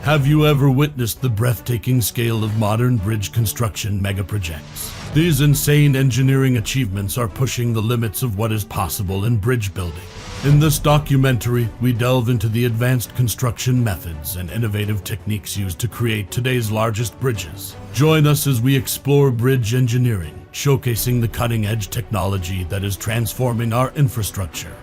Have you ever witnessed the breathtaking scale of modern bridge construction megaprojects? These insane engineering achievements are pushing the limits of what is possible in bridge building. In this documentary, we delve into the advanced construction methods and innovative techniques used to create today's largest bridges. Join us as we explore bridge engineering, showcasing the cutting-edge technology that is transforming our infrastructure.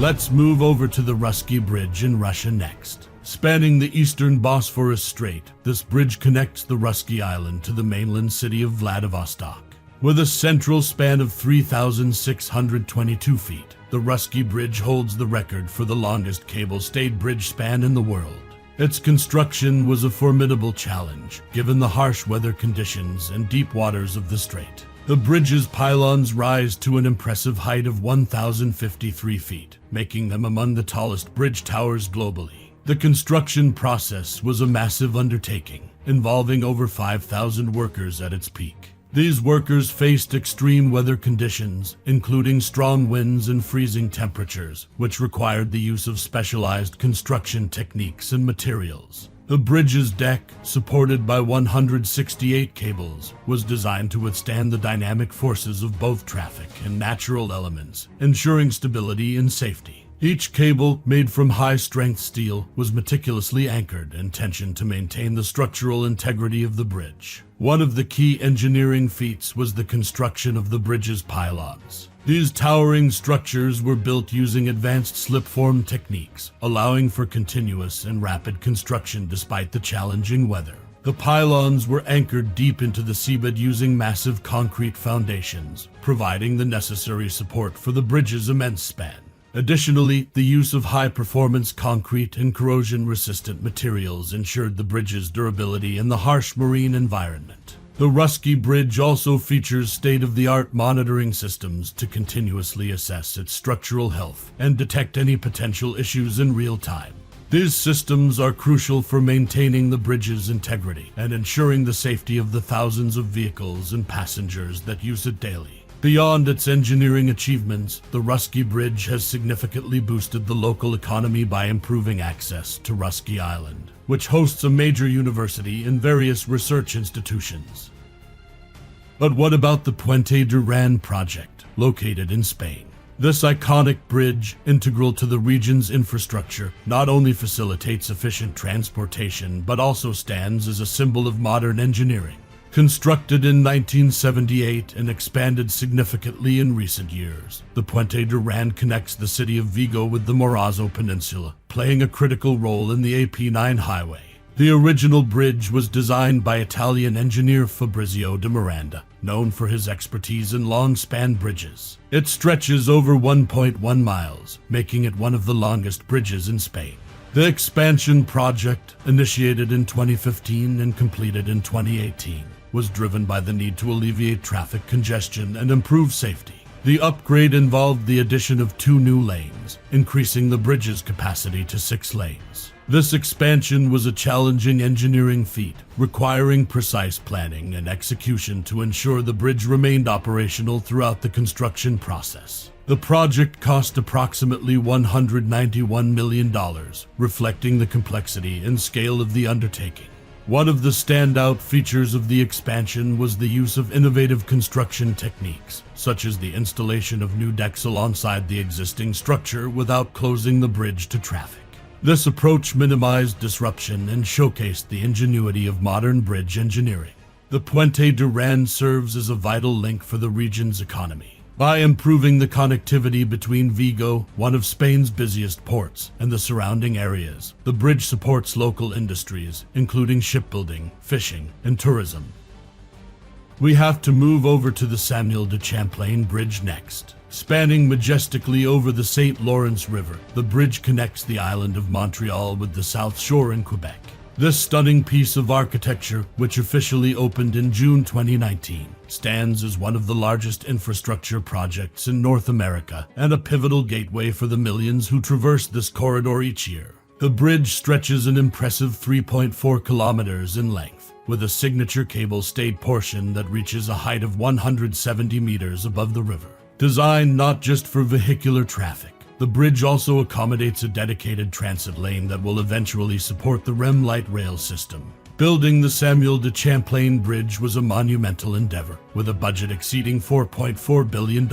Let's move over to the Russky Bridge in Russia next. Spanning the eastern Bosphorus Strait, this bridge connects the Russky Island to the mainland city of Vladivostok. With a central span of 3,622 feet, the Russky Bridge holds the record for the longest cable-stayed bridge span in the world. Its construction was a formidable challenge, given the harsh weather conditions and deep waters of the strait. The bridge's pylons rise to an impressive height of 1,053 feet, making them among the tallest bridge towers globally. The construction process was a massive undertaking, involving over 5,000 workers at its peak. These workers faced extreme weather conditions, including strong winds and freezing temperatures, which required the use of specialized construction techniques and materials. The bridge's deck, supported by 168 cables, was designed to withstand the dynamic forces of both traffic and natural elements, ensuring stability and safety. Each cable, made from high-strength steel, was meticulously anchored and tensioned to maintain the structural integrity of the bridge. One of the key engineering feats was the construction of the bridge's pylons. These towering structures were built using advanced slip-form techniques, allowing for continuous and rapid construction despite the challenging weather. The pylons were anchored deep into the seabed using massive concrete foundations, providing the necessary support for the bridge's immense span. Additionally, the use of high-performance concrete and corrosion-resistant materials ensured the bridge's durability in the harsh marine environment. The Russky Bridge also features state-of-the-art monitoring systems to continuously assess its structural health and detect any potential issues in real time. These systems are crucial for maintaining the bridge's integrity and ensuring the safety of the thousands of vehicles and passengers that use it daily. Beyond its engineering achievements, the Russky Bridge has significantly boosted the local economy by improving access to Russky Island, which hosts a major university and various research institutions. But what about the Puente Duran project, located in Spain? This iconic bridge, integral to the region's infrastructure, not only facilitates efficient transportation but also stands as a symbol of modern engineering. Constructed in 1978 and expanded significantly in recent years, the Puente Duran connects the city of Vigo with the Morrazo Peninsula, playing a critical role in the AP9 highway. The original bridge was designed by Italian engineer Fabrizio de Miranda, known for his expertise in long-span bridges. It stretches over 1.1 miles, making it one of the longest bridges in Spain. The expansion project, initiated in 2015 and completed in 2018, was driven by the need to alleviate traffic congestion and improve safety. The upgrade involved the addition of 2 new lanes, increasing the bridge's capacity to 6 lanes. This expansion was a challenging engineering feat, requiring precise planning and execution to ensure the bridge remained operational throughout the construction process. The project cost approximately $191 million, reflecting the complexity and scale of the undertaking. One of the standout features of the expansion was the use of innovative construction techniques, such as the installation of new decks alongside the existing structure without closing the bridge to traffic. This approach minimized disruption and showcased the ingenuity of modern bridge engineering. The Puente Duran serves as a vital link for the region's economy. By improving the connectivity between Vigo, one of Spain's busiest ports, and the surrounding areas, the bridge supports local industries, including shipbuilding, fishing, and tourism. We have to move over to the Samuel de Champlain Bridge next. Spanning majestically over the St. Lawrence River, the bridge connects the island of Montreal with the South Shore in Quebec. This stunning piece of architecture, which officially opened in June 2019, stands as one of the largest infrastructure projects in North America and a pivotal gateway for the millions who traverse this corridor each year. The bridge stretches an impressive 3.4 kilometers in length, with a signature cable-stayed portion that reaches a height of 170 meters above the river. Designed not just for vehicular traffic, The bridge also accommodates a dedicated transit lane that will eventually support the REM light rail system. Building the Samuel de Champlain Bridge was a monumental endeavor, with a budget exceeding $4.4 billion.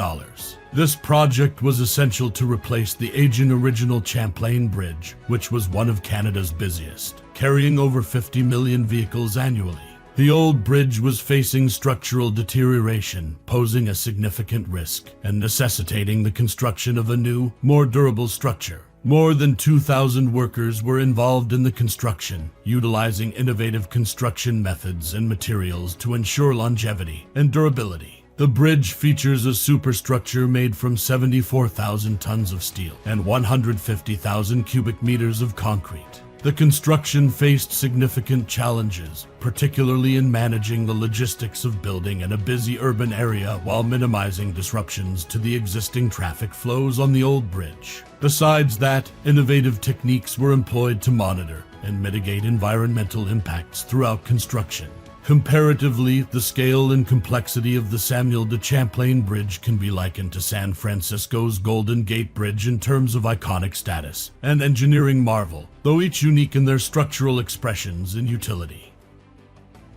This project was essential to replace the aging original Champlain Bridge, which was one of Canada's busiest, carrying over 50 million vehicles annually. The old bridge was facing structural deterioration, posing a significant risk and necessitating the construction of a new, more durable structure. More than 2,000 workers were involved in the construction, utilizing innovative construction methods and materials to ensure longevity and durability. The bridge features a superstructure made from 74,000 tons of steel and 150,000 cubic meters of concrete. The construction faced significant challenges, particularly in managing the logistics of building in a busy urban area while minimizing disruptions to the existing traffic flows on the old bridge. Besides that, innovative techniques were employed to monitor and mitigate environmental impacts throughout construction. Comparatively, the scale and complexity of the Samuel de Champlain Bridge can be likened to San Francisco's Golden Gate Bridge in terms of iconic status and engineering marvel, though each unique in their structural expressions and utility.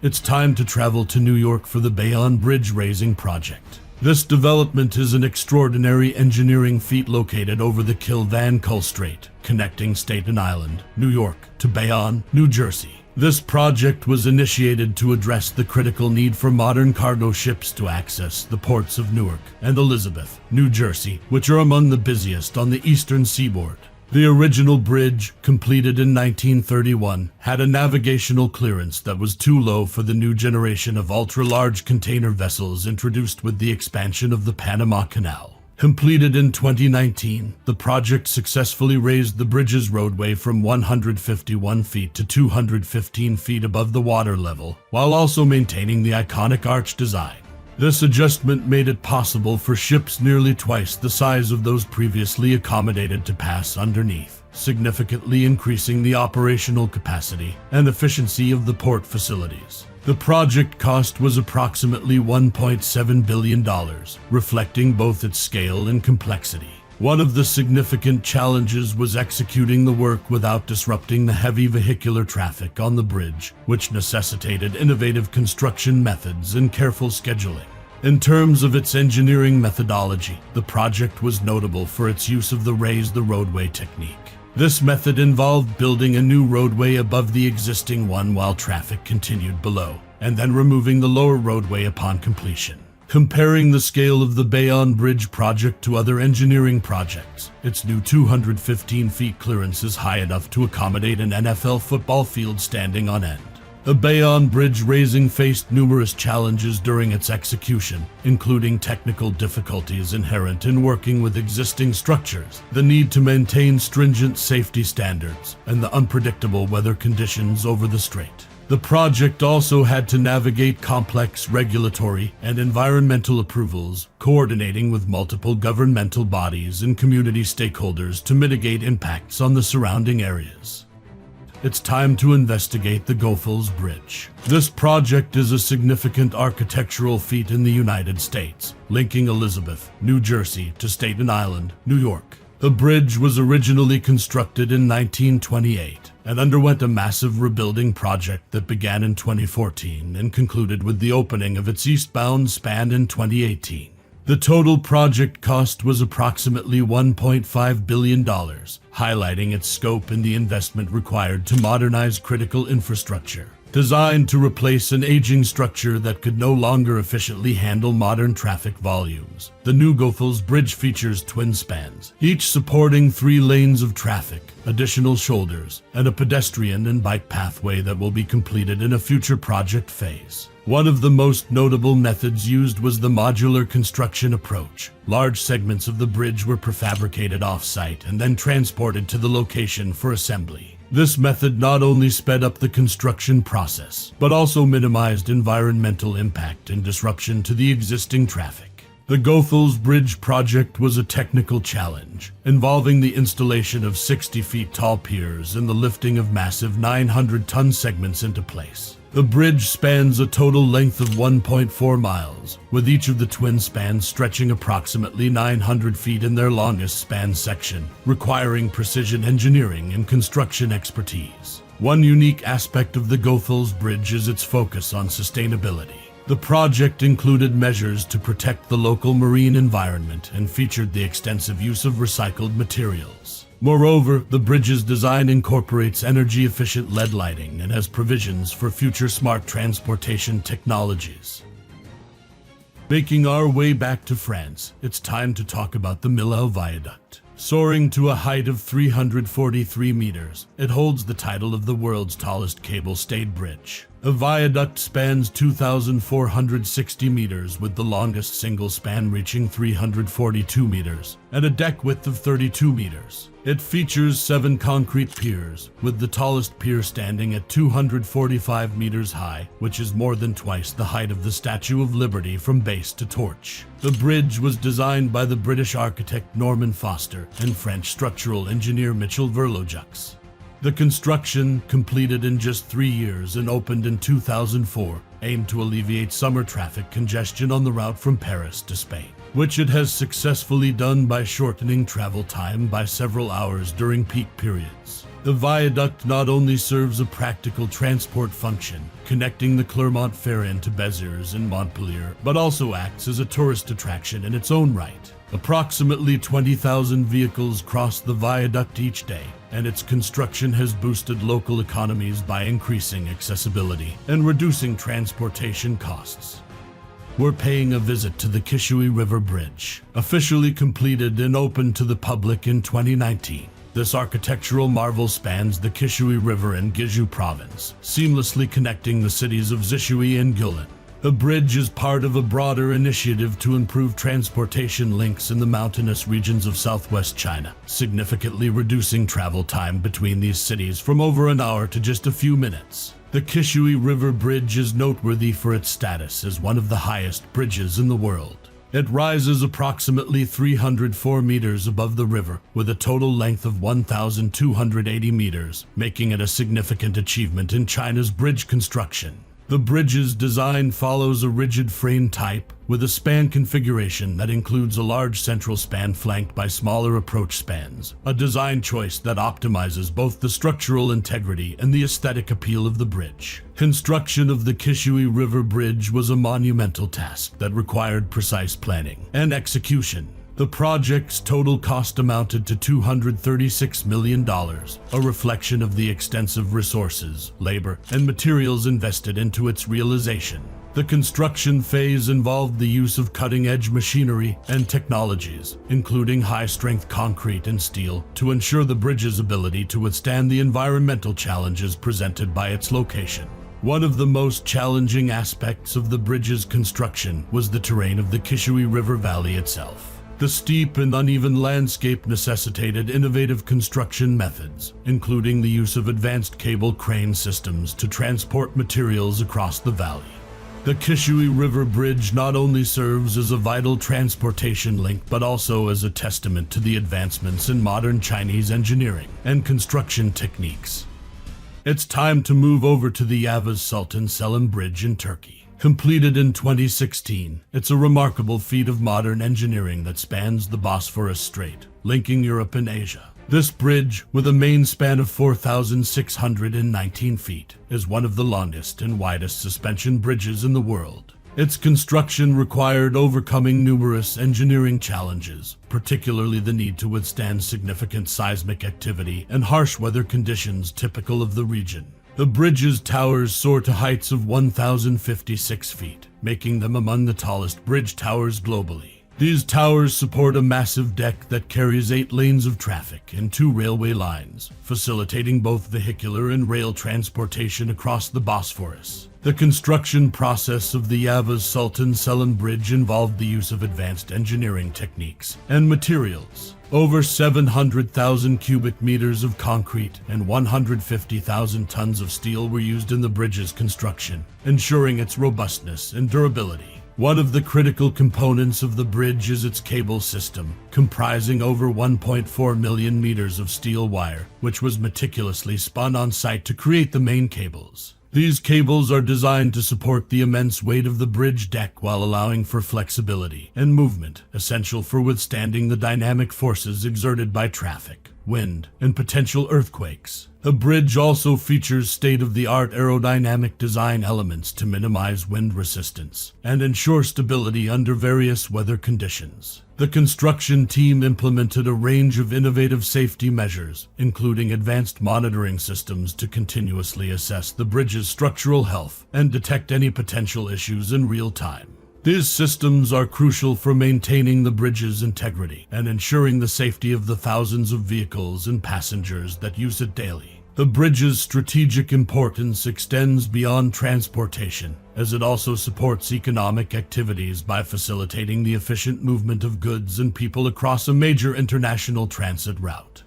It's time to travel to New York for the Bayonne Bridge raising project. This development is an extraordinary engineering feat located over the Kill-Van-Kull Strait, connecting Staten Island, New York, to Bayonne, New Jersey. This project was initiated to address the critical need for modern cargo ships to access the ports of Newark and Elizabeth, New Jersey, which are among the busiest on the eastern seaboard. The original bridge, completed in 1931, had a navigational clearance that was too low for the new generation of ultra-large container vessels introduced with the expansion of the Panama Canal. Completed in 2019, the project successfully raised the bridge's roadway from 151 feet to 215 feet above the water level, while also maintaining the iconic arch design. This adjustment made it possible for ships nearly twice the size of those previously accommodated to pass underneath, significantly increasing the operational capacity and efficiency of the port facilities. The project cost was approximately $1.7 billion, reflecting both its scale and complexity. One of the significant challenges was executing the work without disrupting the heavy vehicular traffic on the bridge, which necessitated innovative construction methods and careful scheduling. In terms of its engineering methodology, the project was notable for its use of the raise the roadway technique. This method involved building a new roadway above the existing one while traffic continued below, and then removing the lower roadway upon completion. Comparing the scale of the Bayonne Bridge project to other engineering projects, its new 215 feet clearance is high enough to accommodate an NFL football field standing on end. The Bayonne Bridge raising faced numerous challenges during its execution, including technical difficulties inherent in working with existing structures, the need to maintain stringent safety standards, and the unpredictable weather conditions over the strait. The project also had to navigate complex regulatory and environmental approvals, coordinating with multiple governmental bodies and community stakeholders to mitigate impacts on the surrounding areas. It's time to investigate the Goethals Bridge. This project is a significant architectural feat in the United States, linking Elizabeth, New Jersey to Staten Island, New York. The bridge was originally constructed in 1928 and underwent a massive rebuilding project that began in 2014 and concluded with the opening of its eastbound span in 2018. The total project cost was approximately $1.5 billion, highlighting its scope and the investment required to modernize critical infrastructure. Designed to replace an aging structure that could no longer efficiently handle modern traffic volumes, the new Goethals Bridge features twin spans, each supporting 3 lanes of traffic, additional shoulders, and a pedestrian and bike pathway that will be completed in a future project phase. One of the most notable methods used was the modular construction approach. Large segments of the bridge were prefabricated off-site and then transported to the location for assembly. This method not only sped up the construction process, but also minimized environmental impact and disruption to the existing traffic. The Goethals Bridge project was a technical challenge, involving the installation of 60 feet tall piers and the lifting of massive 900-ton segments into place. The bridge spans a total length of 1.4 miles, with each of the twin spans stretching approximately 900 feet in their longest span section, requiring precision engineering and construction expertise. One unique aspect of the Goethals Bridge is its focus on sustainability. The project included measures to protect the local marine environment and featured the extensive use of recycled materials. Moreover, the bridge's design incorporates energy-efficient LED lighting and has provisions for future smart transportation technologies. Making our way back to France, it's time to talk about the Millau Viaduct. Soaring to a height of 343 meters, it holds the title of the world's tallest cable-stayed bridge. The viaduct spans 2,460 meters with the longest single span reaching 342 meters and a deck width of 32 meters. It features 7 concrete piers, with the tallest pier standing at 245 meters high, which is more than twice the height of the Statue of Liberty from base to torch. The bridge was designed by the British architect Norman Foster and French structural engineer Michel Verlojux. The construction, completed in just 3 years and opened in 2004, aimed to alleviate summer traffic congestion on the route from Paris to Spain, which it has successfully done by shortening travel time by several hours during peak periods. The viaduct not only serves a practical transport function, connecting the Clermont-Ferrand to Béziers and Montpellier, but also acts as a tourist attraction in its own right. Approximately 20,000 vehicles cross the viaduct each day, and its construction has boosted local economies by increasing accessibility and reducing transportation costs. We're paying a visit to the Kishui River Bridge, officially completed and opened to the public in 2019. This architectural marvel spans the Kishui River in Guizhou province, seamlessly connecting the cities of Zhishui and Guilin. The bridge is part of a broader initiative to improve transportation links in the mountainous regions of southwest China, significantly reducing travel time between these cities from over an hour to just a few minutes. The Kishui River Bridge is noteworthy for its status as one of the highest bridges in the world. It rises approximately 304 meters above the river, with a total length of 1,280 meters, making it a significant achievement in China's bridge construction. The bridge's design follows a rigid frame type, with a span configuration that includes a large central span flanked by smaller approach spans, a design choice that optimizes both the structural integrity and the aesthetic appeal of the bridge. Construction of the Kishui River Bridge was a monumental task that required precise planning and execution. The project's total cost amounted to $236 million, a reflection of the extensive resources, labor, and materials invested into its realization. The construction phase involved the use of cutting-edge machinery and technologies, including high-strength concrete and steel, to ensure the bridge's ability to withstand the environmental challenges presented by its location. One of the most challenging aspects of the bridge's construction was the terrain of the Kishui River Valley itself. The steep and uneven landscape necessitated innovative construction methods, including the use of advanced cable crane systems to transport materials across the valley. The Kishui River Bridge not only serves as a vital transportation link but also as a testament to the advancements in modern Chinese engineering and construction techniques. It's time to move over to the Yavuz Sultan Selim Bridge in Turkey. Completed in 2016, it's a remarkable feat of modern engineering that spans the Bosphorus Strait, linking Europe and Asia. This bridge, with a main span of 4,619 feet, is one of the longest and widest suspension bridges in the world. Its construction required overcoming numerous engineering challenges, particularly the need to withstand significant seismic activity and harsh weather conditions typical of the region. The bridge's towers soar to heights of 1,056 feet, making them among the tallest bridge towers globally. These towers support a massive deck that carries 8 lanes of traffic and 2 railway lines, facilitating both vehicular and rail transportation across the Bosphorus. The construction process of the Yavuz Sultan Selim Bridge involved the use of advanced engineering techniques and materials. Over 700,000 cubic meters of concrete and 150,000 tons of steel were used in the bridge's construction, ensuring its robustness and durability. One of the critical components of the bridge is its cable system, comprising over 1.4 million meters of steel wire, which was meticulously spun on site to create the main cables. These cables are designed to support the immense weight of the bridge deck while allowing for flexibility and movement, essential for withstanding the dynamic forces exerted by traffic, wind, and potential earthquakes. The bridge also features state-of-the-art aerodynamic design elements to minimize wind resistance and ensure stability under various weather conditions. The construction team implemented a range of innovative safety measures, including advanced monitoring systems to continuously assess the bridge's structural health and detect any potential issues in real time. These systems are crucial for maintaining the bridge's integrity and ensuring the safety of the thousands of vehicles and passengers that use it daily. The bridge's strategic importance extends beyond transportation, as it also supports economic activities by facilitating the efficient movement of goods and people across a major international transit route.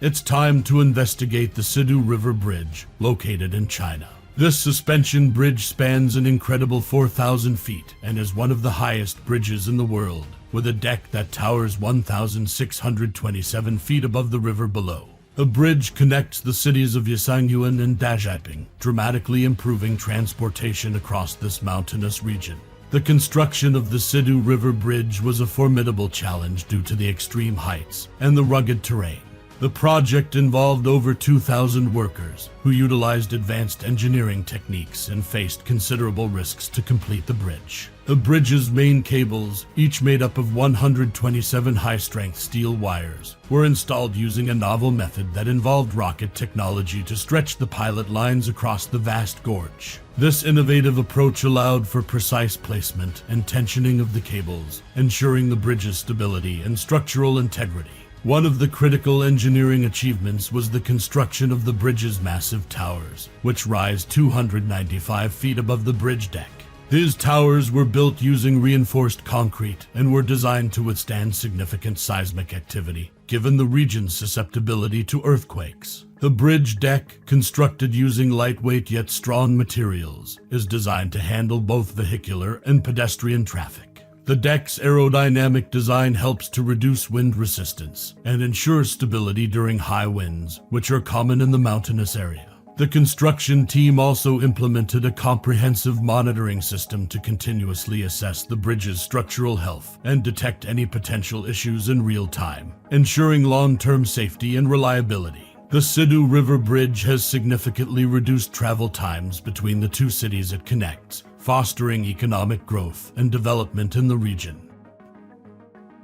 It's time to investigate the Sidu River Bridge, located in China. This suspension bridge spans an incredible 4,000 feet and is one of the highest bridges in the world, with a deck that towers 1,627 feet above the river below. The bridge connects the cities of Yasangyuan and Dazhaiping, dramatically improving transportation across this mountainous region. The construction of the Sidu River Bridge was a formidable challenge due to the extreme heights and the rugged terrain. The project involved over 2,000 workers who utilized advanced engineering techniques and faced considerable risks to complete the bridge. The bridge's main cables, each made up of 127 high-strength steel wires, were installed using a novel method that involved rocket technology to stretch the pilot lines across the vast gorge. This innovative approach allowed for precise placement and tensioning of the cables, ensuring the bridge's stability and structural integrity. One of the critical engineering achievements was the construction of the bridge's massive towers, which rise 295 feet above the bridge deck. These towers were built using reinforced concrete and were designed to withstand significant seismic activity, given the region's susceptibility to earthquakes. The bridge deck, constructed using lightweight yet strong materials, is designed to handle both vehicular and pedestrian traffic. The deck's aerodynamic design helps to reduce wind resistance and ensures stability during high winds, which are common in the mountainous area. The construction team also implemented a comprehensive monitoring system to continuously assess the bridge's structural health and detect any potential issues in real time, ensuring long-term safety and reliability. The Sidu River Bridge has significantly reduced travel times between the two cities it connects, fostering economic growth and development in the region.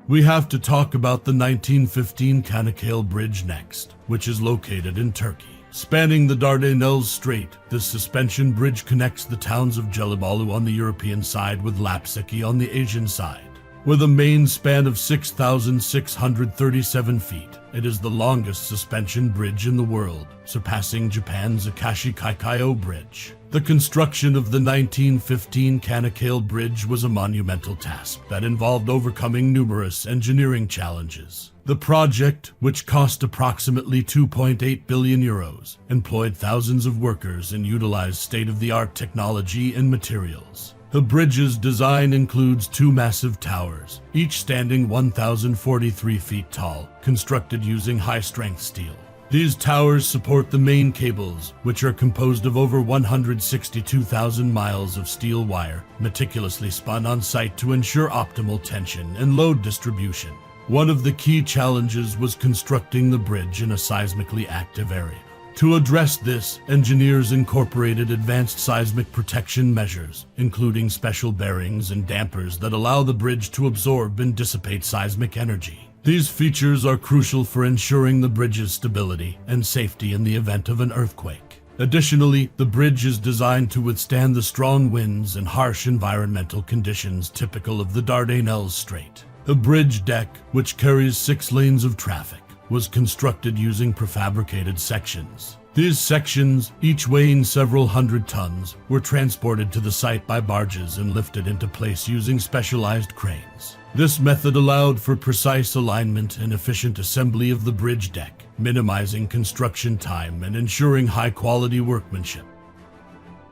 We have to talk about the 1915 Çanakkale Bridge next, which is located in Turkey. Spanning the Dardanelles Strait, this suspension bridge connects the towns of Gelibolu on the European side with Lapseki on the Asian side. With a main span of 6,637 feet, it is the longest suspension bridge in the world, surpassing Japan's Akashi Kaikyo Bridge. The construction of the 1915 Çanakkale Bridge was a monumental task that involved overcoming numerous engineering challenges. The project, which cost approximately 2.8 billion euros, employed thousands of workers and utilized state-of-the-art technology and materials. The bridge's design includes two massive towers, each standing 1,043 feet tall, constructed using high-strength steel. These towers support the main cables, which are composed of over 162,000 miles of steel wire, meticulously spun on site to ensure optimal tension and load distribution. One of the key challenges was constructing the bridge in a seismically active area. To address this, engineers incorporated advanced seismic protection measures, including special bearings and dampers that allow the bridge to absorb and dissipate seismic energy. These features are crucial for ensuring the bridge's stability and safety in the event of an earthquake. Additionally, the bridge is designed to withstand the strong winds and harsh environmental conditions typical of the Dardanelles Strait. The bridge deck, which carries 6 lanes of traffic, was constructed using prefabricated sections. These sections, each weighing several hundred tons, were transported to the site by barges and lifted into place using specialized cranes. This method allowed for precise alignment and efficient assembly of the bridge deck, minimizing construction time and ensuring high-quality workmanship.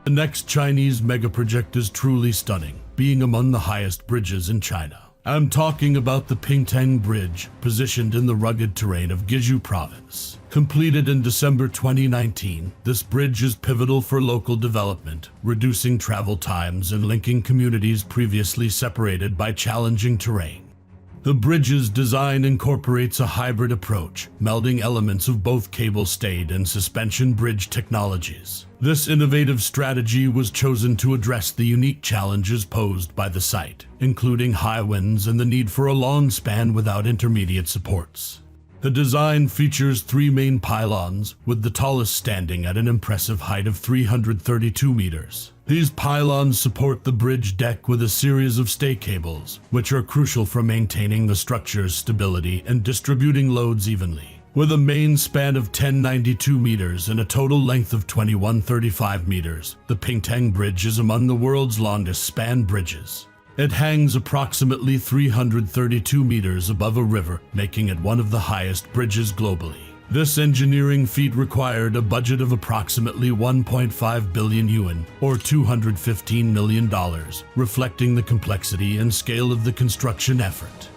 The next Chinese megaproject is truly stunning, being among the highest bridges in China. I'm talking about the Pingtang Bridge, positioned in the rugged terrain of Guizhou Province. Completed in December 2019, this bridge is pivotal for local development, reducing travel times and linking communities previously separated by challenging terrain. The bridge's design incorporates a hybrid approach, melding elements of both cable-stayed and suspension bridge technologies. This innovative strategy was chosen to address the unique challenges posed by the site, including high winds and the need for a long span without intermediate supports. The design features 3 main pylons, with the tallest standing at an impressive height of 332 meters. These pylons support the bridge deck with a series of stay cables, which are crucial for maintaining the structure's stability and distributing loads evenly. With a main span of 1092 meters and a total length of 2135 meters, the Pingtang Bridge is among the world's longest span bridges. It hangs approximately 332 meters above a river, making it one of the highest bridges globally. This engineering feat required a budget of approximately 1.5 billion yuan, or $215 million, reflecting the complexity and scale of the construction effort.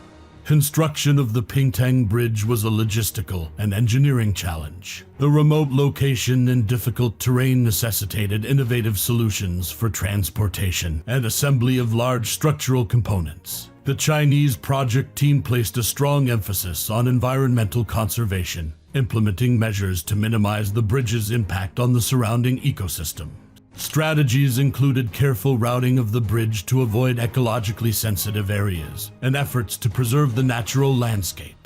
Construction of the Pingtang Bridge was a logistical and engineering challenge. The remote location and difficult terrain necessitated innovative solutions for transportation and assembly of large structural components. The Chinese project team placed a strong emphasis on environmental conservation, implementing measures to minimize the bridge's impact on the surrounding ecosystem. Strategies included careful routing of the bridge to avoid ecologically sensitive areas and efforts to preserve the natural landscape.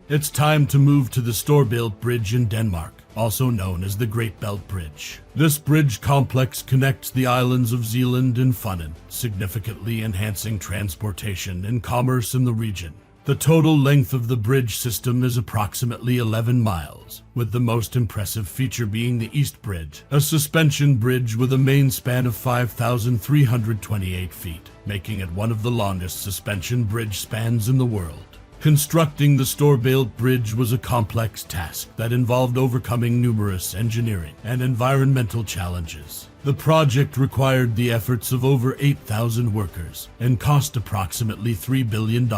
It's time to move to the Storebælt Bridge in Denmark, also known as the Great Belt Bridge. This bridge complex connects the islands of Zealand and Funen, significantly enhancing transportation and commerce in the region. The total length of the bridge system is approximately 11 miles, with the most impressive feature being the East Bridge, a suspension bridge with a main span of 5,328 feet, making it one of the longest suspension bridge spans in the world. Constructing the Storebælt Bridge was a complex task that involved overcoming numerous engineering and environmental challenges. The project required the efforts of over 8,000 workers and cost approximately $3 billion.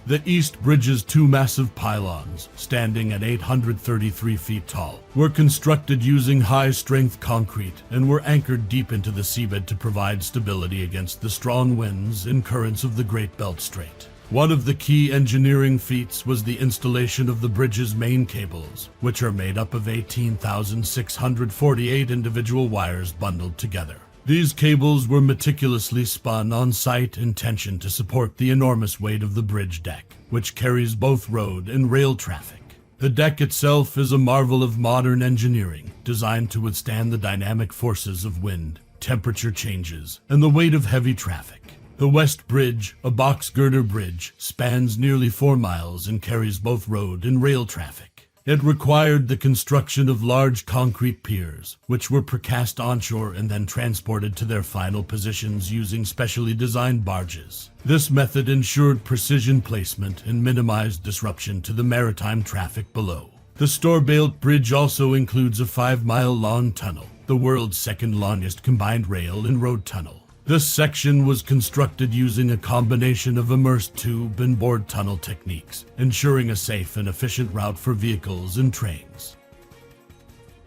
The East Bridge's 2 massive pylons, standing at 833 feet tall, were constructed using high-strength concrete and were anchored deep into the seabed to provide stability against the strong winds and currents of the Great Belt Strait. One of the key engineering feats was the installation of the bridge's main cables, which are made up of 18,648 individual wires bundled together. These cables were meticulously spun on site and tensioned to support the enormous weight of the bridge deck, which carries both road and rail traffic. The deck itself is a marvel of modern engineering, designed to withstand the dynamic forces of wind, temperature changes, and the weight of heavy traffic. The West Bridge, a box girder bridge, spans nearly 4 miles and carries both road and rail traffic. It required the construction of large concrete piers, which were precast onshore and then transported to their final positions using specially designed barges. This method ensured precision placement and minimized disruption to the maritime traffic below. The Storebælt Bridge also includes a 5-mile-long tunnel, the world's second longest combined rail and road tunnel. This section was constructed using a combination of immersed tube and bored tunnel techniques, ensuring a safe and efficient route for vehicles and trains.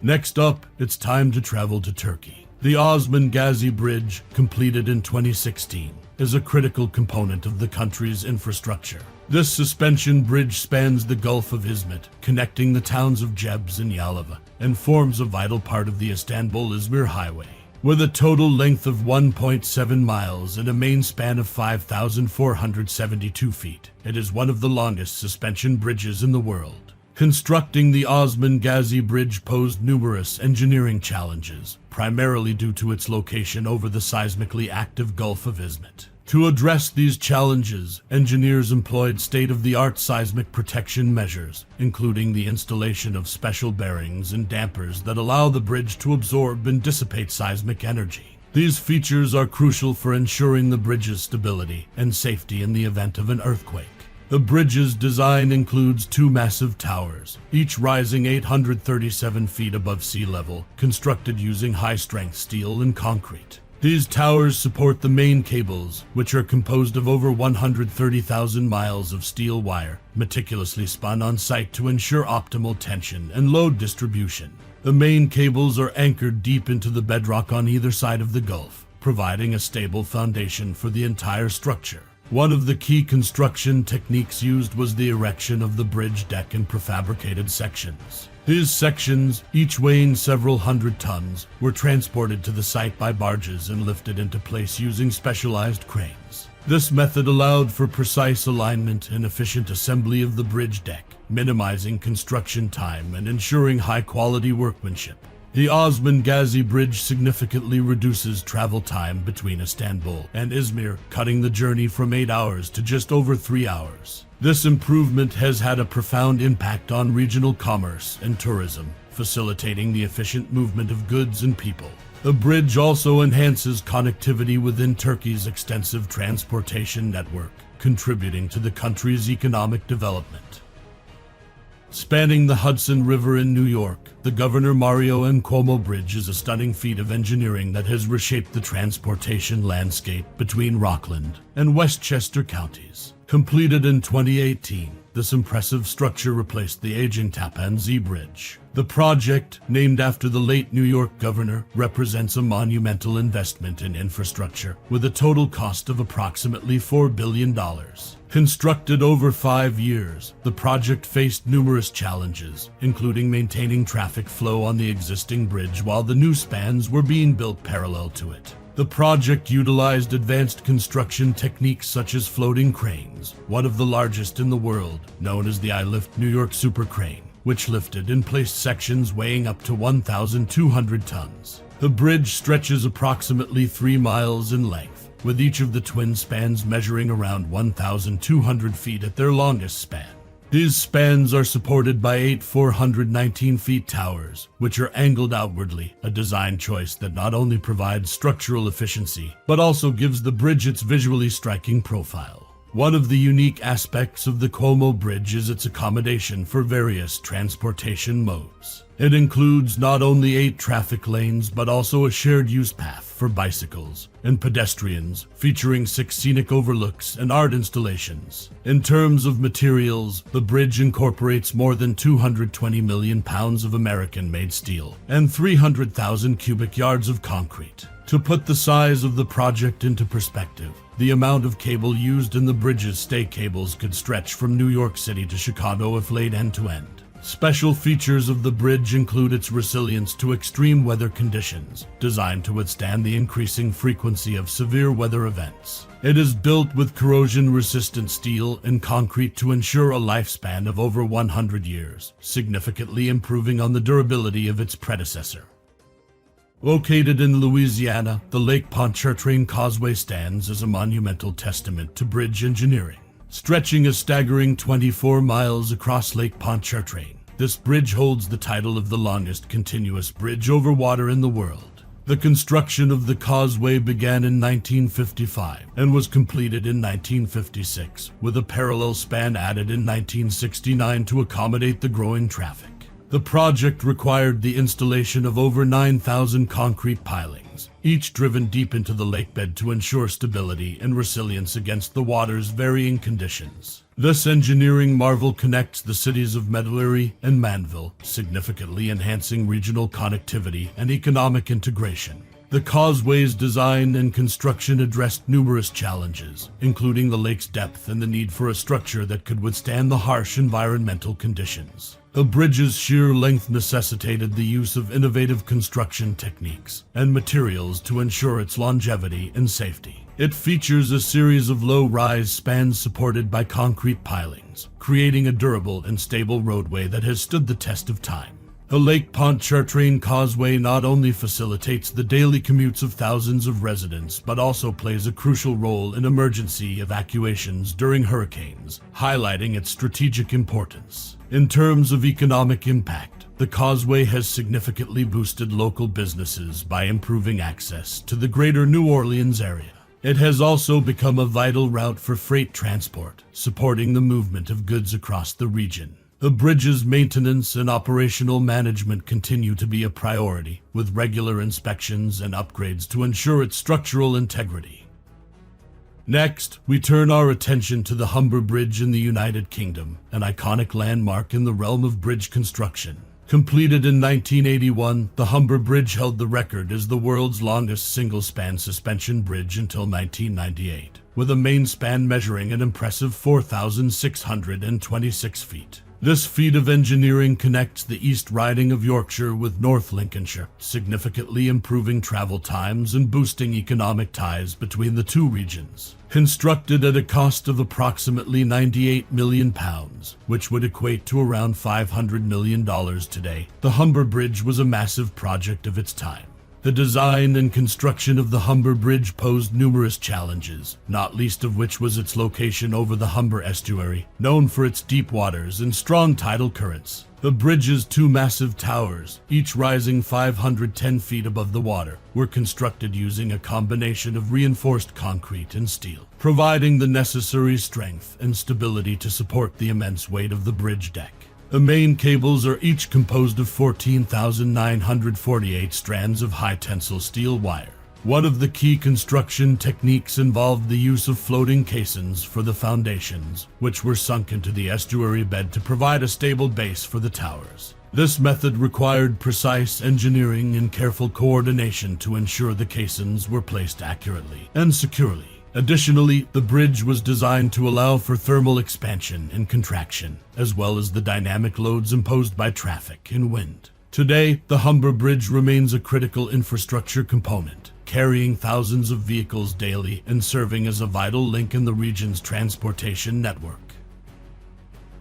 Next up, it's time to travel to Turkey. The Osman Gazi Bridge, completed in 2016, is a critical component of the country's infrastructure. This suspension bridge spans the Gulf of Izmit, connecting the towns of Jebs and Yalova, and forms a vital part of the Istanbul-Izmir Highway. With a total length of 1.7 miles and a main span of 5,472 feet, it is one of the longest suspension bridges in the world. Constructing the Osman Gazi Bridge posed numerous engineering challenges, primarily due to its location over the seismically active Gulf of Izmit. To address these challenges, engineers employed state-of-the-art seismic protection measures, including the installation of special bearings and dampers that allow the bridge to absorb and dissipate seismic energy. These features are crucial for ensuring the bridge's stability and safety in the event of an earthquake. The bridge's design includes 2 massive towers, each rising 837 feet above sea level, constructed using high-strength steel and concrete. These towers support the main cables, which are composed of over 130,000 miles of steel wire, meticulously spun on site to ensure optimal tension and load distribution. The main cables are anchored deep into the bedrock on either side of the gulf, providing a stable foundation for the entire structure. One of the key construction techniques used was the erection of the bridge deck in prefabricated sections. These sections, each weighing several hundred tons, were transported to the site by barges and lifted into place using specialized cranes. This method allowed for precise alignment and efficient assembly of the bridge deck, minimizing construction time and ensuring high-quality workmanship. The Osman Gazi Bridge significantly reduces travel time between Istanbul and Izmir, cutting the journey from 8 hours to just over 3 hours. This improvement has had a profound impact on regional commerce and tourism, facilitating the efficient movement of goods and people. The bridge also enhances connectivity within Turkey's extensive transportation network, contributing to the country's economic development. Spanning the Hudson River in New York, the Governor Mario M. Cuomo Bridge is a stunning feat of engineering that has reshaped the transportation landscape between Rockland and Westchester counties. Completed in 2018, this impressive structure replaced the aging Tappan Zee Bridge. The project, named after the late New York governor, represents a monumental investment in infrastructure with a total cost of approximately $4 billion. Constructed over 5 years, the project faced numerous challenges, including maintaining traffic flow on the existing bridge while the new spans were being built parallel to it. The project utilized advanced construction techniques such as floating cranes, one of the largest in the world, known as the I-Lift New York Super Crane, which lifted and placed sections weighing up to 1,200 tons. The bridge stretches approximately 3 miles in length, with each of the twin spans measuring around 1,200 feet at their longest span. These spans are supported by 8 419-feet towers, which are angled outwardly, a design choice that not only provides structural efficiency, but also gives the bridge its visually striking profile. One of the unique aspects of the Cuomo Bridge is its accommodation for various transportation modes. It includes not only 8 traffic lanes, but also a shared use path for bicycles and pedestrians, featuring 6 scenic overlooks and art installations. In terms of materials, the bridge incorporates more than 220 million pounds of American-made steel and 300,000 cubic yards of concrete. To put the size of the project into perspective, the amount of cable used in the bridge's stay cables could stretch from New York City to Chicago if laid end-to-end. Special features of the bridge include its resilience to extreme weather conditions, designed to withstand the increasing frequency of severe weather events. It is built with corrosion-resistant steel and concrete to ensure a lifespan of over 100 years, significantly improving on the durability of its predecessor. Located in Louisiana, the Lake Pontchartrain Causeway stands as a monumental testament to bridge engineering. Stretching a staggering 24 miles across Lake Pontchartrain, this bridge holds the title of the longest continuous bridge over water in the world. The construction of the causeway began in 1955 and was completed in 1956, with a parallel span added in 1969 to accommodate the growing traffic. The project required the installation of over 9,000 concrete pilings, each driven deep into the lakebed to ensure stability and resilience against the water's varying conditions. This engineering marvel connects the cities of Medellín and Manville, significantly enhancing regional connectivity and economic integration. The causeway's design and construction addressed numerous challenges, including the lake's depth and the need for a structure that could withstand the harsh environmental conditions. The bridge's sheer length necessitated the use of innovative construction techniques and materials to ensure its longevity and safety. It features a series of low-rise spans supported by concrete pilings, creating a durable and stable roadway that has stood the test of time. The Lake Pontchartrain Causeway not only facilitates the daily commutes of thousands of residents, but also plays a crucial role in emergency evacuations during hurricanes, highlighting its strategic importance. In terms of economic impact, the causeway has significantly boosted local businesses by improving access to the greater New Orleans area. It has also become a vital route for freight transport, supporting the movement of goods across the region. The bridge's maintenance and operational management continue to be a priority, with regular inspections and upgrades to ensure its structural integrity. Next, we turn our attention to the Humber Bridge in the United Kingdom, an iconic landmark in the realm of bridge construction. Completed in 1981, the Humber Bridge held the record as the world's longest single-span suspension bridge until 1998, with a main span measuring an impressive 4,626 feet. This feat of engineering connects the East Riding of Yorkshire with North Lincolnshire, significantly improving travel times and boosting economic ties between the two regions. Constructed at a cost of approximately £98 million, which would equate to around $500 million today, the Humber Bridge was a massive project of its time. The design and construction of the Humber Bridge posed numerous challenges, not least of which was its location over the Humber estuary, known for its deep waters and strong tidal currents. The bridge's two massive towers, each rising 510 feet above the water, were constructed using a combination of reinforced concrete and steel, providing the necessary strength and stability to support the immense weight of the bridge deck. The main cables are each composed of 14,948 strands of high-tensile steel wire. One of the key construction techniques involved the use of floating caissons for the foundations, which were sunk into the estuary bed to provide a stable base for the towers. This method required precise engineering and careful coordination to ensure the caissons were placed accurately and securely. Additionally, the bridge was designed to allow for thermal expansion and contraction, as well as the dynamic loads imposed by traffic and wind. Today, the Humber Bridge remains a critical infrastructure component, carrying thousands of vehicles daily and serving as a vital link in the region's transportation network.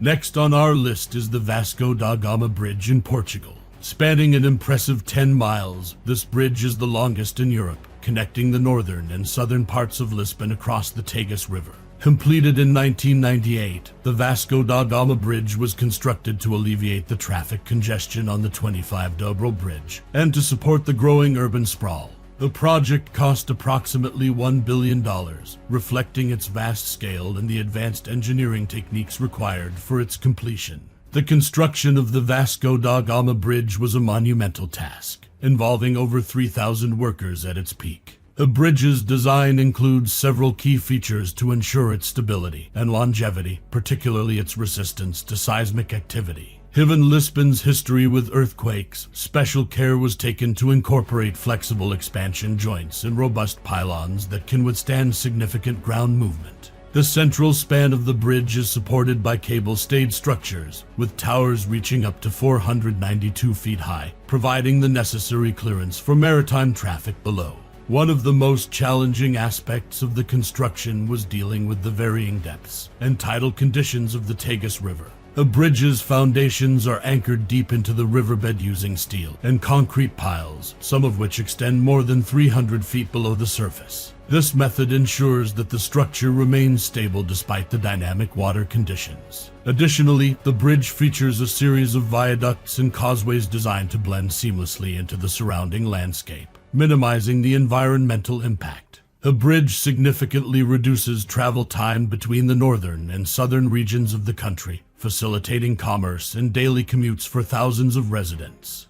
Next on our list is the Vasco da Gama Bridge in Portugal. Spanning an impressive 10 miles, this bridge is the longest in Europe, connecting the northern and southern parts of Lisbon across the Tagus River. Completed in 1998, the Vasco da Gama Bridge was constructed to alleviate the traffic congestion on the 25 Dobro Bridge and to support the growing urban sprawl. The project cost approximately $1 billion, reflecting its vast scale and the advanced engineering techniques required for its completion. The construction of the Vasco da Gama Bridge was a monumental task, involving over 3,000 workers at its peak. The bridge's design includes several key features to ensure its stability and longevity, particularly its resistance to seismic activity. Given Lisbon's history with earthquakes, special care was taken to incorporate flexible expansion joints and robust pylons that can withstand significant ground movement. The central span of the bridge is supported by cable-stayed structures, with towers reaching up to 492 feet high, providing the necessary clearance for maritime traffic below. One of the most challenging aspects of the construction was dealing with the varying depths and tidal conditions of the Tagus River. The bridge's foundations are anchored deep into the riverbed using steel and concrete piles, some of which extend more than 300 feet below the surface. This method ensures that the structure remains stable despite the dynamic water conditions. Additionally, the bridge features a series of viaducts and causeways designed to blend seamlessly into the surrounding landscape, minimizing the environmental impact. The bridge significantly reduces travel time between the northern and southern regions of the country, facilitating commerce and daily commutes for thousands of residents.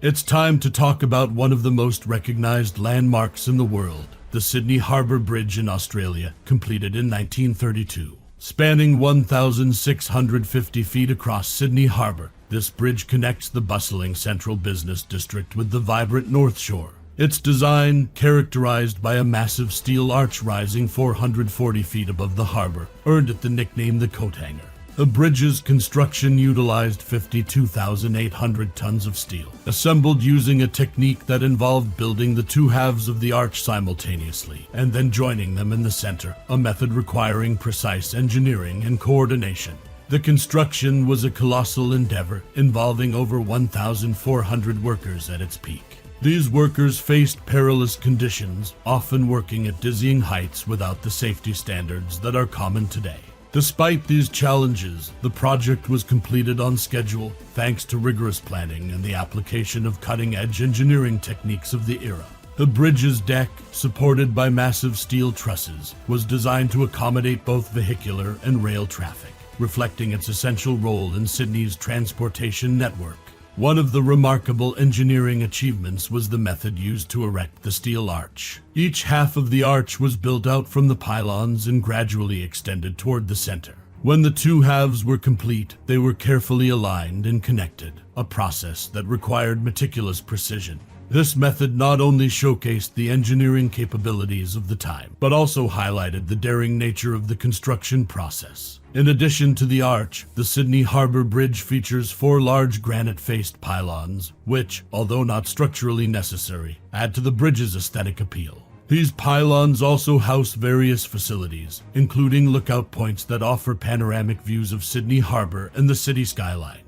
It's time to talk about one of the most recognized landmarks in the world, the Sydney Harbour Bridge in Australia, completed in 1932. Spanning 1,650 feet across Sydney Harbour, this bridge connects the bustling central business district with the vibrant North Shore. Its design, characterized by a massive steel arch rising 440 feet above the harbour, earned it the nickname the Coat Hanger. The bridge's construction utilized 52,800 tons of steel, assembled using a technique that involved building the two halves of the arch simultaneously and then joining them in the center, a method requiring precise engineering and coordination. The construction was a colossal endeavor, involving over 1,400 workers at its peak. These workers faced perilous conditions, often working at dizzying heights without the safety standards that are common today. Despite these challenges, the project was completed on schedule thanks to rigorous planning and the application of cutting-edge engineering techniques of the era. The bridge's deck, supported by massive steel trusses, was designed to accommodate both vehicular and rail traffic, reflecting its essential role in Sydney's transportation network. One of the remarkable engineering achievements was the method used to erect the steel arch. Each half of the arch was built out from the pylons and gradually extended toward the center. When the two halves were complete, they were carefully aligned and connected, a process that required meticulous precision. This method not only showcased the engineering capabilities of the time, but also highlighted the daring nature of the construction process. In addition to the arch, the Sydney Harbour Bridge features 4 large granite-faced pylons, which, although not structurally necessary, add to the bridge's aesthetic appeal. These pylons also house various facilities, including lookout points that offer panoramic views of Sydney Harbour and the city skyline.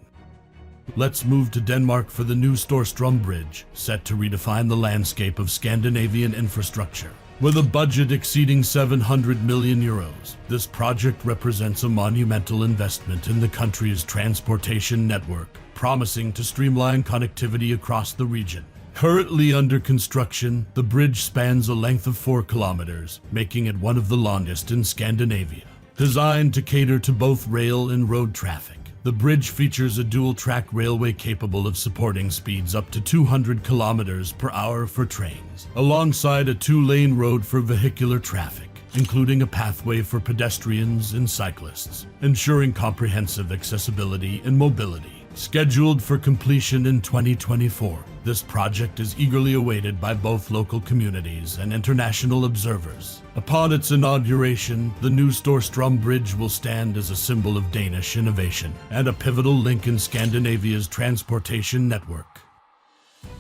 Let's move to Denmark for the new Storstrøm Bridge, set to redefine the landscape of Scandinavian infrastructure. With a budget exceeding 700 million euros, this project represents a monumental investment in the country's transportation network, promising to streamline connectivity across the region. Currently under construction, the bridge spans a length of 4 kilometers, making it one of the longest in Scandinavia. Designed to cater to both rail and road traffic, the bridge features a dual-track railway capable of supporting speeds up to 200 kilometers per hour for trains, alongside a 2-lane road for vehicular traffic, including a pathway for pedestrians and cyclists, ensuring comprehensive accessibility and mobility. Scheduled for completion in 2024, this project is eagerly awaited by both local communities and international observers. Upon its inauguration, the new Storstrøm Bridge will stand as a symbol of Danish innovation and a pivotal link in Scandinavia's transportation network.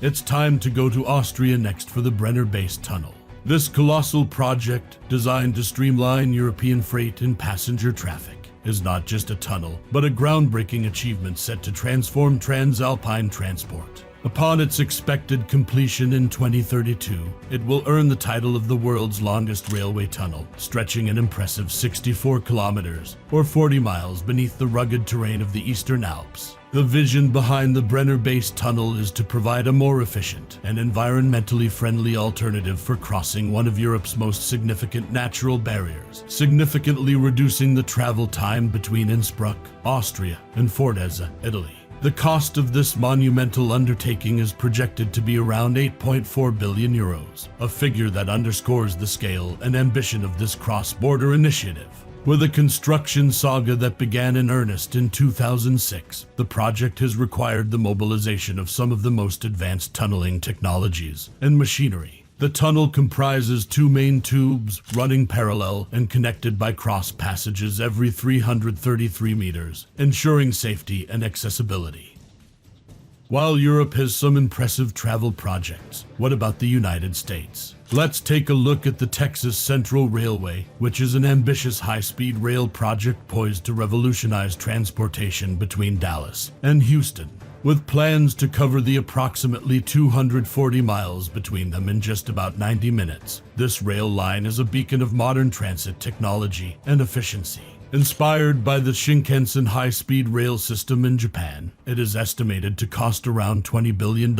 It's time to go to Austria next for the Brenner Base tunnel. This colossal project, designed to streamline European freight and passenger traffic, is not just a tunnel, but a groundbreaking achievement set to transform transalpine transport. Upon its expected completion in 2032, it will earn the title of the world's longest railway tunnel, stretching an impressive 64 kilometers, or 40 miles beneath the rugged terrain of the Eastern Alps. The vision behind the Brenner Base tunnel is to provide a more efficient and environmentally friendly alternative for crossing one of Europe's most significant natural barriers, significantly reducing the travel time between Innsbruck, Austria, and Fortezza, Italy. The cost of this monumental undertaking is projected to be around 8.4 billion euros, a figure that underscores the scale and ambition of this cross-border initiative. With a construction saga that began in earnest in 2006, the project has required the mobilization of some of the most advanced tunneling technologies and machinery. The tunnel comprises 2 main tubes running parallel and connected by cross passages every 333 meters, ensuring safety and accessibility. While Europe has some impressive travel projects, what about the United States? Let's take a look at the Texas Central Railway, which is an ambitious high-speed rail project poised to revolutionize transportation between Dallas and Houston. With plans to cover the approximately 240 miles between them in just about 90 minutes, this rail line is a beacon of modern transit technology and efficiency. Inspired by the Shinkansen high-speed rail system in Japan, it is estimated to cost around $20 billion,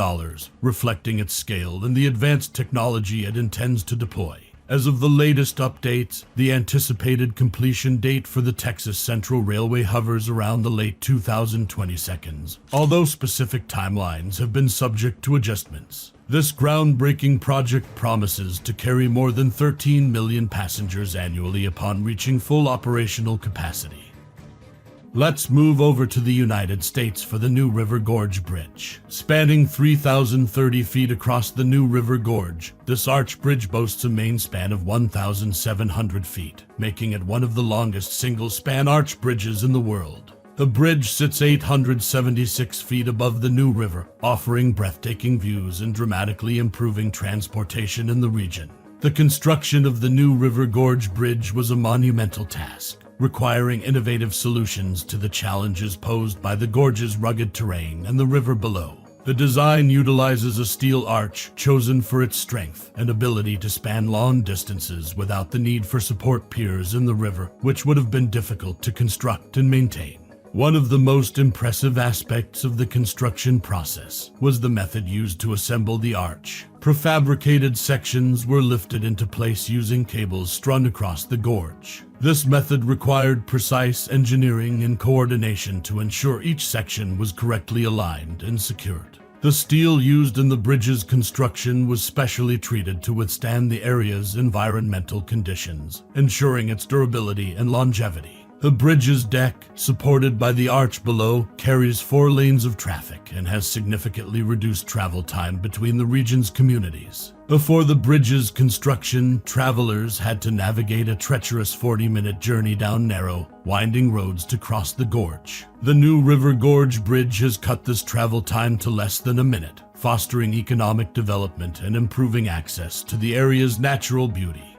reflecting its scale and the advanced technology it intends to deploy. As of the latest updates, the anticipated completion date for the Texas Central Railway hovers around the late 2022, although specific timelines have been subject to adjustments. This groundbreaking project promises to carry more than 13 million passengers annually upon reaching full operational capacity. Let's move over to the United States for the new River Gorge Bridge. Spanning 3,030 feet across the new River Gorge, this arch bridge boasts a main span of 1,700 feet, making it one of the longest single-span arch bridges in the world. The bridge sits 876 feet above the New River, offering breathtaking views and dramatically improving transportation in the region. The construction of the new River Gorge Bridge was a monumental task, requiring innovative solutions to the challenges posed by the gorge's rugged terrain and the river below. The design utilizes a steel arch chosen for its strength and ability to span long distances without the need for support piers in the river, which would have been difficult to construct and maintain. One of the most impressive aspects of the construction process was the method used to assemble the arch. Prefabricated sections were lifted into place using cables strung across the gorge. This method required precise engineering and coordination to ensure each section was correctly aligned and secured. The steel used in the bridge's construction was specially treated to withstand the area's environmental conditions, ensuring its durability and longevity. The bridge's deck, supported by the arch below, carries 4 lanes of traffic and has significantly reduced travel time between the region's communities. Before the bridge's construction, travelers had to navigate a treacherous 40-minute journey down narrow, winding roads to cross the gorge. The new River Gorge Bridge has cut this travel time to less than a minute, fostering economic development and improving access to the area's natural beauty.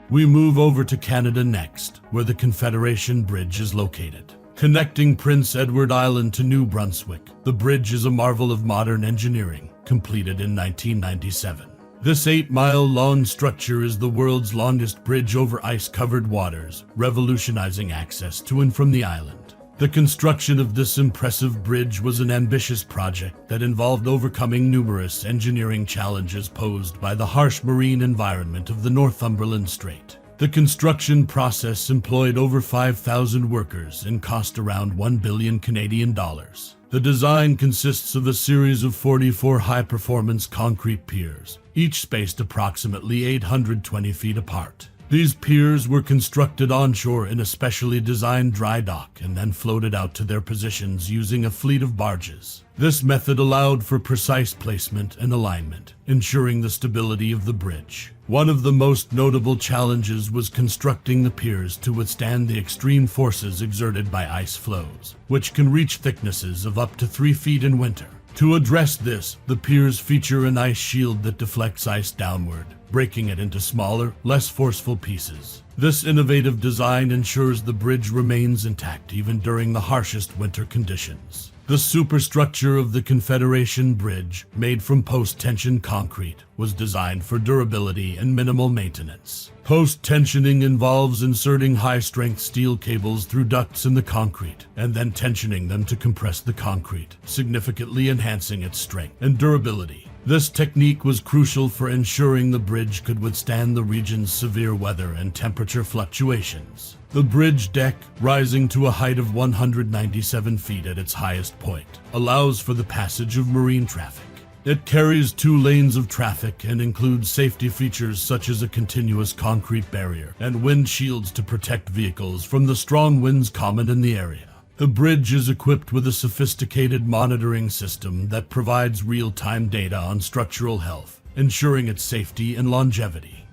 We move over to Canada next, where the Confederation Bridge is located. Connecting Prince Edward Island to New Brunswick, the bridge is a marvel of modern engineering, completed in 1997. This 8-mile-long structure is the world's longest bridge over ice-covered waters, revolutionizing access to and from the island. The construction of this impressive bridge was an ambitious project that involved overcoming numerous engineering challenges posed by the harsh marine environment of the Northumberland Strait. The construction process employed over 5,000 workers and cost around $1 billion Canadian dollars. The design consists of a series of 44 high-performance concrete piers, each spaced approximately 820 feet apart. These piers were constructed onshore in a specially designed dry dock and then floated out to their positions using a fleet of barges. This method allowed for precise placement and alignment, ensuring the stability of the bridge. One of the most notable challenges was constructing the piers to withstand the extreme forces exerted by ice flows, which can reach thicknesses of up to 3 feet in winter. To address this, the piers feature an ice shield that deflects ice downward, breaking it into smaller, less forceful pieces. This innovative design ensures the bridge remains intact even during the harshest winter conditions. The superstructure of the Confederation Bridge, made from post-tension concrete, was designed for durability and minimal maintenance. Post-tensioning involves inserting high-strength steel cables through ducts in the concrete and then tensioning them to compress the concrete, significantly enhancing its strength and durability. This technique was crucial for ensuring the bridge could withstand the region's severe weather and temperature fluctuations. The bridge deck, rising to a height of 197 feet at its highest point, allows for the passage of marine traffic. It carries 2 lanes of traffic and includes safety features such as a continuous concrete barrier and wind shields to protect vehicles from the strong winds common in the area. The bridge is equipped with a sophisticated monitoring system that provides real-time data on structural health, ensuring its safety and longevity.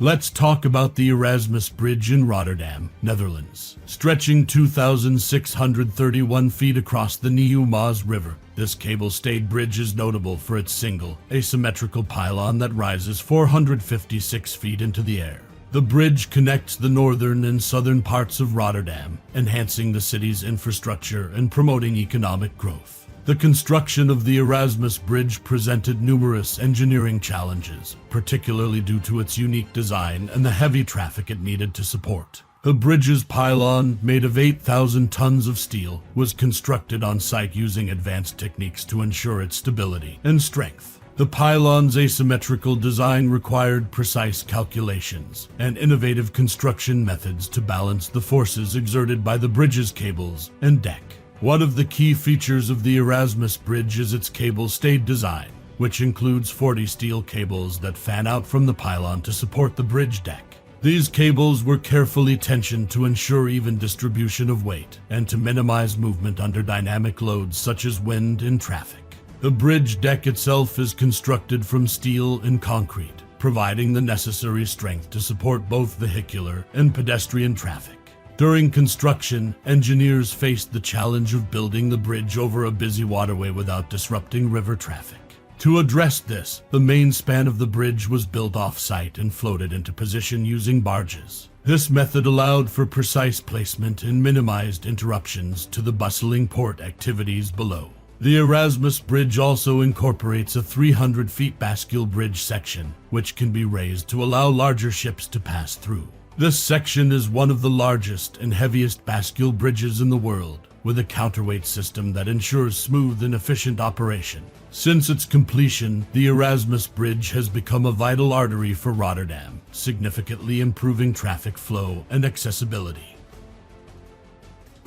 Let's talk about the Erasmus Bridge in Rotterdam, Netherlands. Stretching 2,631 feet across the Nieuwe Maas River, this cable-stayed bridge is notable for its single, asymmetrical pylon that rises 456 feet into the air. The bridge connects the northern and southern parts of Rotterdam, enhancing the city's infrastructure and promoting economic growth. The construction of the Erasmus Bridge presented numerous engineering challenges, particularly due to its unique design and the heavy traffic it needed to support. The bridge's pylon, made of 8,000 tons of steel, was constructed on site using advanced techniques to ensure its stability and strength. The pylon's asymmetrical design required precise calculations and innovative construction methods to balance the forces exerted by the bridge's cables and deck. One of the key features of the Erasmus Bridge is its cable-stayed design, which includes 40 steel cables that fan out from the pylon to support the bridge deck. These cables were carefully tensioned to ensure even distribution of weight and to minimize movement under dynamic loads such as wind and traffic. The bridge deck itself is constructed from steel and concrete, providing the necessary strength to support both vehicular and pedestrian traffic. During construction, engineers faced the challenge of building the bridge over a busy waterway without disrupting river traffic. To address this, the main span of the bridge was built off-site and floated into position using barges. This method allowed for precise placement and minimized interruptions to the bustling port activities below. The Erasmus Bridge also incorporates a 300 feet bascule bridge section, which can be raised to allow larger ships to pass through. This section is one of the largest and heaviest bascule bridges in the world, with a counterweight system that ensures smooth and efficient operation. Since its completion, the Erasmus Bridge has become a vital artery for Rotterdam, significantly improving traffic flow and accessibility.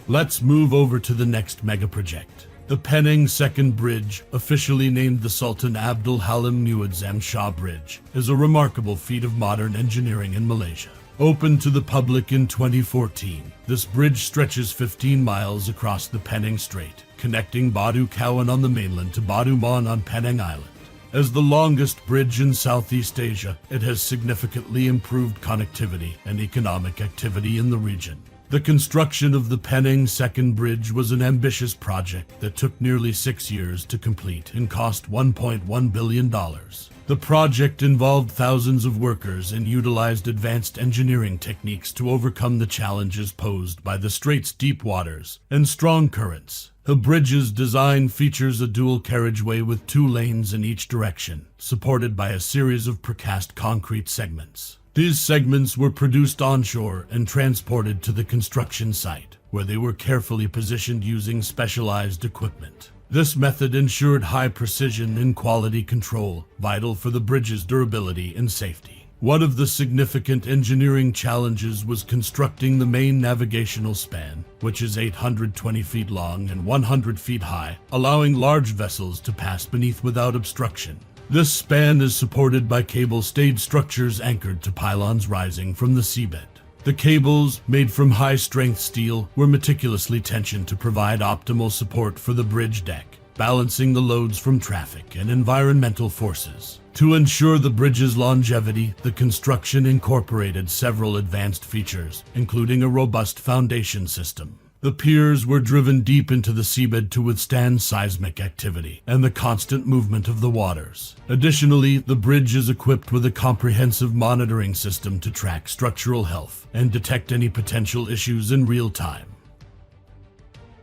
Let's move over to the next mega-project. The Penang Second Bridge, officially named the Sultan Abdul Halim Muazzam Shah Bridge, is a remarkable feat of modern engineering in Malaysia. Opened to the public in 2014, this bridge stretches 15 miles across the Penang Strait, connecting Batu Kawan on the mainland to Batu Mon on Penang Island. As the longest bridge in Southeast Asia, it has significantly improved connectivity and economic activity in the region. The construction of the Penang Second Bridge was an ambitious project that took nearly 6 years to complete and cost $1.1 billion. The project involved thousands of workers and utilized advanced engineering techniques to overcome the challenges posed by the strait's deep waters and strong currents. The bridge's design features a dual carriageway with 2 lanes in each direction, supported by a series of precast concrete segments. These segments were produced onshore and transported to the construction site, where they were carefully positioned using specialized equipment. This method ensured high precision and quality control, vital for the bridge's durability and safety. One of the significant engineering challenges was constructing the main navigational span, which is 820 feet long and 100 feet high, allowing large vessels to pass beneath without obstruction. This span is supported by cable-stayed structures anchored to pylons rising from the seabed. The cables, made from high-strength steel, were meticulously tensioned to provide optimal support for the bridge deck, balancing the loads from traffic and environmental forces. To ensure the bridge's longevity, the construction incorporated several advanced features, including a robust foundation system. The piers were driven deep into the seabed to withstand seismic activity and the constant movement of the waters. Additionally, the bridge is equipped with a comprehensive monitoring system to track structural health and detect any potential issues in real time.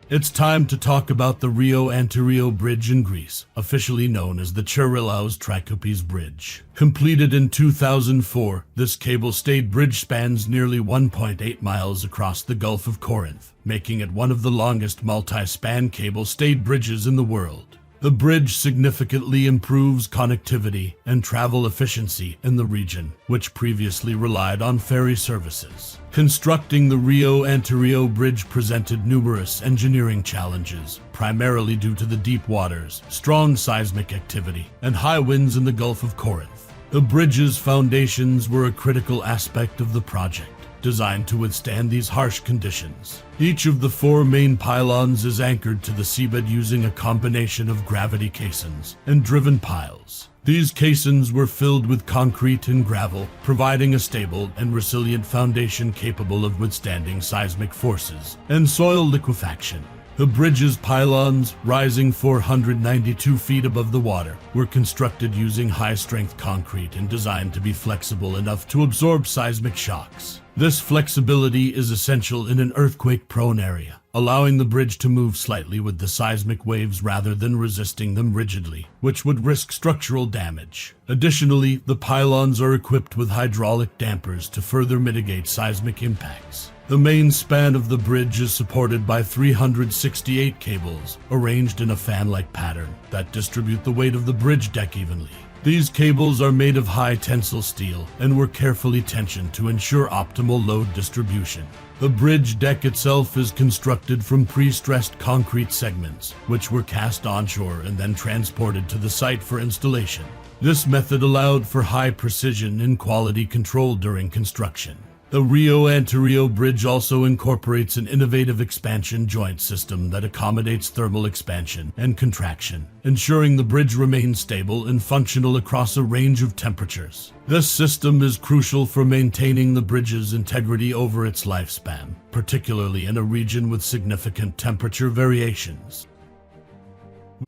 It's time to talk about the Rio Antirrio Bridge in Greece, officially known as the Charilaos Trikoupes Bridge. Completed in 2004, this cable-stayed bridge spans nearly 1.8 miles across the Gulf of Corinth, making it one of the longest multi-span cable-stayed bridges in the world. The bridge significantly improves connectivity and travel efficiency in the region, which previously relied on ferry services. Constructing the Rio Antirrio Bridge presented numerous engineering challenges, primarily due to the deep waters, strong seismic activity, and high winds in the Gulf of Corinth. The bridge's foundations were a critical aspect of the project, designed to withstand these harsh conditions. Each of the 4 main pylons is anchored to the seabed using a combination of gravity caissons and driven piles. These caissons were filled with concrete and gravel, providing a stable and resilient foundation capable of withstanding seismic forces and soil liquefaction. The bridge's pylons, rising 492 feet above the water, were constructed using high-strength concrete and designed to be flexible enough to absorb seismic shocks. This flexibility is essential in an earthquake-prone area, allowing the bridge to move slightly with the seismic waves rather than resisting them rigidly, which would risk structural damage. Additionally, the pylons are equipped with hydraulic dampers to further mitigate seismic impacts. The main span of the bridge is supported by 368 cables, arranged in a fan-like pattern that distribute the weight of the bridge deck evenly. These cables are made of high tensile steel and were carefully tensioned to ensure optimal load distribution. The bridge deck itself is constructed from pre-stressed concrete segments, which were cast onshore and then transported to the site for installation. This method allowed for high precision and quality control during construction. The Rio Antirrio Bridge also incorporates an innovative expansion joint system that accommodates thermal expansion and contraction, ensuring the bridge remains stable and functional across a range of temperatures. This system is crucial for maintaining the bridge's integrity over its lifespan, particularly in a region with significant temperature variations.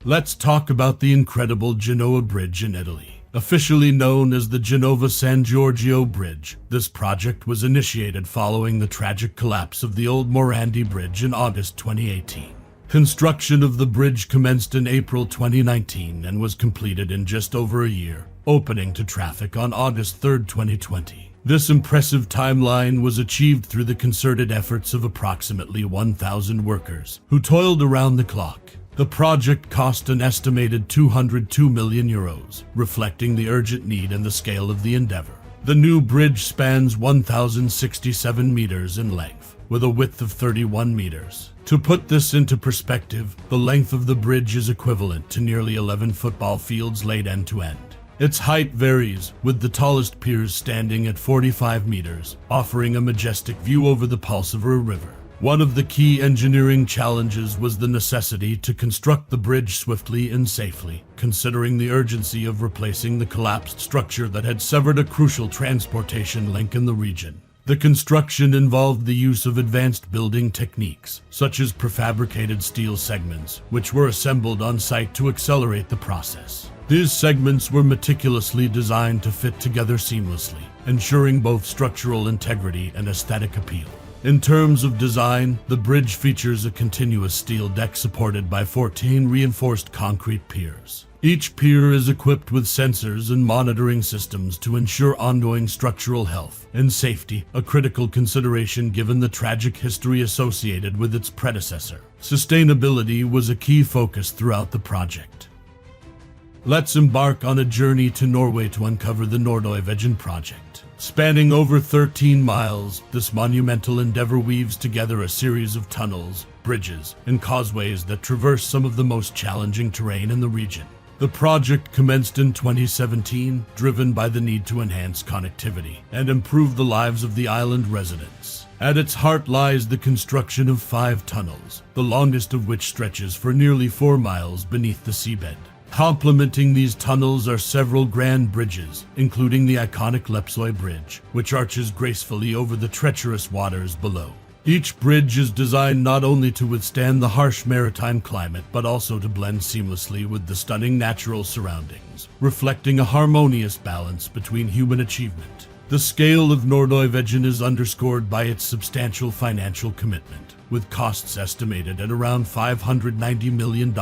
Let's talk about the incredible Genoa Bridge in Italy. Officially known as the Genova San Giorgio Bridge, this project was initiated following the tragic collapse of the old Morandi Bridge in August 2018. Construction of the bridge commenced in April 2019 and was completed in just over a year, opening to traffic on August 3, 2020. This impressive timeline was achieved through the concerted efforts of approximately 1,000 workers who toiled around the clock. The project cost an estimated €202 million, reflecting the urgent need and the scale of the endeavor. The new bridge spans 1,067 meters in length, with a width of 31 meters. To put this into perspective, the length of the bridge is equivalent to nearly 11 football fields laid end to end. Its height varies, with the tallest piers standing at 45 meters, offering a majestic view over the Pulsever River. One of the key engineering challenges was the necessity to construct the bridge swiftly and safely, considering the urgency of replacing the collapsed structure that had severed a crucial transportation link in the region. The construction involved the use of advanced building techniques, such as prefabricated steel segments, which were assembled on site to accelerate the process. These segments were meticulously designed to fit together seamlessly, ensuring both structural integrity and aesthetic appeal. In terms of design, the bridge features a continuous steel deck supported by 14 reinforced concrete piers. Each pier is equipped with sensors and monitoring systems to ensure ongoing structural health and safety, a critical consideration given the tragic history associated with its predecessor. Sustainability was a key focus throughout the project. Let's embark on a journey to Norway to uncover the Nordo Vein project. Spanning over 13 miles, this monumental endeavor weaves together a series of tunnels, bridges, and causeways that traverse some of the most challenging terrain in the region. The project commenced in 2017, driven by the need to enhance connectivity and improve the lives of the island residents. At its heart lies the construction of 5 tunnels, the longest of which stretches for nearly 4 miles beneath the seabed. Complementing these tunnels are several grand bridges, including the iconic Lepsoy Bridge, which arches gracefully over the treacherous waters below. Each bridge is designed not only to withstand the harsh maritime climate, but also to blend seamlessly with the stunning natural surroundings, reflecting a harmonious balance between human achievement. The scale of Nordo Vein is underscored by its substantial financial commitment, with costs estimated at around $590 million.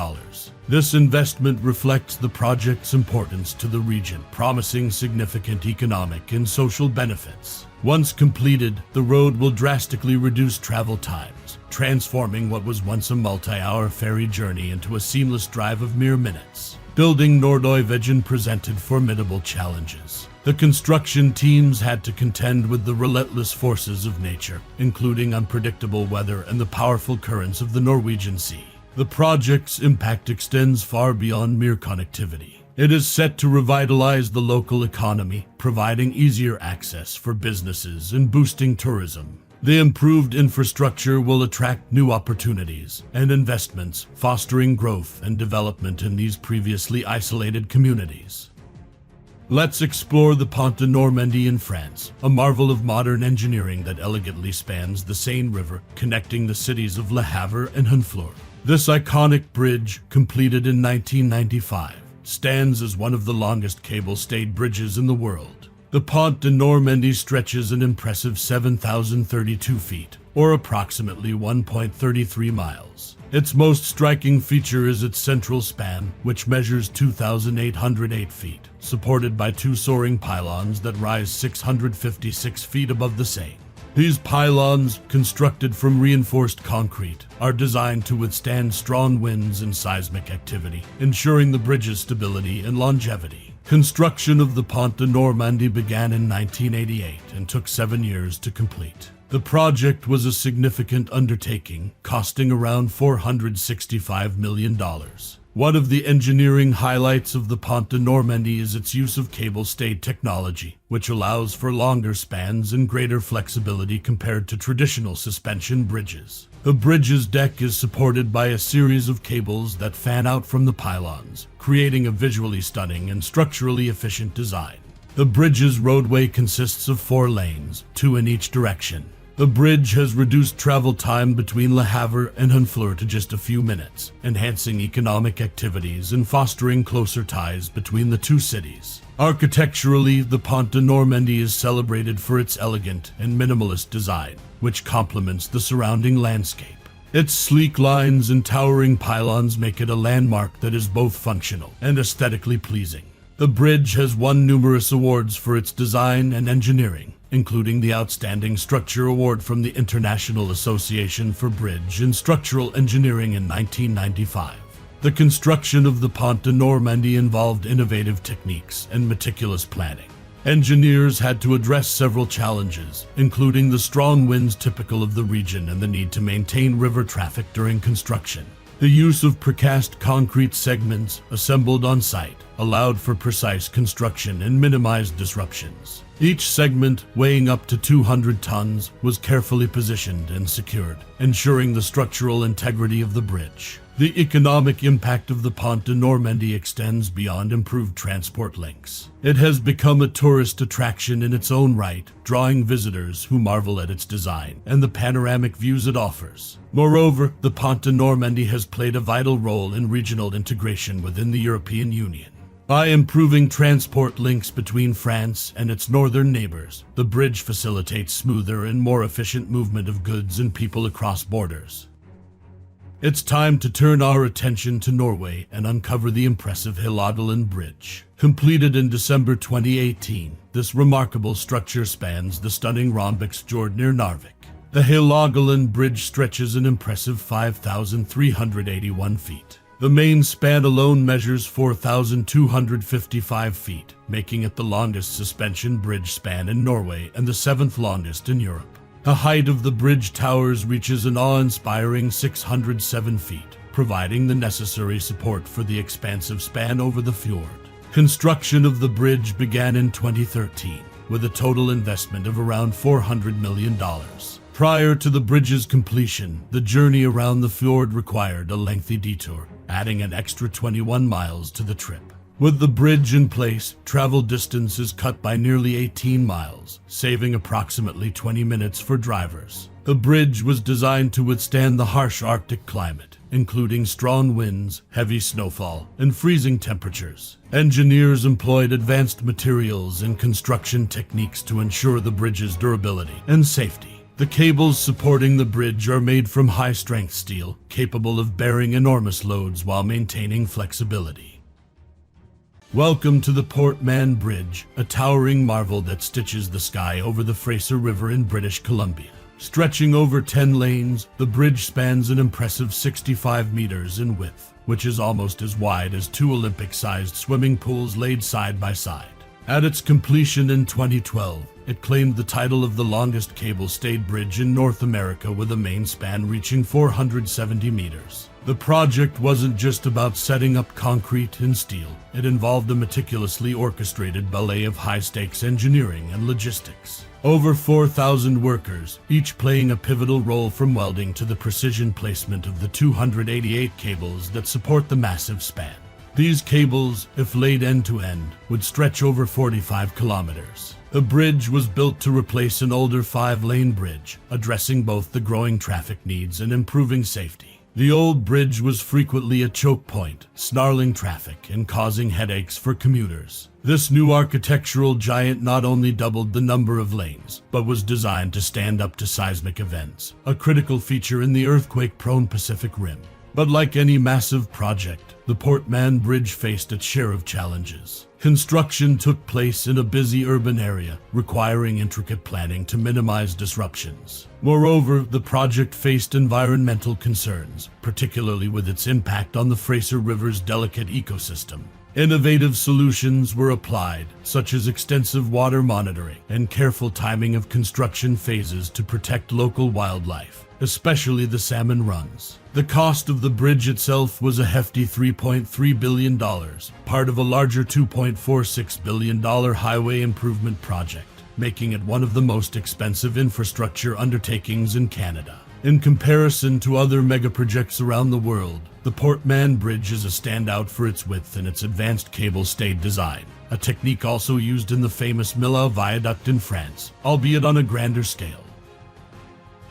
This investment reflects the project's importance to the region, promising significant economic and social benefits. Once completed, the road will drastically reduce travel times, transforming what was once a multi-hour ferry journey into a seamless drive of mere minutes. Building Nordo Vein presented formidable challenges. The construction teams had to contend with the relentless forces of nature, including unpredictable weather and the powerful currents of the Norwegian Sea. The project's impact extends far beyond mere connectivity. It is set to revitalize the local economy, providing easier access for businesses and boosting tourism. The improved infrastructure will attract new opportunities and investments, fostering growth and development in these previously isolated communities. Let's explore the Pont de Normandie in France, a marvel of modern engineering that elegantly spans the Seine River, connecting the cities of Le Havre and Honfleur. This iconic bridge, completed in 1995, stands as one of the longest cable-stayed bridges in the world. The Pont de Normandie stretches an impressive 7,032 feet, or approximately 1.33 miles. Its most striking feature is its central span, which measures 2,808 feet, supported by 2 soaring pylons that rise 656 feet above the Seine. These pylons, constructed from reinforced concrete, are designed to withstand strong winds and seismic activity, ensuring the bridge's stability and longevity. Construction of the Pont de Normandie began in 1988 and took 7 years to complete. The project was a significant undertaking, costing around $465 million. One of the engineering highlights of the Pont de Normandie is its use of cable-stayed technology, which allows for longer spans and greater flexibility compared to traditional suspension bridges. The bridge's deck is supported by a series of cables that fan out from the pylons, creating a visually stunning and structurally efficient design. The bridge's roadway consists of 4 lanes, 2 in each direction. The bridge has reduced travel time between Le Havre and Honfleur to just a few minutes, enhancing economic activities and fostering closer ties between the 2 cities. Architecturally, the Pont de Normandie is celebrated for its elegant and minimalist design, which complements the surrounding landscape. Its sleek lines and towering pylons make it a landmark that is both functional and aesthetically pleasing. The bridge has won numerous awards for its design and engineering, including the Outstanding Structure Award from the International Association for Bridge and Structural Engineering in 1995. The construction of the Pont de Normandie involved innovative techniques and meticulous planning. Engineers had to address several challenges, including the strong winds typical of the region and the need to maintain river traffic during construction. The use of precast concrete segments assembled on site allowed for precise construction and minimized disruptions. Each segment, weighing up to 200 tons, was carefully positioned and secured, ensuring the structural integrity of the bridge. The economic impact of the Pont de Normandie extends beyond improved transport links. It has become a tourist attraction in its own right, drawing visitors who marvel at its design and the panoramic views it offers. Moreover, the Pont de Normandie has played a vital role in regional integration within the European Union. By improving transport links between France and its northern neighbors, the bridge facilitates smoother and more efficient movement of goods and people across borders. It's time to turn our attention to Norway and uncover the impressive Hålogaland Bridge. Completed in December 2018, this remarkable structure spans the stunning Rombaksfjord near Narvik. The Hålogaland Bridge stretches an impressive 5,381 feet. The main span alone measures 4,255 feet, making it the longest suspension bridge span in Norway and the seventh longest in Europe. The height of the bridge towers reaches an awe-inspiring 607 feet, providing the necessary support for the expansive span over the fjord. Construction of the bridge began in 2013, with a total investment of around $400 million. Prior to the bridge's completion, the journey around the fjord required a lengthy detour, adding an extra 21 miles to the trip. With the bridge in place, travel distance is cut by nearly 18 miles, saving approximately 20 minutes for drivers. The bridge was designed to withstand the harsh Arctic climate, including strong winds, heavy snowfall, and freezing temperatures. Engineers employed advanced materials and construction techniques to ensure the bridge's durability and safety. The cables supporting the bridge are made from high-strength steel, capable of bearing enormous loads while maintaining flexibility. Welcome to the Portman Bridge, a towering marvel that stitches the sky over the Fraser River in British Columbia. Stretching over 10 lanes, the bridge spans an impressive 65 meters in width, which is almost as wide as two Olympic-sized swimming pools laid side by side. At its completion in 2012, it claimed the title of the longest cable-stayed bridge in North America, with a main span reaching 470 meters. The project wasn't just about setting up concrete and steel. It involved a meticulously orchestrated ballet of high-stakes engineering and logistics. Over 4,000 workers, each playing a pivotal role, from welding to the precision placement of the 288 cables that support the massive span. These cables, if laid end-to-end, would stretch over 45 kilometers. The bridge was built to replace an older 5-lane bridge, addressing both the growing traffic needs and improving safety. The old bridge was frequently a choke point, snarling traffic and causing headaches for commuters. This new architectural giant not only doubled the number of lanes, but was designed to stand up to seismic events, a critical feature in the earthquake-prone Pacific Rim. But like any massive project, the Portman Bridge faced its share of challenges. Construction took place in a busy urban area, requiring intricate planning to minimize disruptions. Moreover, the project faced environmental concerns, particularly with its impact on the Fraser River's delicate ecosystem. Innovative solutions were applied, such as extensive water monitoring and careful timing of construction phases to protect local wildlife, especially the salmon runs. The cost of the bridge itself was a hefty $3.3 billion, part of a larger $2.46 billion highway improvement project, making it one of the most expensive infrastructure undertakings in Canada. In comparison to other megaprojects around the world, the Portman Bridge is a standout for its width and its advanced cable-stayed design, a technique also used in the famous Millau Viaduct in France, albeit on a grander scale.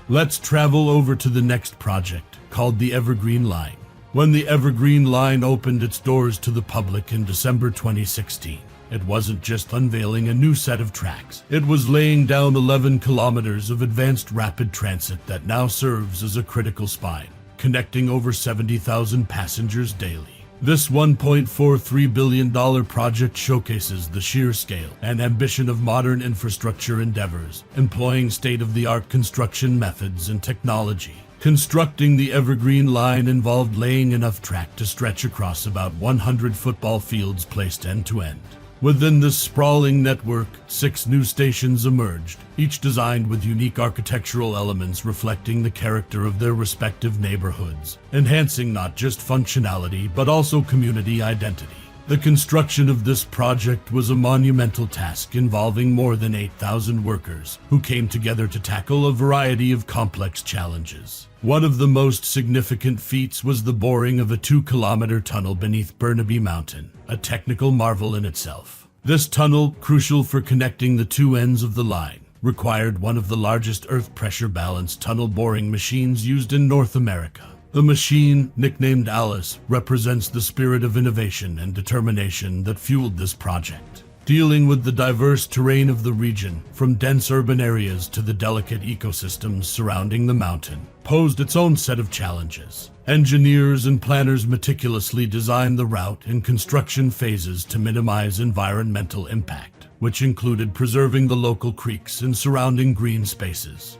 Let's travel over to the next project, called the Evergreen Line. When the Evergreen Line opened its doors to the public in December 2016, it wasn't just unveiling a new set of tracks. It was laying down 11 kilometers of advanced rapid transit that now serves as a critical spine, connecting over 70,000 passengers daily. This $1.43 billion project showcases the sheer scale and ambition of modern infrastructure endeavors, employing state-of-the-art construction methods and technology. Constructing the Evergreen Line involved laying enough track to stretch across about 100 football fields placed end to end. Within this sprawling network, 6 new stations emerged, each designed with unique architectural elements reflecting the character of their respective neighborhoods, enhancing not just functionality but also community identity. The construction of this project was a monumental task involving more than 8,000 workers who came together to tackle a variety of complex challenges. One of the most significant feats was the boring of a 2-kilometer tunnel beneath Burnaby Mountain, a technical marvel in itself. This tunnel, crucial for connecting the two ends of the line, required one of the largest earth pressure balanced tunnel boring machines used in North America. The machine, nicknamed Alice, represents the spirit of innovation and determination that fueled this project. Dealing with the diverse terrain of the region, from dense urban areas to the delicate ecosystems surrounding the mountain, posed its own set of challenges. Engineers and planners meticulously designed the route and construction phases to minimize environmental impact, which included preserving the local creeks and surrounding green spaces.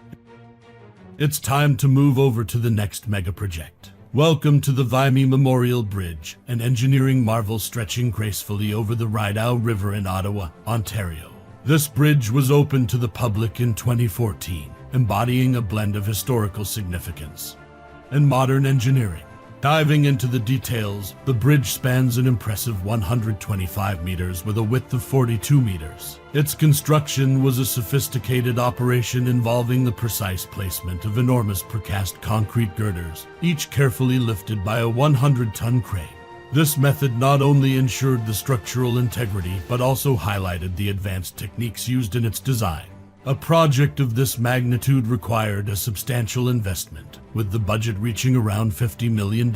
It's time to move over to the next mega project. Welcome to the Vimy Memorial Bridge, an engineering marvel stretching gracefully over the Rideau River in Ottawa, Ontario. This bridge was opened to the public in 2014, embodying a blend of historical significance and modern engineering. Diving into the details, the bridge spans an impressive 125 meters with a width of 42 meters. Its construction was a sophisticated operation involving the precise placement of enormous precast concrete girders, each carefully lifted by a 100-ton crane. This method not only ensured the structural integrity but also highlighted the advanced techniques used in its design. A project of this magnitude required a substantial investment, with the budget reaching around $50 million.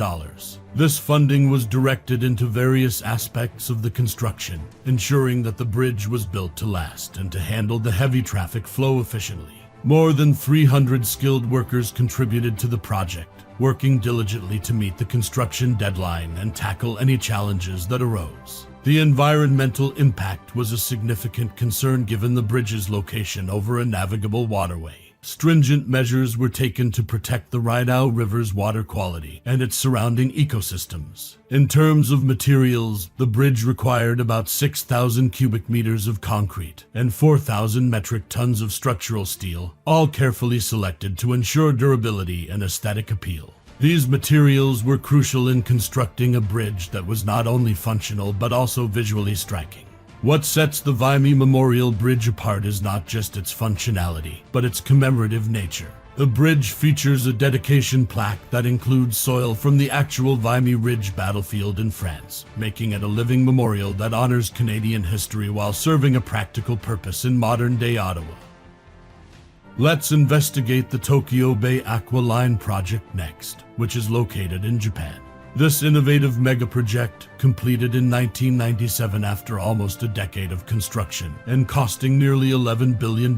This funding was directed into various aspects of the construction, ensuring that the bridge was built to last and to handle the heavy traffic flow efficiently. More than 300 skilled workers contributed to the project, working diligently to meet the construction deadline and tackle any challenges that arose. The environmental impact was a significant concern given the bridge's location over a navigable waterway. Stringent measures were taken to protect the Rideau River's water quality and its surrounding ecosystems. In terms of materials, the bridge required about 6,000 cubic meters of concrete and 4,000 metric tons of structural steel, all carefully selected to ensure durability and aesthetic appeal. These materials were crucial in constructing a bridge that was not only functional but also visually striking. What sets the Vimy Memorial Bridge apart is not just its functionality, but its commemorative nature. The bridge features a dedication plaque that includes soil from the actual Vimy Ridge battlefield in France, making it a living memorial that honors Canadian history while serving a practical purpose in modern-day Ottawa. Let's investigate the Tokyo Bay Aqua-Line project next, which is located in Japan. This innovative mega-project, completed in 1997 after almost a decade of construction and costing nearly $11 billion,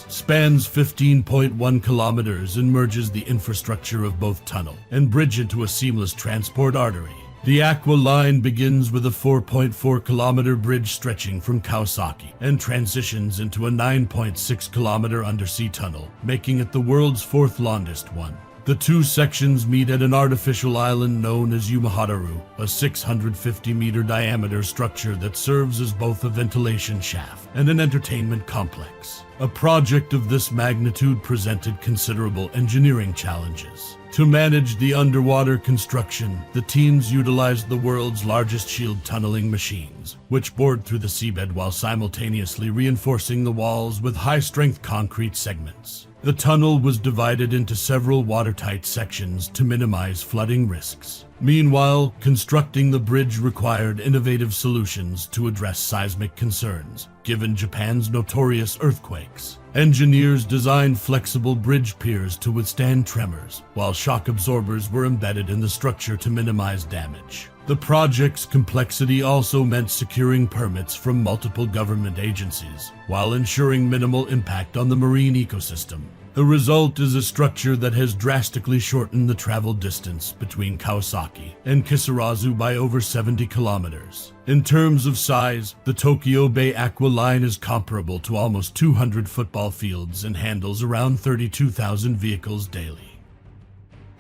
spans 15.1 kilometers and merges the infrastructure of both tunnel and bridge into a seamless transport artery. The Aqua-Line begins with a 4.4-kilometer bridge stretching from Kawasaki and transitions into a 9.6-kilometer undersea tunnel, making it the world's fourth longest one. The two sections meet at an artificial island known as Umehataru, a 650-meter diameter structure that serves as both a ventilation shaft and an entertainment complex. A project of this magnitude presented considerable engineering challenges. To manage the underwater construction, the teams utilized the world's largest shield tunneling machines, which bored through the seabed while simultaneously reinforcing the walls with high-strength concrete segments. The tunnel was divided into several watertight sections to minimize flooding risks. Meanwhile, constructing the bridge required innovative solutions to address seismic concerns, given Japan's notorious earthquakes. Engineers designed flexible bridge piers to withstand tremors, while shock absorbers were embedded in the structure to minimize damage. The project's complexity also meant securing permits from multiple government agencies, while ensuring minimal impact on the marine ecosystem. The result is a structure that has drastically shortened the travel distance between Kawasaki and Kisarazu by over 70 kilometers. In terms of size, the Tokyo Bay Aqua-Line is comparable to almost 200 football fields and handles around 32,000 vehicles daily.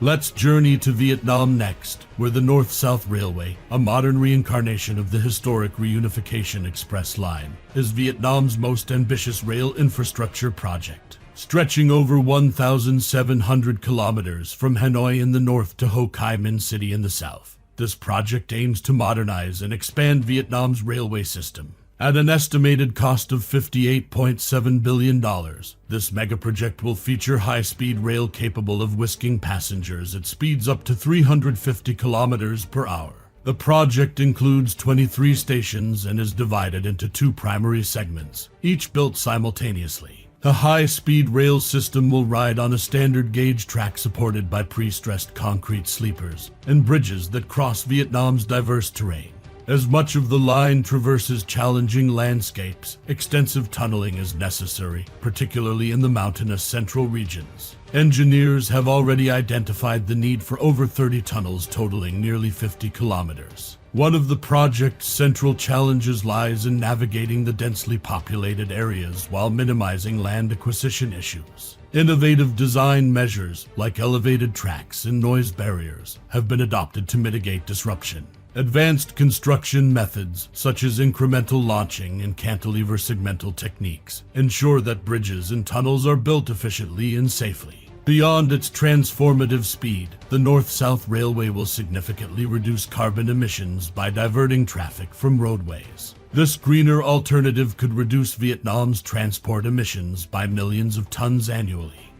Let's journey to Vietnam next, where the North-South Railway, a modern reincarnation of the historic Reunification Express line, is Vietnam's most ambitious rail infrastructure project. Stretching over 1,700 kilometers from Hanoi in the north to Ho Chi Minh City in the south, this project aims to modernize and expand Vietnam's railway system. At an estimated cost of $58.7 billion, this megaproject will feature high-speed rail capable of whisking passengers at speeds up to 350 kilometers per hour. The project includes 23 stations and is divided into two primary segments, each built simultaneously. The high-speed rail system will ride on a standard gauge track supported by pre-stressed concrete sleepers and bridges that cross Vietnam's diverse terrain. As much of the line traverses challenging landscapes, extensive tunneling is necessary, particularly in the mountainous central regions. Engineers have already identified the need for over 30 tunnels totaling nearly 50 kilometers. One of the project's central challenges lies in navigating the densely populated areas while minimizing land acquisition issues. Innovative design measures, like elevated tracks and noise barriers, have been adopted to mitigate disruption. Advanced construction methods, such as incremental launching and cantilever segmental techniques, ensure that bridges and tunnels are built efficiently and safely. Beyond its transformative speed, the North-South Railway will significantly reduce carbon emissions by diverting traffic from roadways. This greener alternative could reduce Vietnam's transport emissions by millions of tons annually.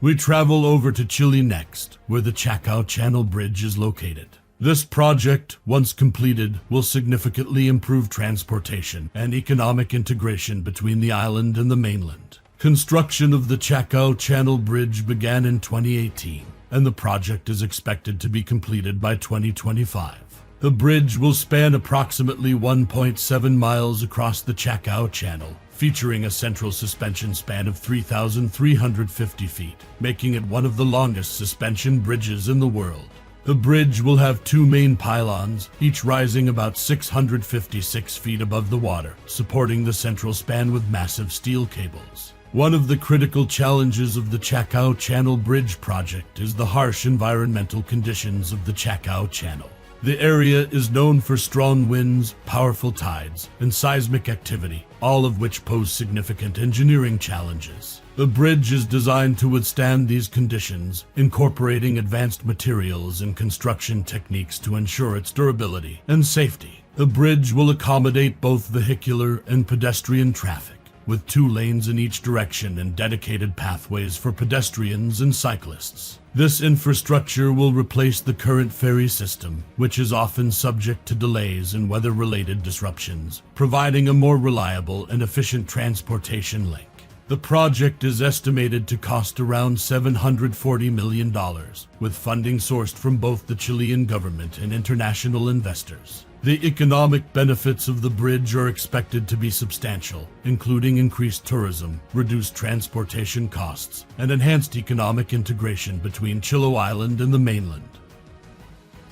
We travel over to Chile next, where the Chacao Channel Bridge is located. This project, once completed, will significantly improve transportation and economic integration between the island and the mainland. Construction of the Chacao Channel Bridge began in 2018, and the project is expected to be completed by 2025. The bridge will span approximately 1.7 miles across the Chacao Channel, featuring a central suspension span of 3,350 feet, making it one of the longest suspension bridges in the world. The bridge will have two main pylons, each rising about 656 feet above the water, supporting the central span with massive steel cables. One of the critical challenges of the Chacao Channel Bridge project is the harsh environmental conditions of the Chacao Channel. The area is known for strong winds, powerful tides, and seismic activity, all of which pose significant engineering challenges. The bridge is designed to withstand these conditions, incorporating advanced materials and construction techniques to ensure its durability and safety. The bridge will accommodate both vehicular and pedestrian traffic, with 2 lanes in each direction and dedicated pathways for pedestrians and cyclists. This infrastructure will replace the current ferry system, which is often subject to delays and weather-related disruptions, providing a more reliable and efficient transportation link. The project is estimated to cost around $740 million, with funding sourced from both the Chilean government and international investors. The economic benefits of the bridge are expected to be substantial, including increased tourism, reduced transportation costs, and enhanced economic integration between Chiloé Island and the mainland.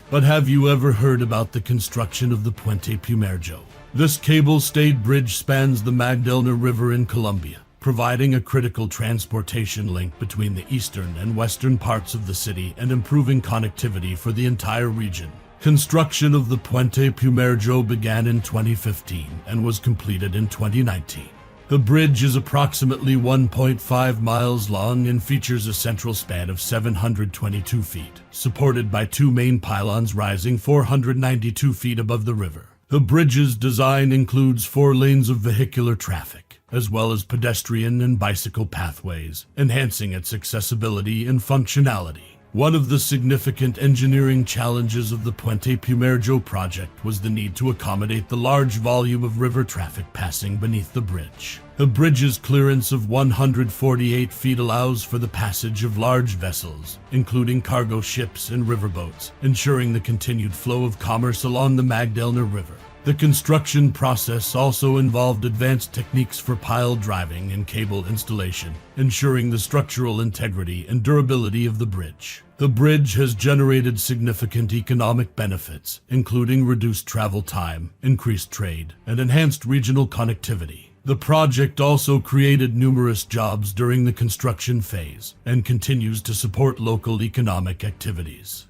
But have you ever heard about the construction of the Puente Pumarejo? This cable-stayed bridge spans the Magdalena River in Colombia, providing a critical transportation link between the eastern and western parts of the city and improving connectivity for the entire region. Construction of the Puente Pumarejo began in 2015 and was completed in 2019. The bridge is approximately 1.5 miles long and features a central span of 722 feet, supported by 2 main pylons rising 492 feet above the river. The bridge's design includes 4 lanes of vehicular traffic, as well as pedestrian and bicycle pathways, enhancing its accessibility and functionality. One of the significant engineering challenges of the Puente Pumarejo project was the need to accommodate the large volume of river traffic passing beneath the bridge. The bridge's clearance of 148 feet allows for the passage of large vessels, including cargo ships and riverboats, ensuring the continued flow of commerce along the Magdalena River. The construction process also involved advanced techniques for pile driving and cable installation, ensuring the structural integrity and durability of the bridge. The bridge has generated significant economic benefits, including reduced travel time, increased trade, and enhanced regional connectivity. The project also created numerous jobs during the construction phase and continues to support local economic activities.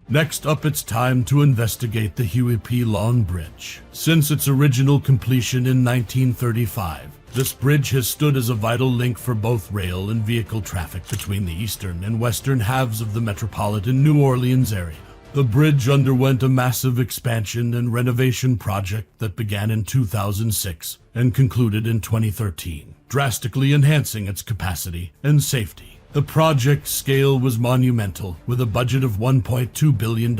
Next up, it's time to investigate the Huey P. Long Bridge. Since its original completion in 1935, this bridge has stood as a vital link for both rail and vehicle traffic between the eastern and western halves of the metropolitan New Orleans area. The bridge underwent a massive expansion and renovation project that began in 2006 and concluded in 2013, drastically enhancing its capacity and safety. The project's scale was monumental, with a budget of $1.2 billion,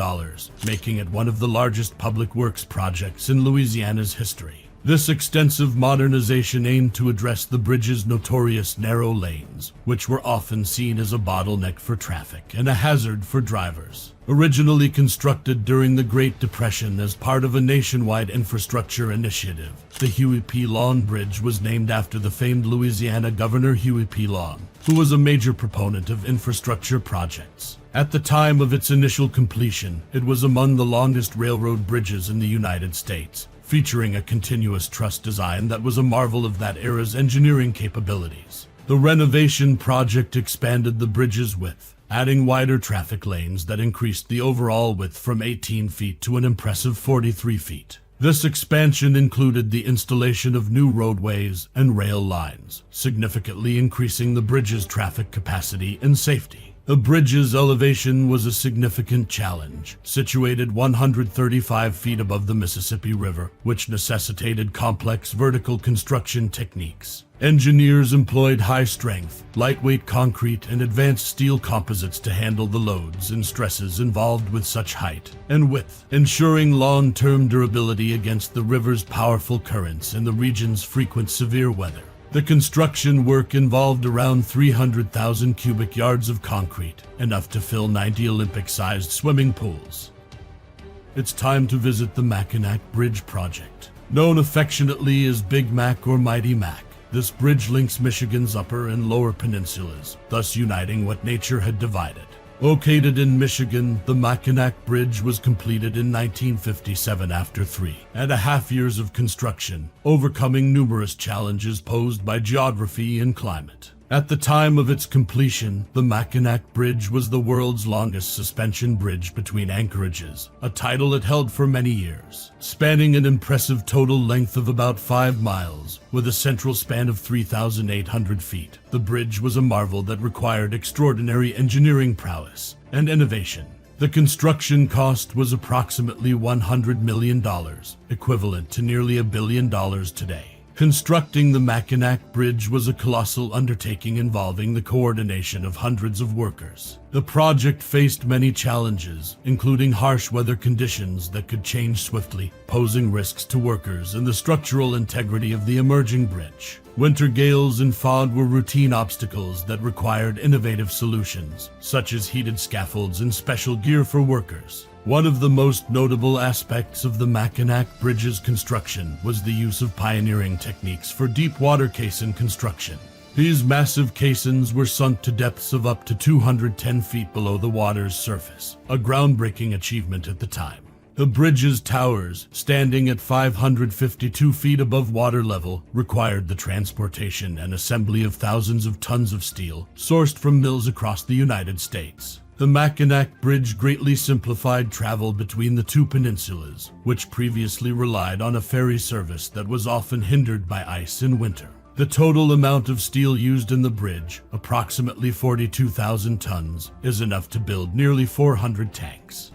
making it one of the largest public works projects in Louisiana's history. This extensive modernization aimed to address the bridge's notorious narrow lanes, which were often seen as a bottleneck for traffic and a hazard for drivers. Originally constructed during the Great Depression as part of a nationwide infrastructure initiative, the Huey P. Long Bridge was named after the famed Louisiana Governor Huey P. Long, who was a major proponent of infrastructure projects. At the time of its initial completion, it was among the longest railroad bridges in the United States, featuring a continuous truss design that was a marvel of that era's engineering capabilities. The renovation project expanded the bridge's width, adding wider traffic lanes that increased the overall width from 18 feet to an impressive 43 feet. This expansion included the installation of new roadways and rail lines, significantly increasing the bridge's traffic capacity and safety. The bridge's elevation was a significant challenge, situated 135 feet above the Mississippi River, which necessitated complex vertical construction techniques. Engineers employed high-strength, lightweight concrete and advanced steel composites to handle the loads and stresses involved with such height and width, ensuring long-term durability against the river's powerful currents and the region's frequent severe weather. The construction work involved around 300,000 cubic yards of concrete, enough to fill 90 Olympic-sized swimming pools. It's time to visit the Mackinac Bridge project. Known affectionately as Big Mac or Mighty Mac, this bridge links Michigan's upper and lower peninsulas, thus uniting what nature had divided. Located in Michigan, the Mackinac Bridge was completed in 1957 after 3.5 years of construction, overcoming numerous challenges posed by geography and climate. At the time of its completion, the Mackinac Bridge was the world's longest suspension bridge between anchorages, a title it held for many years. Spanning an impressive total length of about 5 miles, with a central span of 3,800 feet, the bridge was a marvel that required extraordinary engineering prowess and innovation. The construction cost was approximately $100 million, equivalent to nearly $1 billion today. Constructing the Mackinac Bridge was a colossal undertaking involving the coordination of hundreds of workers. The project faced many challenges, including harsh weather conditions that could change swiftly, posing risks to workers and the structural integrity of the emerging bridge. Winter gales and fog were routine obstacles that required innovative solutions, such as heated scaffolds and special gear for workers. One of the most notable aspects of the Mackinac Bridge's construction was the use of pioneering techniques for deep water caisson construction. These massive caissons were sunk to depths of up to 210 feet below the water's surface, a groundbreaking achievement at the time. The bridge's towers, standing at 552 feet above water level, required the transportation and assembly of thousands of tons of steel, sourced from mills across the United States. The Mackinac Bridge greatly simplified travel between the two peninsulas, which previously relied on a ferry service that was often hindered by ice in winter. The total amount of steel used in the bridge, approximately 42,000 tons, is enough to build nearly 400 tanks.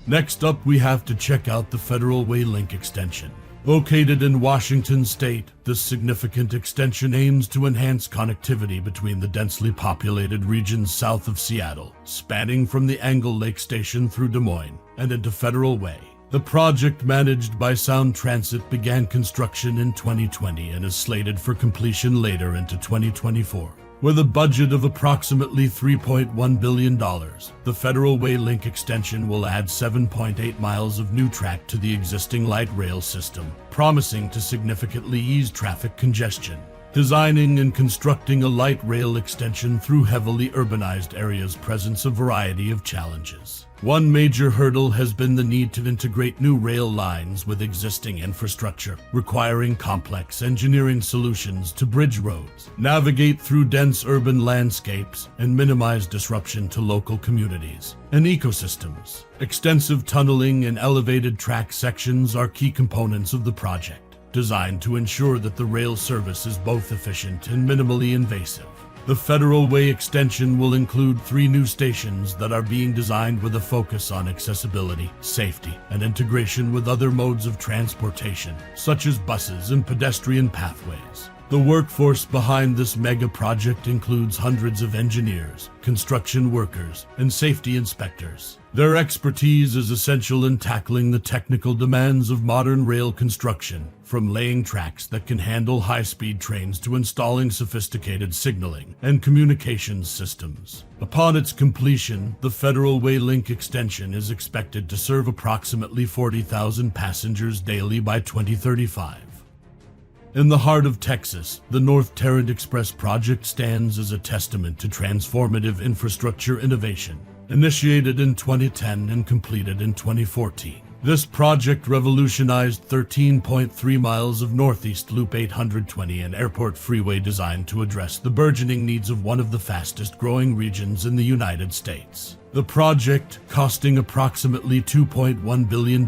Next up, we have to check out the Federal Way Link extension. Located in Washington state, this significant extension aims to enhance connectivity between the densely populated regions south of Seattle, spanning from the Angle Lake Station through Des Moines and into Federal Way. The project, managed by Sound Transit, began construction in 2020 and is slated for completion later into 2024. With a budget of approximately $3.1 billion, the Federal Way Link extension will add 7.8 miles of new track to the existing light rail system, promising to significantly ease traffic congestion. Designing and constructing a light rail extension through heavily urbanized areas presents a variety of challenges. One major hurdle has been the need to integrate new rail lines with existing infrastructure, requiring complex engineering solutions to bridge roads, navigate through dense urban landscapes, and minimize disruption to local communities and ecosystems. Extensive tunneling and elevated track sections are key components of the project, designed to ensure that the rail service is both efficient and minimally invasive. The Federal Way extension will include 3 new stations that are being designed with a focus on accessibility, safety, and integration with other modes of transportation, such as buses and pedestrian pathways. The workforce behind this mega project includes hundreds of engineers, construction workers, and safety inspectors. Their expertise is essential in tackling the technical demands of modern rail construction, from laying tracks that can handle high-speed trains to installing sophisticated signaling and communications systems. Upon its completion, the Federal Way Link extension is expected to serve approximately 40,000 passengers daily by 2035. In the heart of Texas, the North Tarrant Express project stands as a testament to transformative infrastructure innovation. Initiated in 2010 and completed in 2014, this project revolutionized 13.3 miles of Northeast Loop 820, an airport freeway designed to address the burgeoning needs of one of the fastest-growing regions in the United States. The project, costing approximately $2.1 billion,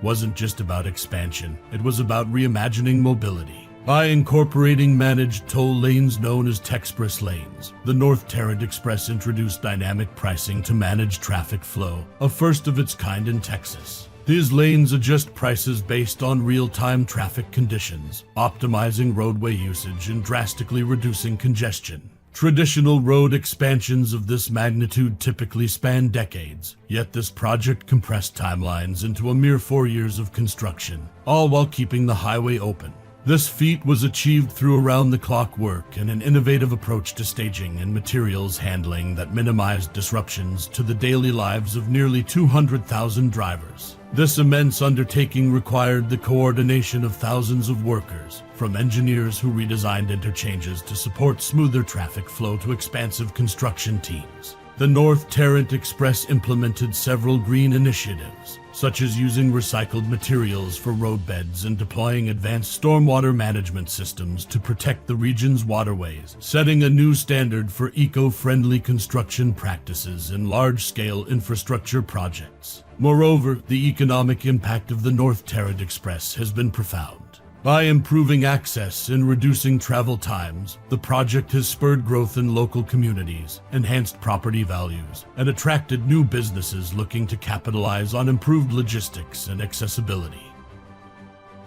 wasn't just about expansion, it was about reimagining mobility. By incorporating managed toll lanes known as Texpress lanes, the North Tarrant Express introduced dynamic pricing to manage traffic flow, a first of its kind in Texas. These lanes adjust prices based on real-time traffic conditions, optimizing roadway usage and drastically reducing congestion. Traditional road expansions of this magnitude typically span decades, yet this project compressed timelines into a mere 4 years of construction, all while keeping the highway open. This feat was achieved through around-the-clock work and an innovative approach to staging and materials handling that minimized disruptions to the daily lives of nearly 200,000 drivers. This immense undertaking required the coordination of thousands of workers, from engineers who redesigned interchanges to support smoother traffic flow to expansive construction teams. The North Tarrant Express implemented several green initiatives, such as using recycled materials for roadbeds and deploying advanced stormwater management systems to protect the region's waterways, setting a new standard for eco-friendly construction practices in large-scale infrastructure projects. Moreover, the economic impact of the North Tarrant Express has been profound. By improving access and reducing travel times, the project has spurred growth in local communities, enhanced property values, and attracted new businesses looking to capitalize on improved logistics and accessibility.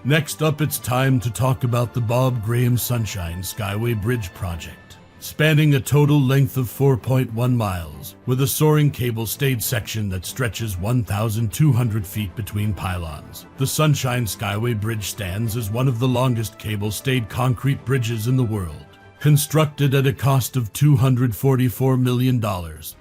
Next up, it's time to talk about the Bob Graham Sunshine Skyway Bridge project. Spanning a total length of 4.1 miles, with a soaring cable-stayed section that stretches 1,200 feet between pylons, the Sunshine Skyway Bridge stands as one of the longest cable-stayed concrete bridges in the world. Constructed at a cost of $244 million,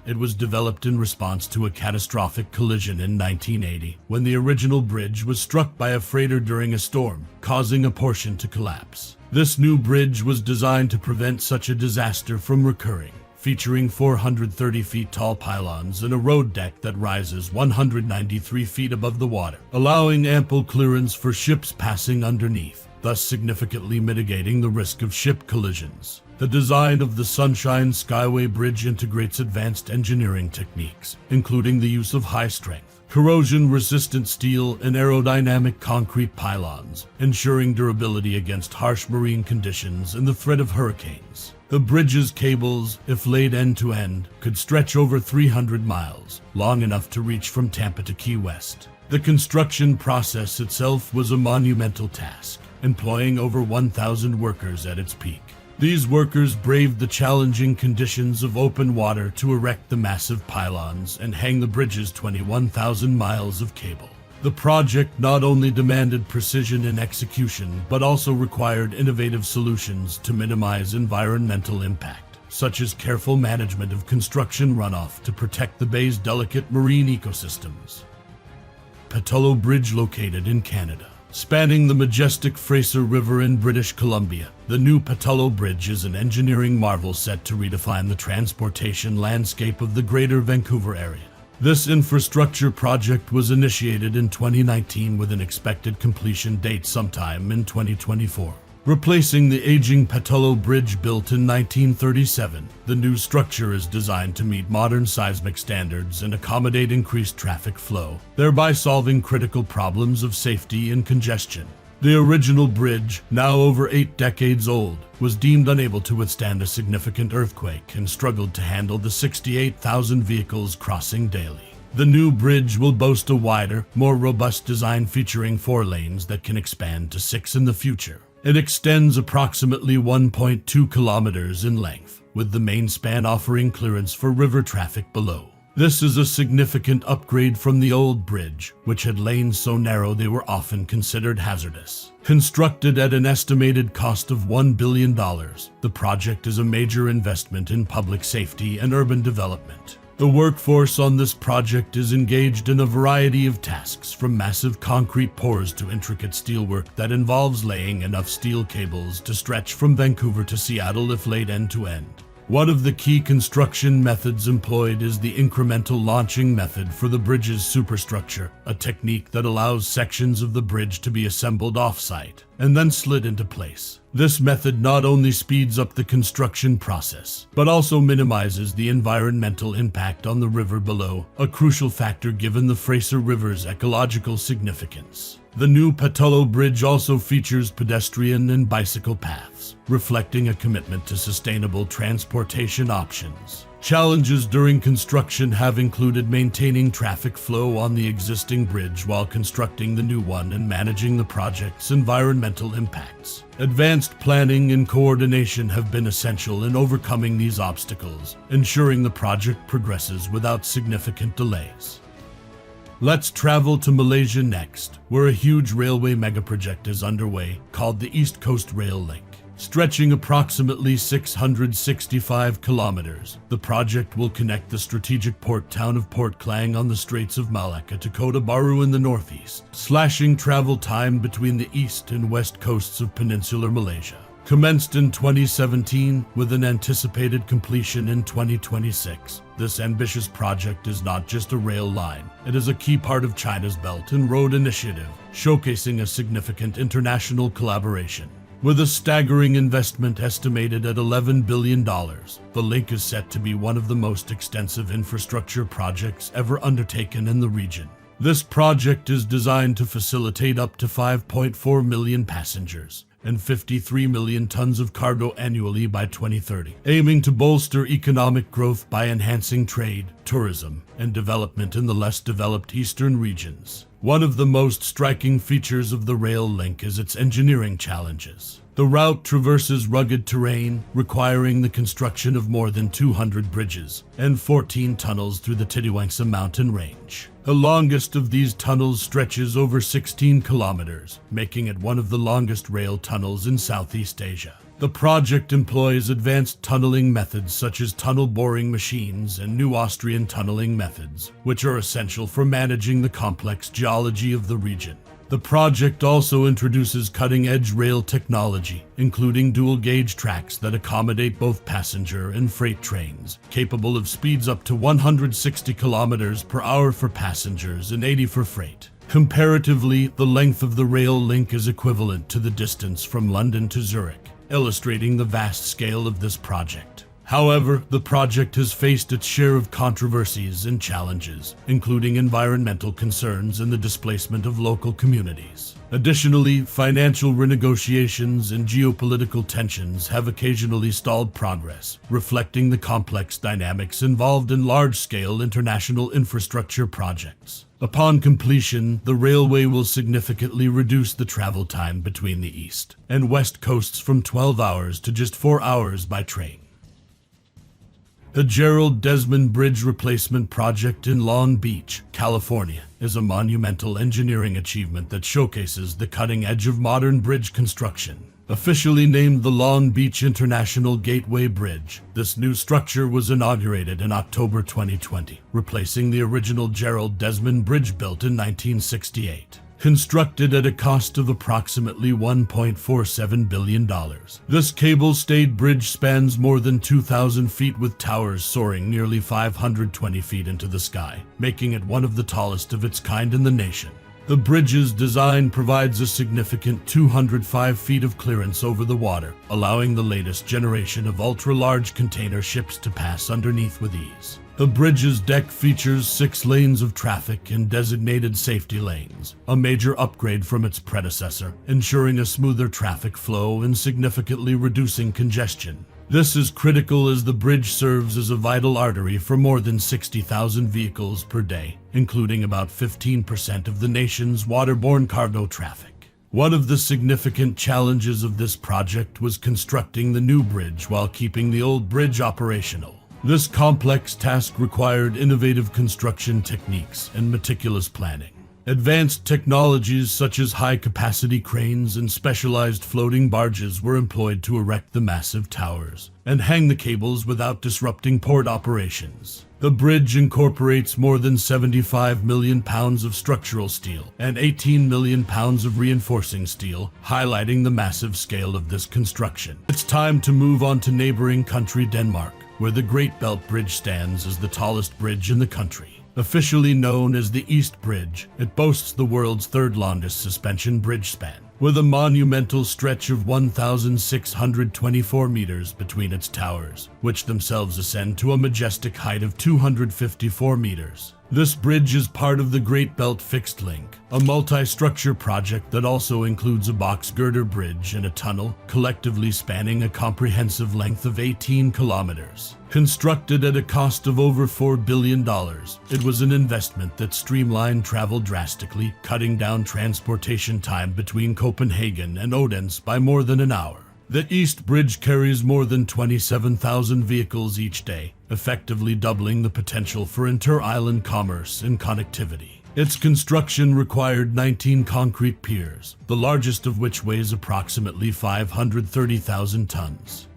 it was developed in response to a catastrophic collision in 1980, when the original bridge was struck by a freighter during a storm, causing a portion to collapse. This new bridge was designed to prevent such a disaster from recurring, featuring 430 feet tall pylons and a road deck that rises 193 feet above the water, allowing ample clearance for ships passing underneath, thus significantly mitigating the risk of ship collisions. The design of the Sunshine Skyway Bridge integrates advanced engineering techniques, including the use of high-strength, corrosion-resistant steel and aerodynamic concrete pylons, ensuring durability against harsh marine conditions and the threat of hurricanes. The bridge's cables, if laid end-to-end, could stretch over 300 miles, long enough to reach from Tampa to Key West. The construction process itself was a monumental task, employing over 1,000 workers at its peak. These workers braved the challenging conditions of open water to erect the massive pylons and hang the bridge's 21,000 miles of cable. The project not only demanded precision in execution, but also required innovative solutions to minimize environmental impact, such as careful management of construction runoff to protect the bay's delicate marine ecosystems. Pattullo Bridge, located in Canada. Spanning the majestic Fraser River in British Columbia, the new Patullo Bridge is an engineering marvel set to redefine the transportation landscape of the Greater Vancouver area. This infrastructure project was initiated in 2019 with an expected completion date sometime in 2024. Replacing the aging Patullo Bridge built in 1937, the new structure is designed to meet modern seismic standards and accommodate increased traffic flow, thereby solving critical problems of safety and congestion. The original bridge, now over 8 decades old, was deemed unable to withstand a significant earthquake and struggled to handle the 68,000 vehicles crossing daily. The new bridge will boast a wider, more robust design featuring 4 lanes that can expand to 6 in the future. It extends approximately 1.2 kilometers in length, with the main span offering clearance for river traffic below. This is a significant upgrade from the old bridge, which had lanes so narrow they were often considered hazardous. Constructed at an estimated cost of $1 billion, the project is a major investment in public safety and urban development. The workforce on this project is engaged in a variety of tasks, from massive concrete pours to intricate steelwork that involves laying enough steel cables to stretch from Vancouver to Seattle if laid end to end. One of the key construction methods employed is the incremental launching method for the bridge's superstructure, a technique that allows sections of the bridge to be assembled off-site and then slid into place. This method not only speeds up the construction process, but also minimizes the environmental impact on the river below, a crucial factor given the Fraser River's ecological significance. The new Patullo Bridge also features pedestrian and bicycle paths, reflecting a commitment to sustainable transportation options. Challenges during construction have included maintaining traffic flow on the existing bridge while constructing the new one and managing the project's environmental impacts. Advanced planning and coordination have been essential in overcoming these obstacles, ensuring the project progresses without significant delays. Let's travel to Malaysia next, where a huge railway megaproject is underway called the East Coast Rail Link. Stretching approximately 665 kilometers, the project will connect the strategic port town of Port Klang on the Straits of Malacca to Kota Baru in the northeast, slashing travel time between the east and west coasts of peninsular Malaysia. Commenced in 2017 with an anticipated completion in 2026, this ambitious project is not just a rail line, it is a key part of China's Belt and Road Initiative, showcasing a significant international collaboration. With a staggering investment estimated at $11 billion, the link is set to be one of the most extensive infrastructure projects ever undertaken in the region. This project is designed to facilitate up to 5.4 million passengers and 53 million tons of cargo annually by 2030, aiming to bolster economic growth by enhancing trade, tourism, and development in the less developed eastern regions. One of the most striking features of the rail link is its engineering challenges. The route traverses rugged terrain, requiring the construction of more than 200 bridges and 14 tunnels through the Titiwangsa mountain range. The longest of these tunnels stretches over 16 kilometers, making it one of the longest rail tunnels in Southeast Asia. The project employs advanced tunneling methods such as tunnel boring machines and new Austrian tunneling methods, which are essential for managing the complex geology of the region. The project also introduces cutting-edge rail technology, including dual-gauge tracks that accommodate both passenger and freight trains, capable of speeds up to 160 kilometers per hour for passengers and 80 for freight. Comparatively, the length of the rail link is equivalent to the distance from London to Zurich, illustrating the vast scale of this project. However, the project has faced its share of controversies and challenges, including environmental concerns and the displacement of local communities. Additionally, financial renegotiations and geopolitical tensions have occasionally stalled progress, reflecting the complex dynamics involved in large-scale international infrastructure projects. Upon completion, the railway will significantly reduce the travel time between the east and west coasts from 12 hours to just 4 hours by train. The Gerald Desmond Bridge Replacement Project in Long Beach, California, is a monumental engineering achievement that showcases the cutting edge of modern bridge construction. Officially named the Long Beach International Gateway Bridge, this new structure was inaugurated in October 2020, replacing the original Gerald Desmond Bridge built in 1968. constructed at a cost of approximately $1.47 billion. This cable-stayed bridge spans more than 2,000 feet with towers soaring nearly 520 feet into the sky, making it one of the tallest of its kind in the nation. The bridge's design provides a significant 205 feet of clearance over the water, allowing the latest generation of ultra-large container ships to pass underneath with ease. The bridge's deck features 6 lanes of traffic and designated safety lanes, a major upgrade from its predecessor, ensuring a smoother traffic flow and significantly reducing congestion. This is critical as the bridge serves as a vital artery for more than 60,000 vehicles per day, including about 15% of the nation's waterborne cargo traffic. One of the significant challenges of this project was constructing the new bridge while keeping the old bridge operational. This complex task required innovative construction techniques and meticulous planning. Advanced technologies such as high-capacity cranes and specialized floating barges were employed to erect the massive towers and hang the cables without disrupting port operations. The bridge incorporates more than 75 million pounds of structural steel and 18 million pounds of reinforcing steel, highlighting the massive scale of this construction. It's time to move on to neighboring country Denmark, where the Great Belt Bridge stands as the tallest bridge in the country. Officially known as the East Bridge, it boasts the world's third longest suspension bridge span, with a monumental stretch of 1,624 meters between its towers, which themselves ascend to a majestic height of 254 meters. This bridge is part of the Great Belt Fixed Link, a multi-structure project that also includes a box girder bridge and a tunnel, collectively spanning a comprehensive length of 18 kilometers. Constructed at a cost of over $4 billion, it was an investment that streamlined travel drastically, cutting down transportation time between Copenhagen and Odense by more than an hour. The East Bridge carries more than 27,000 vehicles each day, effectively doubling the potential for inter-island commerce and connectivity. Its construction required 19 concrete piers, the largest of which weighs approximately 530,000 tons.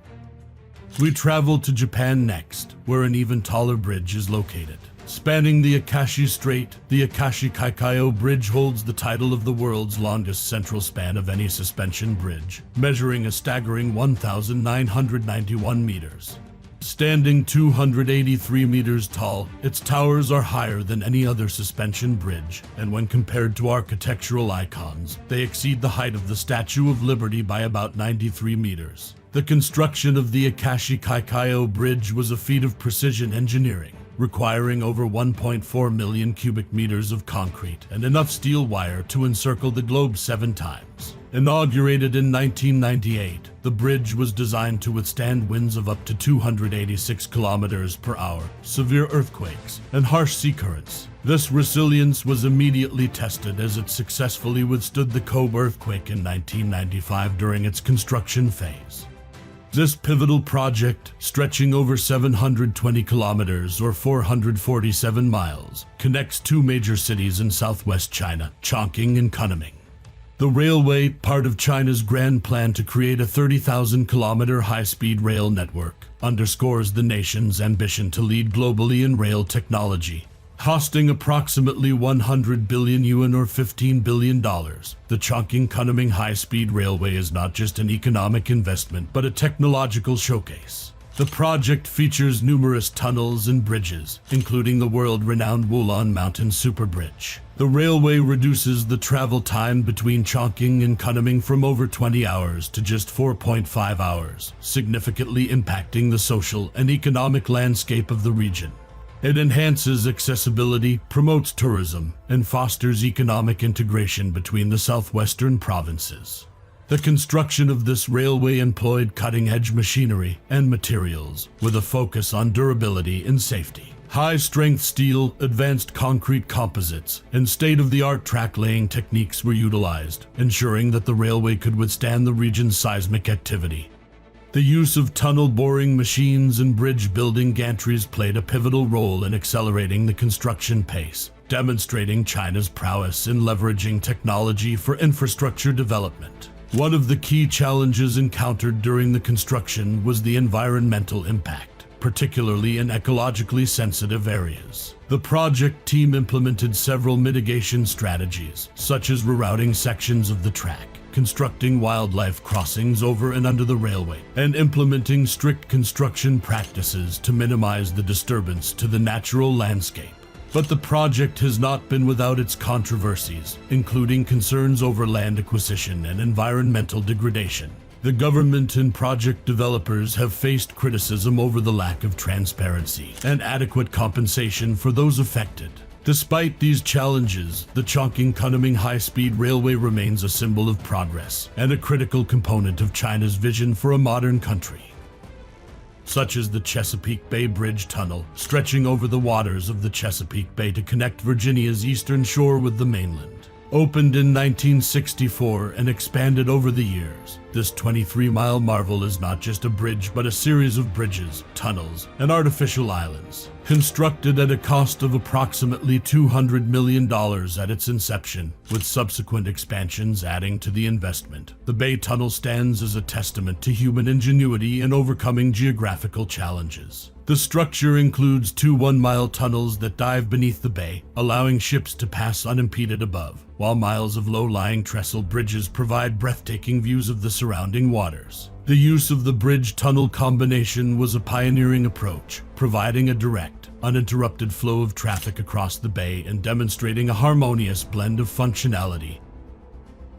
We travel to Japan next, where an even taller bridge is located. Spanning the Akashi Strait, the Akashi Kaikyo Bridge holds the title of the world's longest central span of any suspension bridge, measuring a staggering 1,991 meters. Standing 283 meters tall, its towers are higher than any other suspension bridge, and when compared to architectural icons, they exceed the height of the Statue of Liberty by about 93 meters. The construction of the Akashi Kaikyo Bridge was a feat of precision engineering, requiring over 1.4 million cubic meters of concrete and enough steel wire to encircle the globe 7 times. Inaugurated in 1998, the bridge was designed to withstand winds of up to 286 kilometers per hour, severe earthquakes, and harsh sea currents. This resilience was immediately tested as it successfully withstood the Kobe earthquake in 1995 during its construction phase. This pivotal project, stretching over 720 kilometers or 447 miles, connects 2 major cities in southwest China, Chongqing and Kunming. The railway, part of China's grand plan to create a 30,000-kilometer high-speed rail network, underscores the nation's ambition to lead globally in rail technology. Costing approximately 100 billion yuan or $15 billion, the Chongqing-Kunming high-speed railway is not just an economic investment but a technological showcase. The project features numerous tunnels and bridges, including the world-renowned Wulon Mountain Superbridge. The railway reduces the travel time between Chongqing and Kunming from over 20 hours to just 4.5 hours, significantly impacting the social and economic landscape of the region. It enhances accessibility, promotes tourism, and fosters economic integration between the southwestern provinces. The construction of this railway employed cutting-edge machinery and materials, with a focus on durability and safety. High-strength steel, advanced concrete composites, and state-of-the-art track-laying techniques were utilized, ensuring that the railway could withstand the region's seismic activity. The use of tunnel boring machines and bridge-building gantries played a pivotal role in accelerating the construction pace, demonstrating China's prowess in leveraging technology for infrastructure development. One of the key challenges encountered during the construction was the environmental impact. particularly in ecologically sensitive areas. The project team implemented several mitigation strategies, such as rerouting sections of the track, constructing wildlife crossings over and under the railway, and implementing strict construction practices to minimize the disturbance to the natural landscape. But the project has not been without its controversies, including concerns over land acquisition and environmental degradation. The government and project developers have faced criticism over the lack of transparency and adequate compensation for those affected. Despite these challenges, the Chongqing-Kunming high-speed railway remains a symbol of progress and a critical component of China's vision for a modern country. Such as the Chesapeake Bay Bridge Tunnel, stretching over the waters of the Chesapeake Bay to connect Virginia's eastern shore with the mainland. Opened in 1964 and expanded over the years, this 23-mile marvel is not just a bridge but a series of bridges, tunnels, and artificial islands. Constructed at a cost of approximately $200 million at its inception, with subsequent expansions adding to the investment, the Bay Tunnel stands as a testament to human ingenuity in overcoming geographical challenges. The structure includes two 1-mile tunnels that dive beneath the bay, allowing ships to pass unimpeded above, while miles of low-lying trestle bridges provide breathtaking views of the surrounding waters. The use of the bridge-tunnel combination was a pioneering approach, providing a direct, uninterrupted flow of traffic across the bay and demonstrating a harmonious blend of functionality.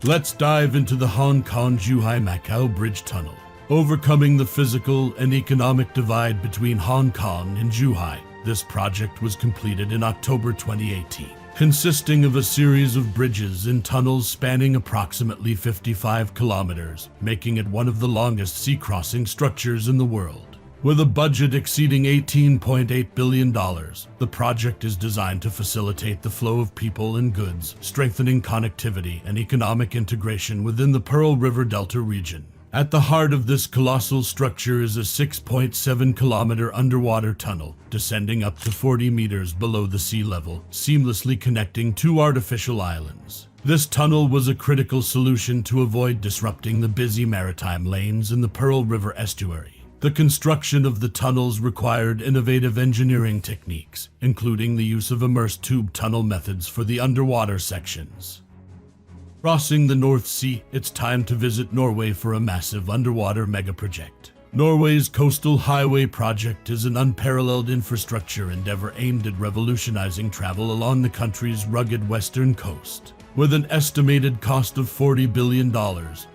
Let's dive into the Hong Kong-Zhuhai-Macau Bridge Tunnel. Overcoming the physical and economic divide between Hong Kong and Zhuhai, this project was completed in October 2018. Consisting of a series of bridges and tunnels spanning approximately 55 kilometers, making it one of the longest sea-crossing structures in the world. With a budget exceeding $18.8 billion, the project is designed to facilitate the flow of people and goods, strengthening connectivity and economic integration within the Pearl River Delta region. At the heart of this colossal structure is a 6.7-kilometer underwater tunnel, descending up to 40 meters below the sea level, seamlessly connecting two artificial islands. This tunnel was a critical solution to avoid disrupting the busy maritime lanes in the Pearl River estuary. The construction of the tunnels required innovative engineering techniques, including the use of immersed tube tunnel methods for the underwater sections. Crossing the North Sea, it's time to visit Norway for a massive underwater megaproject. Norway's Coastal Highway project is an unparalleled infrastructure endeavor aimed at revolutionizing travel along the country's rugged western coast. With an estimated cost of $40 billion,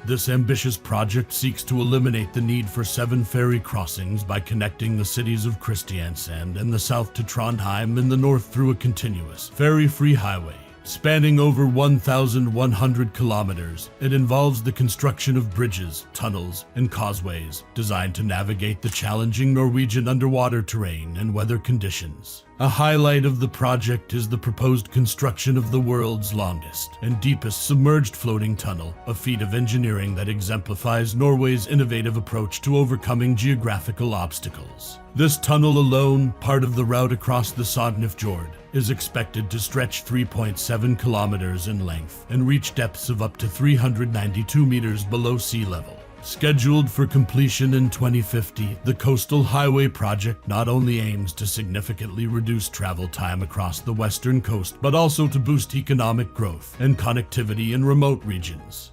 this ambitious project seeks to eliminate the need for 7 ferry crossings by connecting the cities of Kristiansand in the south to Trondheim in the north through a continuous, ferry-free highway. Spanning over 1,100 kilometers, it involves the construction of bridges, tunnels, and causeways designed to navigate the challenging Norwegian underwater terrain and weather conditions. A highlight of the project is the proposed construction of the world's longest and deepest submerged floating tunnel, a feat of engineering that exemplifies Norway's innovative approach to overcoming geographical obstacles. This tunnel alone, part of the route across the Sognefjord, is expected to stretch 3.7 kilometers in length and reach depths of up to 392 meters below sea level. Scheduled for completion in 2050, the Coastal Highway project not only aims to significantly reduce travel time across the western coast, but also to boost economic growth and connectivity in remote regions.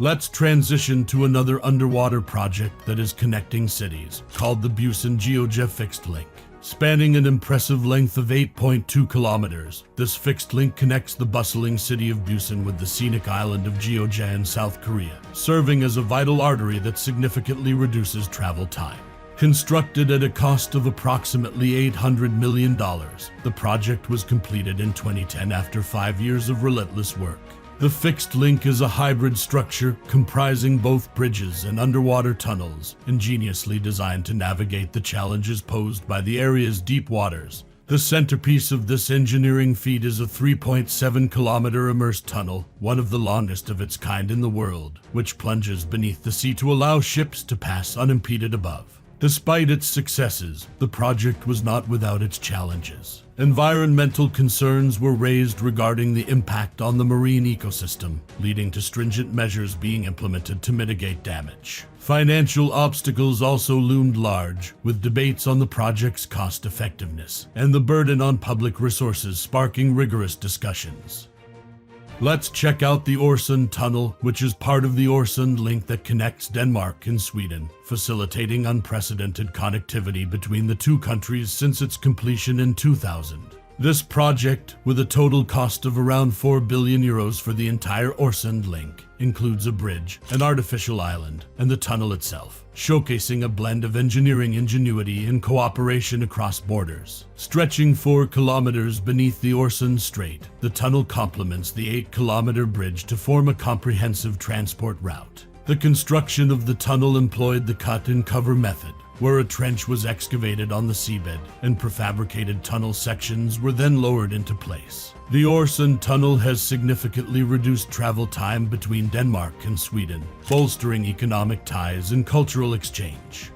Let's transition to another underwater project that is connecting cities, called the Busan-Gyeonggi Fixed Link. Spanning an impressive length of 8.2 kilometers, this fixed link connects the bustling city of Busan with the scenic island of Gyeonggi in South Korea, serving as a vital artery that significantly reduces travel time. Constructed at a cost of approximately $800 million, the project was completed in 2010 after 5 years of relentless work. The fixed link is a hybrid structure comprising both bridges and underwater tunnels, ingeniously designed to navigate the challenges posed by the area's deep waters. The centerpiece of this engineering feat is a 3.7-kilometer immersed tunnel, one of the longest of its kind in the world, which plunges beneath the sea to allow ships to pass unimpeded above. Despite its successes, the project was not without its challenges. Environmental concerns were raised regarding the impact on the marine ecosystem, leading to stringent measures being implemented to mitigate damage. Financial obstacles also loomed large, with debates on the project's cost-effectiveness and the burden on public resources sparking rigorous discussions. Let's check out the Øresund Tunnel, which is part of the Øresund link that connects Denmark and Sweden, facilitating unprecedented connectivity between the two countries since its completion in 2000. This project, with a total cost of around €4 billion for the entire Øresund link, includes a bridge, an artificial island, and the tunnel itself, showcasing a blend of engineering ingenuity and cooperation across borders. Stretching 4 kilometers beneath the Øresund Strait, the tunnel complements the 8-kilometer bridge to form a comprehensive transport route. The construction of the tunnel employed the cut-and-cover method, where a trench was excavated on the seabed and prefabricated tunnel sections were then lowered into place. The Øresund Tunnel has significantly reduced travel time between Denmark and Sweden, bolstering economic ties and cultural exchange.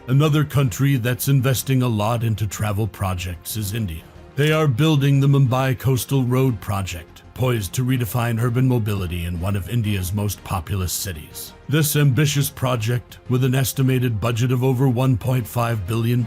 Another country that's investing a lot into travel projects is India. They are building the Mumbai Coastal Road project, poised to redefine urban mobility in one of India's most populous cities. This ambitious project, with an estimated budget of over $1.5 billion,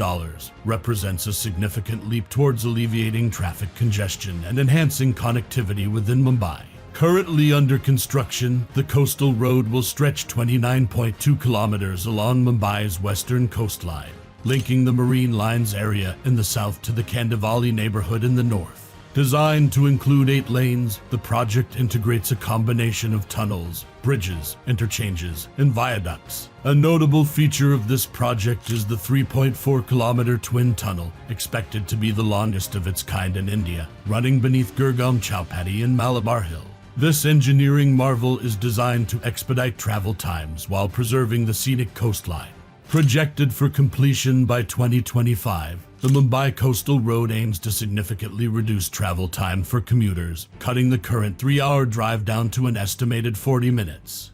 represents a significant leap towards alleviating traffic congestion and enhancing connectivity within Mumbai. Currently under construction, the coastal road will stretch 29.2 kilometers along Mumbai's western coastline, linking the Marine Lines area in the south to the Kandivali neighborhood in the north. Designed to include 8 lanes, the project integrates a combination of tunnels, bridges, interchanges, and viaducts. A notable feature of this project is the 3.4-kilometer twin tunnel, expected to be the longest of its kind in India, running beneath Gurgaon Chowpatty and Malabar Hill. This engineering marvel is designed to expedite travel times while preserving the scenic coastline. Projected for completion by 2025, the Mumbai Coastal Road aims to significantly reduce travel time for commuters, cutting the current 3-hour drive down to an estimated 40 minutes.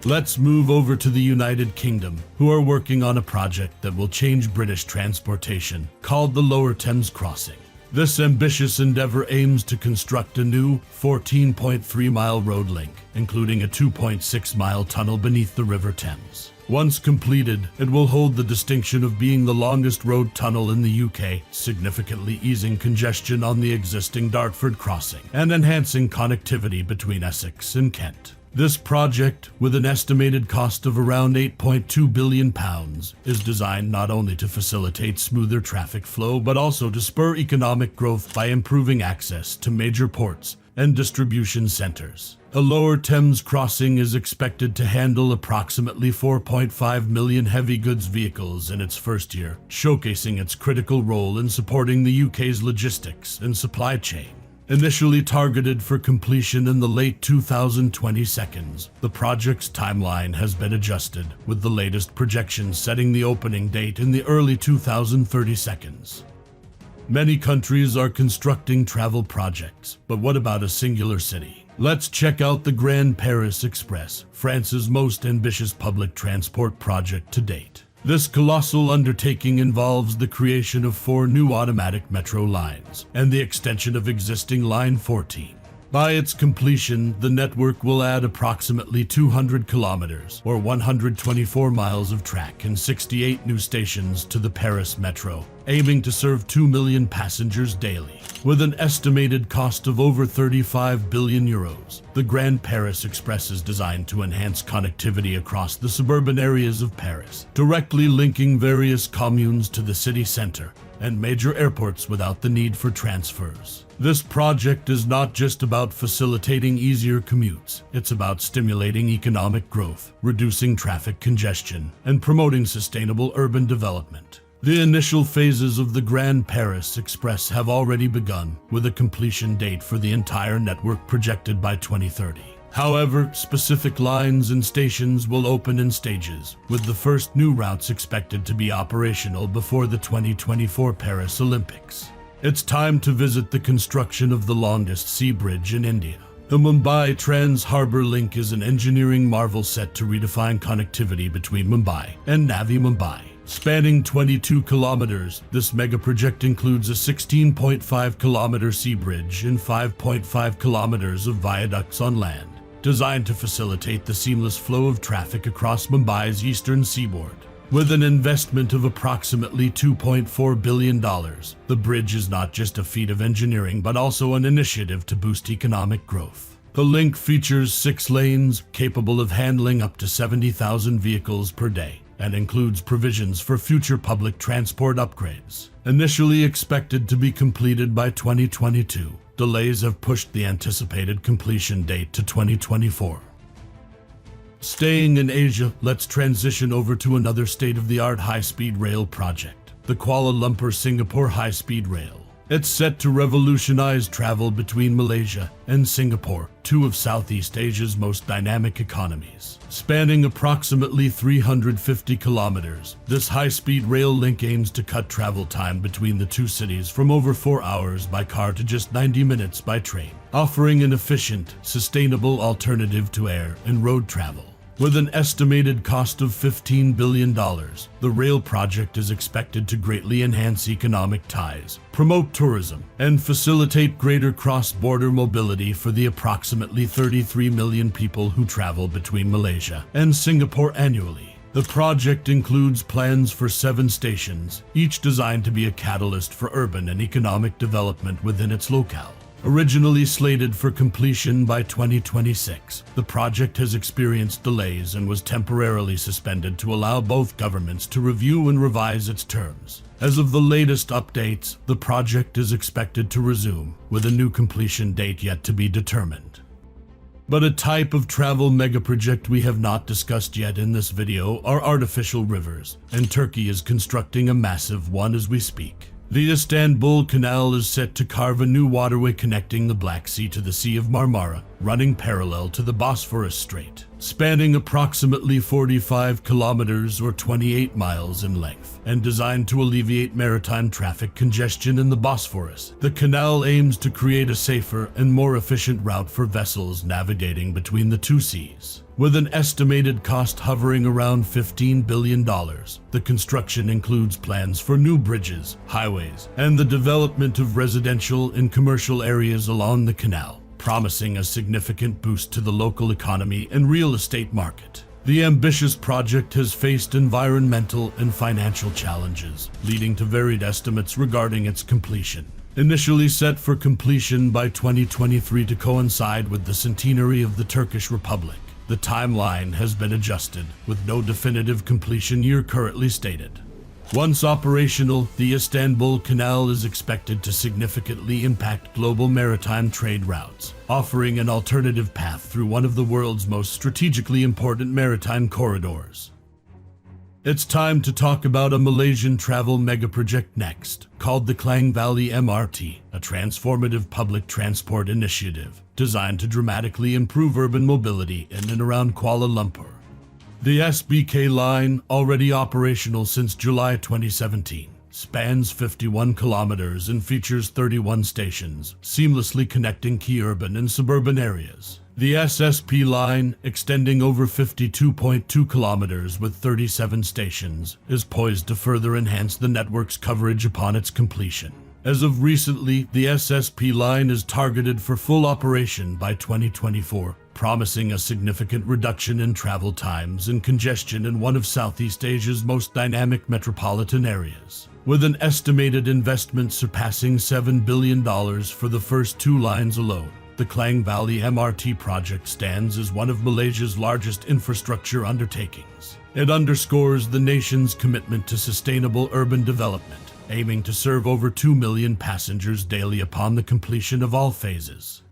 Let's move over to the United Kingdom, who are working on a project that will change British transportation, called the Lower Thames Crossing. This ambitious endeavor aims to construct a new 14.3-mile road link, including a 2.6-mile tunnel beneath the River Thames. Once completed, it will hold the distinction of being the longest road tunnel in the UK, significantly easing congestion on the existing Dartford crossing and enhancing connectivity between Essex and Kent. This project, with an estimated cost of around £8.2 billion, is designed not only to facilitate smoother traffic flow but also to spur economic growth by improving access to major ports and distribution centers. A Lower Thames crossing is expected to handle approximately 4.5 million heavy goods vehicles in its first year, showcasing its critical role in supporting the UK's logistics and supply chain. Initially targeted for completion in the late 2022s, the project's timeline has been adjusted, with the latest projections setting the opening date in the early 2032s. Many countries are constructing travel projects, but what about a singular city? Let's check out the Grand Paris Express, France's most ambitious public transport project to date. This colossal undertaking involves the creation of 4 new automatic metro lines and the extension of existing Line 14. By its completion, the network will add approximately 200 kilometers, or 124 miles of track and 68 new stations to the Paris Metro, aiming to serve 2 million passengers daily. With an estimated cost of over €35 billion, the Grand Paris Express is designed to enhance connectivity across the suburban areas of Paris, directly linking various communes to the city center and major airports without the need for transfers. This project is not just about facilitating easier commutes, it's about stimulating economic growth, reducing traffic congestion, and promoting sustainable urban development. The initial phases of the Grand Paris Express have already begun, with a completion date for the entire network projected by 2030. However, specific lines and stations will open in stages, with the first new routes expected to be operational before the 2024 Paris Olympics. It's time to visit the construction of the longest sea bridge in India. The Mumbai Trans Harbour link is an engineering marvel set to redefine connectivity between Mumbai and Navi Mumbai. Spanning 22 kilometers, this megaproject includes a 16.5-kilometer sea bridge and 5.5 kilometers of viaducts on land, designed to facilitate the seamless flow of traffic across Mumbai's eastern seaboard. With an investment of approximately $2.4 billion, the bridge is not just a feat of engineering but also an initiative to boost economic growth. The link features 6 lanes capable of handling up to 70,000 vehicles per day and includes provisions for future public transport upgrades. Initially expected to be completed by 2022, delays have pushed the anticipated completion date to 2024. Staying in Asia, let's transition over to another state-of-the-art high-speed rail project, the Kuala Lumpur-Singapore High-Speed Rail. It's set to revolutionize travel between Malaysia and Singapore, two of Southeast Asia's most dynamic economies. Spanning approximately 350 kilometers, this high-speed rail link aims to cut travel time between the two cities from over 4 hours by car to just 90 minutes by train, offering an efficient, sustainable alternative to air and road travel. With an estimated cost of $15 billion, the rail project is expected to greatly enhance economic ties, promote tourism, and facilitate greater cross-border mobility for the approximately 33 million people who travel between Malaysia and Singapore annually. The project includes plans for 7 stations, each designed to be a catalyst for urban and economic development within its locale. Originally slated for completion by 2026, the project has experienced delays and was temporarily suspended to allow both governments to review and revise its terms. As of the latest updates, the project is expected to resume, with a new completion date yet to be determined. But a type of travel megaproject we have not discussed yet in this video are artificial rivers, and Turkey is constructing a massive one as we speak. The Istanbul Canal is set to carve a new waterway connecting the Black Sea to the Sea of Marmara, running parallel to the Bosphorus Strait. Spanning approximately 45 kilometers or 28 miles in length, and designed to alleviate maritime traffic congestion in the Bosphorus, the canal aims to create a safer and more efficient route for vessels navigating between the two seas. With an estimated cost hovering around $15 billion, the construction includes plans for new bridges, highways, and the development of residential and commercial areas along the canal, promising a significant boost to the local economy and real estate market. The ambitious project has faced environmental and financial challenges, leading to varied estimates regarding its completion. Initially set for completion by 2023 to coincide with the centenary of the Turkish Republic, the timeline has been adjusted, with no definitive completion year currently stated. Once operational, the Istanbul Canal is expected to significantly impact global maritime trade routes, offering an alternative path through one of the world's most strategically important maritime corridors. It's time to talk about a Malaysian travel megaproject next, called the Klang Valley MRT, a transformative public transport initiative designed to dramatically improve urban mobility in and around Kuala Lumpur. The SBK line, already operational since July 2017, spans 51 kilometers and features 31 stations, seamlessly connecting key urban and suburban areas. The SSP line, extending over 52.2 kilometers with 37 stations, is poised to further enhance the network's coverage upon its completion. As of recently, the SSP line is targeted for full operation by 2024, promising a significant reduction in travel times and congestion in one of Southeast Asia's most dynamic metropolitan areas. With an estimated investment surpassing $7 billion for the first 2 lines alone, the Klang Valley MRT project stands as one of Malaysia's largest infrastructure undertakings. It underscores the nation's commitment to sustainable urban development, aiming to serve over 2 million passengers daily upon the completion of all phases.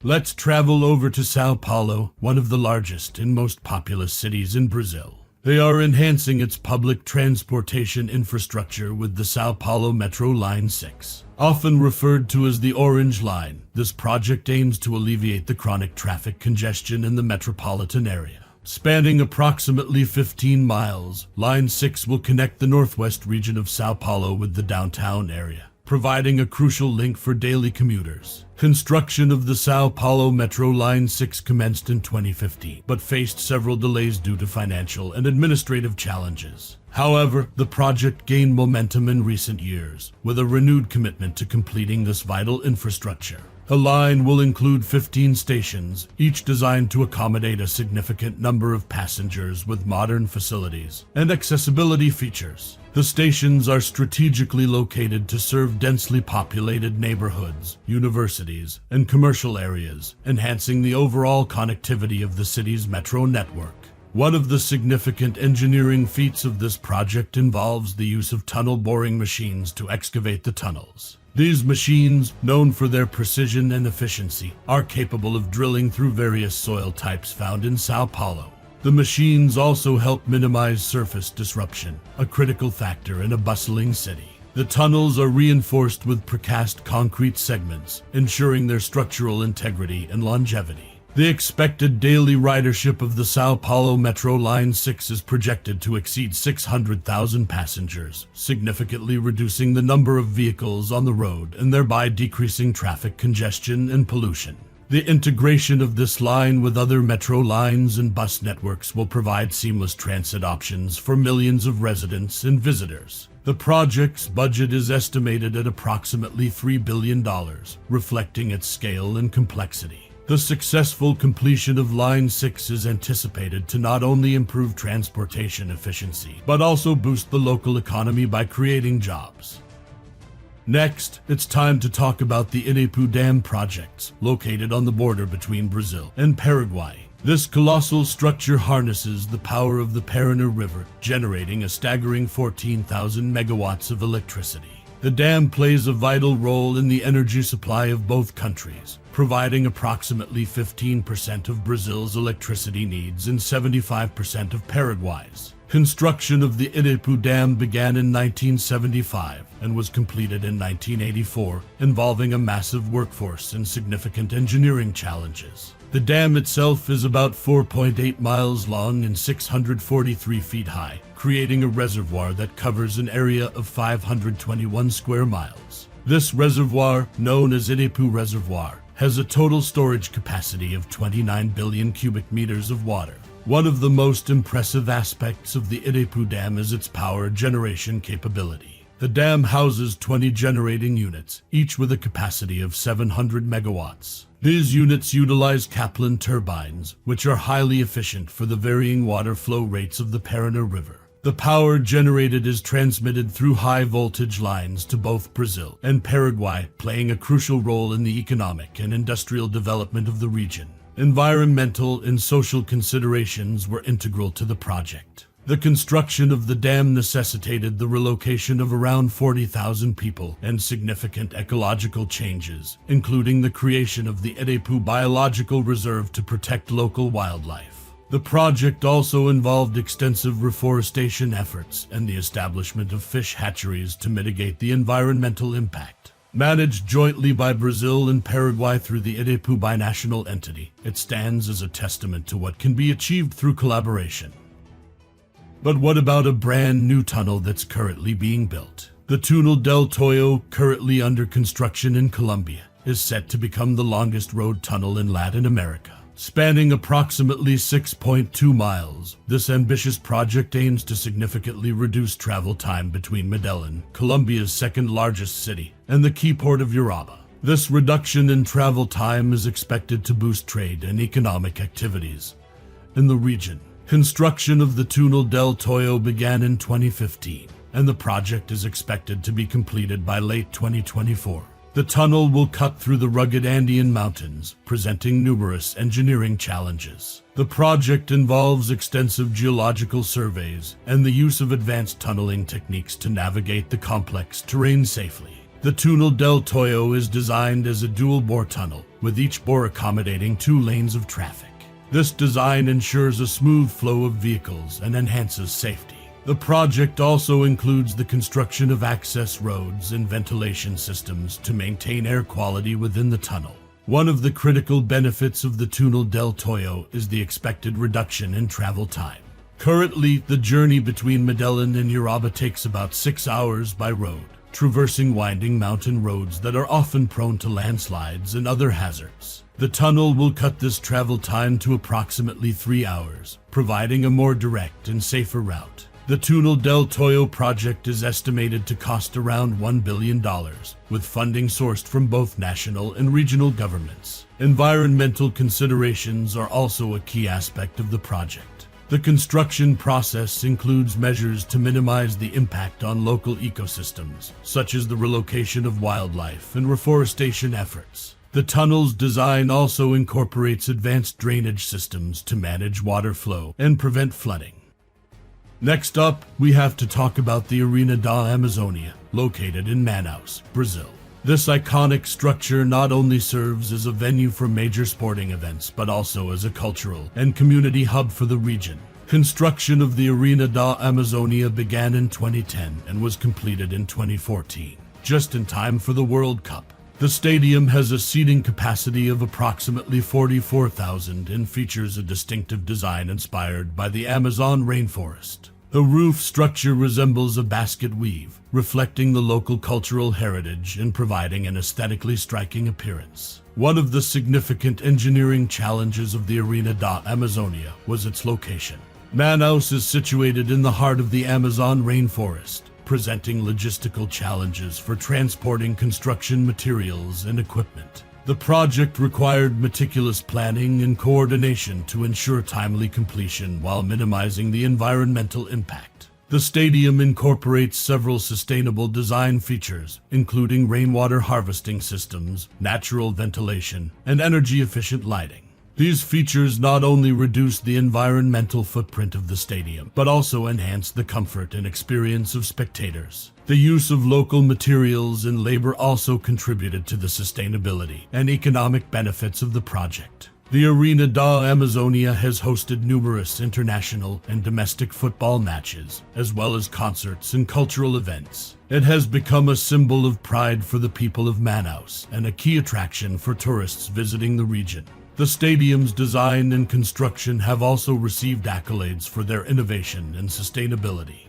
Let's travel over to Sao Paulo, one of the largest and most populous cities in Brazil. They are enhancing its public transportation infrastructure with the Sao Paulo Metro Line 6. Often referred to as the Orange Line, this project aims to alleviate the chronic traffic congestion in the metropolitan area. Spanning approximately 15 miles, Line 6 will connect the northwest region of Sao Paulo with the downtown area, providing a crucial link for daily commuters. Construction of the São Paulo Metro Line 6 commenced in 2015, but faced several delays due to financial and administrative challenges. However, the project gained momentum in recent years, with a renewed commitment to completing this vital infrastructure. The line will include 15 stations, each designed to accommodate a significant number of passengers with modern facilities and accessibility features. The stations are strategically located to serve densely populated neighborhoods, universities, and commercial areas, enhancing the overall connectivity of the city's metro network. One of the significant engineering feats of this project involves the use of tunnel boring machines to excavate the tunnels. These machines, known for their precision and efficiency, are capable of drilling through various soil types found in São Paulo. The machines also help minimize surface disruption, a critical factor in a bustling city. The tunnels are reinforced with precast concrete segments, ensuring their structural integrity and longevity. The expected daily ridership of the São Paulo Metro Line 6 is projected to exceed 600,000 passengers, significantly reducing the number of vehicles on the road and thereby decreasing traffic congestion and pollution. The integration of this line with other metro lines and bus networks will provide seamless transit options for millions of residents and visitors. The project's budget is estimated at approximately $3 billion, reflecting its scale and complexity. The successful completion of Line 6 is anticipated to not only improve transportation efficiency, but also boost the local economy by creating jobs. Next, it's time to talk about the Itaipu Dam projects, located on the border between Brazil and Paraguay. This colossal structure harnesses the power of the Paraná River, generating a staggering 14,000 megawatts of electricity. The dam plays a vital role in the energy supply of both countries, providing approximately 15% of Brazil's electricity needs and 75% of Paraguay's. Construction of the Itaipu Dam began in 1975 and was completed in 1984, involving a massive workforce and significant engineering challenges. The dam itself is about 4.8 miles long and 643 feet high, creating a reservoir that covers an area of 521 square miles. This reservoir, known as Itaipu Reservoir, has a total storage capacity of 29 billion cubic meters of water. One of the most impressive aspects of the Itaipu Dam is its power generation capability. The dam houses 20 generating units, each with a capacity of 700 megawatts. These units utilize Kaplan turbines, which are highly efficient for the varying water flow rates of the Paraná River. The power generated is transmitted through high-voltage lines to both Brazil and Paraguay, playing a crucial role in the economic and industrial development of the region. Environmental and social considerations were integral to the project. The construction of the dam necessitated the relocation of around 40,000 people and significant ecological changes, including the creation of the Itaipu Biological Reserve to protect local wildlife. The project also involved extensive reforestation efforts and the establishment of fish hatcheries to mitigate the environmental impact. Managed jointly by Brazil and Paraguay through the Itaipu binational entity, it stands as a testament to what can be achieved through collaboration. But what about a brand new tunnel that's currently being built? The Tunel del Toyo, currently under construction in Colombia, is set to become the longest road tunnel in Latin America. Spanning approximately 6.2 miles, this ambitious project aims to significantly reduce travel time between Medellin, Colombia's second-largest city, and the key port of Uraba. This reduction in travel time is expected to boost trade and economic activities in the region. Construction of the Tunel del Toyo began in 2015, and the project is expected to be completed by late 2024. The tunnel will cut through the rugged Andean mountains, presenting numerous engineering challenges. The project involves extensive geological surveys and the use of advanced tunneling techniques to navigate the complex terrain safely. The Tunel del Toyo is designed as a dual-bore tunnel, with each bore accommodating 2 lanes of traffic. This design ensures a smooth flow of vehicles and enhances safety. The project also includes the construction of access roads and ventilation systems to maintain air quality within the tunnel. One of the critical benefits of the Tunel del Toyo is the expected reduction in travel time. Currently, the journey between Medellin and Uraba takes about 6 hours by road. traversing winding mountain roads that are often prone to landslides and other hazards. The tunnel will cut this travel time to approximately 3 hours, providing a more direct and safer route. The Tunel del Toyo project is estimated to cost around $1 billion, with funding sourced from both national and regional governments. Environmental considerations are also a key aspect of the project. The construction process includes measures to minimize the impact on local ecosystems, such as the relocation of wildlife and reforestation efforts. The tunnel's design also incorporates advanced drainage systems to manage water flow and prevent flooding. Next up, we have to talk about the Arena da Amazônia, located in Manaus, Brazil. This iconic structure not only serves as a venue for major sporting events, but also as a cultural and community hub for the region. Construction of the Arena da Amazônia began in 2010 and was completed in 2014, just in time for the World Cup. The stadium has a seating capacity of approximately 44,000 and features a distinctive design inspired by the Amazon rainforest. The roof structure resembles a basket weave, reflecting the local cultural heritage and providing an aesthetically striking appearance. One of the significant engineering challenges of the Arena da Amazônia was its location. Manaus is situated in the heart of the Amazon rainforest, presenting logistical challenges for transporting construction materials and equipment. The project required meticulous planning and coordination to ensure timely completion while minimizing the environmental impact. The stadium incorporates several sustainable design features, including rainwater harvesting systems, natural ventilation, and energy-efficient lighting. These features not only reduce the environmental footprint of the stadium, but also enhance the comfort and experience of spectators. The use of local materials and labor also contributed to the sustainability and economic benefits of the project. The Arena da Amazônia has hosted numerous international and domestic football matches, as well as concerts and cultural events. It has become a symbol of pride for the people of Manaus and a key attraction for tourists visiting the region. The stadium's design and construction have also received accolades for their innovation and sustainability.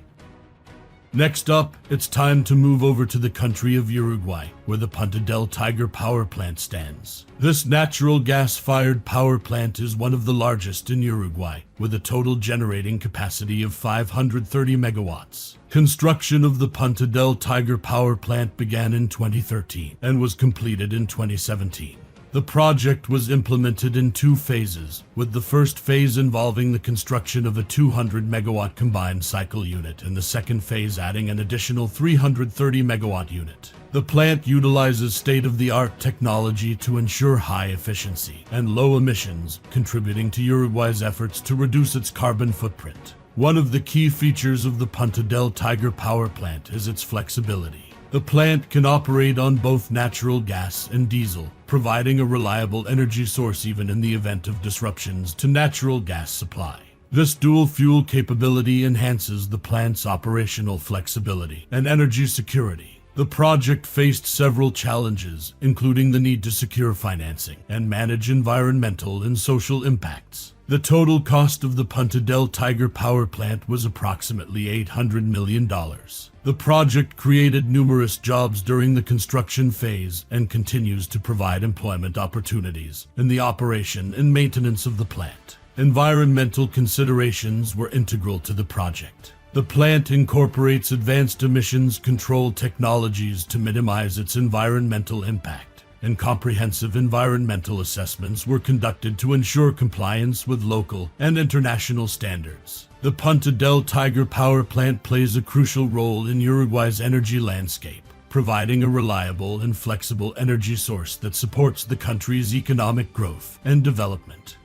Next up, it's time to move over to the country of Uruguay, where the Puente del Tiger power plant stands. This natural gas-fired power plant is one of the largest in Uruguay, with a total generating capacity of 530 megawatts. Construction of the Puente del Tiger power plant began in 2013 and was completed in 2017. The project was implemented in 2 phases, with the first phase involving the construction of a 200-megawatt combined cycle unit and the second phase adding an additional 330-megawatt unit. The plant utilizes state-of-the-art technology to ensure high efficiency and low emissions, contributing to Uruguay's efforts to reduce its carbon footprint. One of the key features of the Puente del Tiger power plant is its flexibility. The plant can operate on both natural gas and diesel, providing a reliable energy source even in the event of disruptions to natural gas supply. This dual-fuel capability enhances the plant's operational flexibility and energy security. The project faced several challenges, including the need to secure financing and manage environmental and social impacts. The total cost of the Puente del Tiger power plant was approximately $800 million. The project created numerous jobs during the construction phase and continues to provide employment opportunities in the operation and maintenance of the plant. Environmental considerations were integral to the project. The plant incorporates advanced emissions control technologies to minimize its environmental impact, and comprehensive environmental assessments were conducted to ensure compliance with local and international standards. The Puente del Tiger power plant plays a crucial role in Uruguay's energy landscape, providing a reliable and flexible energy source that supports the country's economic growth and development.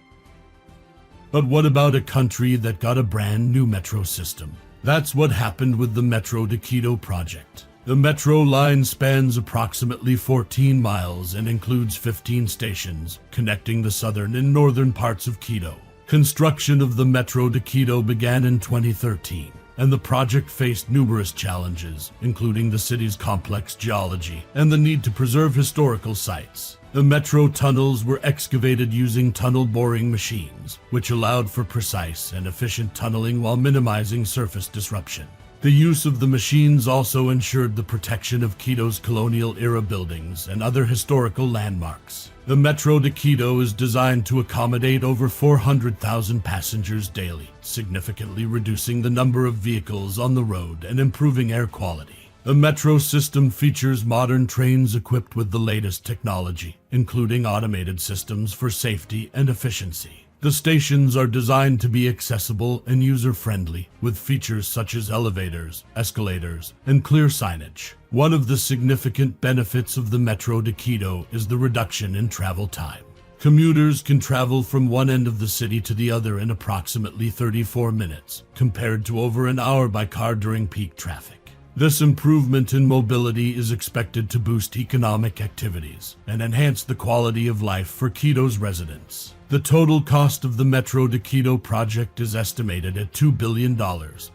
But what about a country that got a brand new metro system? That's what happened with the Metro de Quito project. The metro line spans approximately 14 miles and includes 15 stations, connecting the southern and northern parts of Quito. Construction of the Metro de Quito began in 2013, and the project faced numerous challenges, including the city's complex geology and the need to preserve historical sites. The metro tunnels were excavated using tunnel boring machines, which allowed for precise and efficient tunneling while minimizing surface disruption. The use of the machines also ensured the protection of Quito's colonial-era buildings and other historical landmarks. The Metro de Quito is designed to accommodate over 400,000 passengers daily, significantly reducing the number of vehicles on the road and improving air quality. The metro system features modern trains equipped with the latest technology, including automated systems for safety and efficiency. The stations are designed to be accessible and user-friendly, with features such as elevators, escalators, and clear signage. One of the significant benefits of the Metro de Quito is the reduction in travel time. Commuters can travel from one end of the city to the other in approximately 34 minutes, compared to over an hour by car during peak traffic. This improvement in mobility is expected to boost economic activities and enhance the quality of life for Quito's residents. The total cost of the Metro de Quito project is estimated at $2 billion,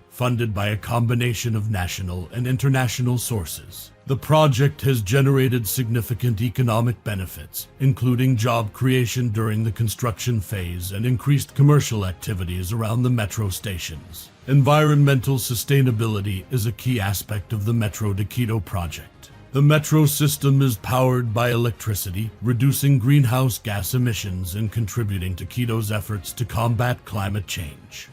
funded by a combination of national and international sources. The project has generated significant economic benefits, including job creation during the construction phase and increased commercial activities around the metro stations. Environmental sustainability is a key aspect of the Metro de Quito project. The metro system is powered by electricity, reducing greenhouse gas emissions and contributing to Quito's efforts to combat climate change.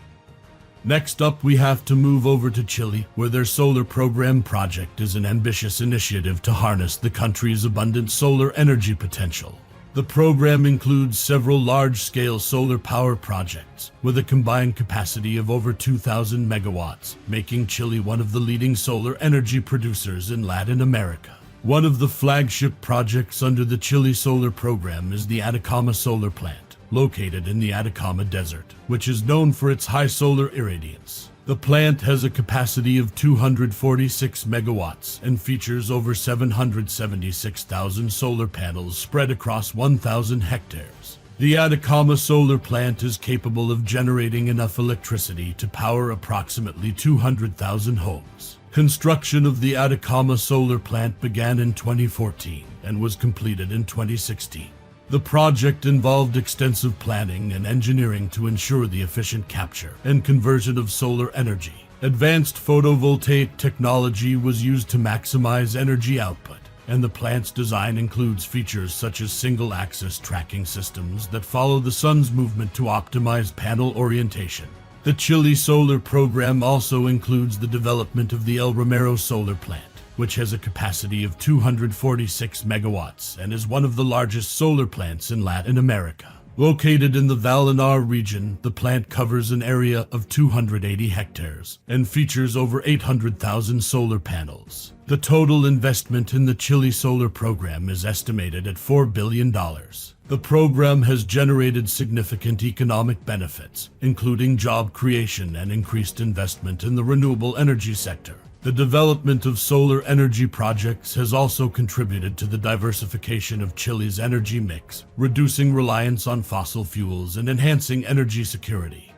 Next up, we have to move over to Chile, where their solar program project is an ambitious initiative to harness the country's abundant solar energy potential. The program includes several large-scale solar power projects, with a combined capacity of over 2,000 megawatts, making Chile one of the leading solar energy producers in Latin America. One of the flagship projects under the Chile solar program is the Atacama Solar Plant, located in the Atacama Desert, which is known for its high solar irradiance. The plant has a capacity of 246 megawatts and features over 776,000 solar panels spread across 1,000 hectares. The Atacama solar plant is capable of generating enough electricity to power approximately 200,000 homes. Construction of the Atacama solar plant began in 2014 and was completed in 2016. The project involved extensive planning and engineering to ensure the efficient capture and conversion of solar energy. Advanced photovoltaic technology was used to maximize energy output, and the plant's design includes features such as single-axis tracking systems that follow the sun's movement to optimize panel orientation. The Chile solar program also includes the development of the El Romero solar plant, which has a capacity of 246 megawatts and is one of the largest solar plants in Latin America. Located in the Vallenar region, the plant covers an area of 280 hectares and features over 800,000 solar panels. The total investment in the Chile solar program is estimated at $4 billion. The program has generated significant economic benefits, including job creation and increased investment in the renewable energy sector. The development of solar energy projects has also contributed to the diversification of Chile's energy mix, reducing reliance on fossil fuels and enhancing energy security.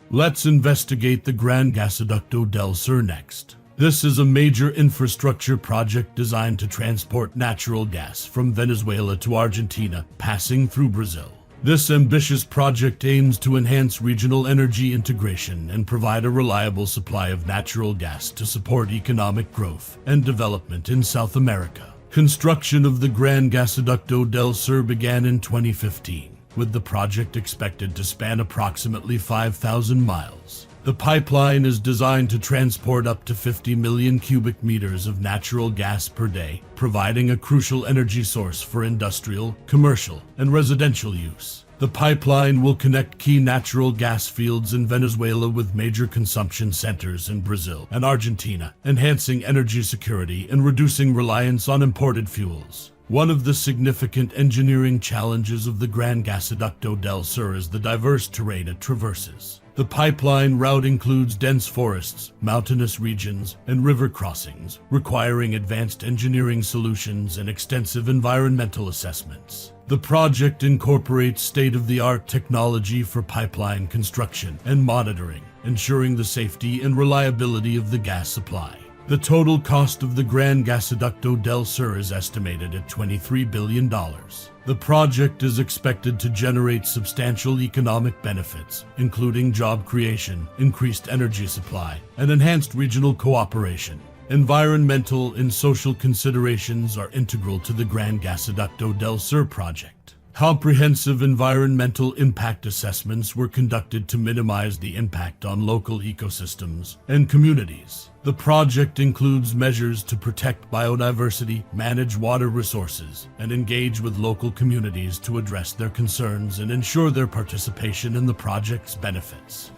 Let's investigate the Gran Gasoducto del Sur next. This is a major infrastructure project designed to transport natural gas from Venezuela to Argentina, passing through Brazil. This ambitious project aims to enhance regional energy integration and provide a reliable supply of natural gas to support economic growth and development in South America. Construction of the Gran Gasoducto del Sur began in 2015, with the project expected to span approximately 5,000 miles. The pipeline is designed to transport up to 50 million cubic meters of natural gas per day, providing a crucial energy source for industrial, commercial, and residential use. The pipeline will connect key natural gas fields in Venezuela with major consumption centers in Brazil and Argentina, enhancing energy security and reducing reliance on imported fuels. One of the significant engineering challenges of the Gran Gasoducto del Sur is the diverse terrain it traverses. The pipeline route includes dense forests, mountainous regions, and river crossings, requiring advanced engineering solutions and extensive environmental assessments. The project incorporates state-of-the-art technology for pipeline construction and monitoring, ensuring the safety and reliability of the gas supply. The total cost of the Gran Gasoducto del Sur is estimated at $23 billion. The project is expected to generate substantial economic benefits, including job creation, increased energy supply, and enhanced regional cooperation. Environmental and social considerations are integral to the Gran Gasoducto del Sur project. Comprehensive environmental impact assessments were conducted to minimize the impact on local ecosystems and communities. The project includes measures to protect biodiversity, manage water resources, and engage with local communities to address their concerns and ensure their participation in the project's benefits.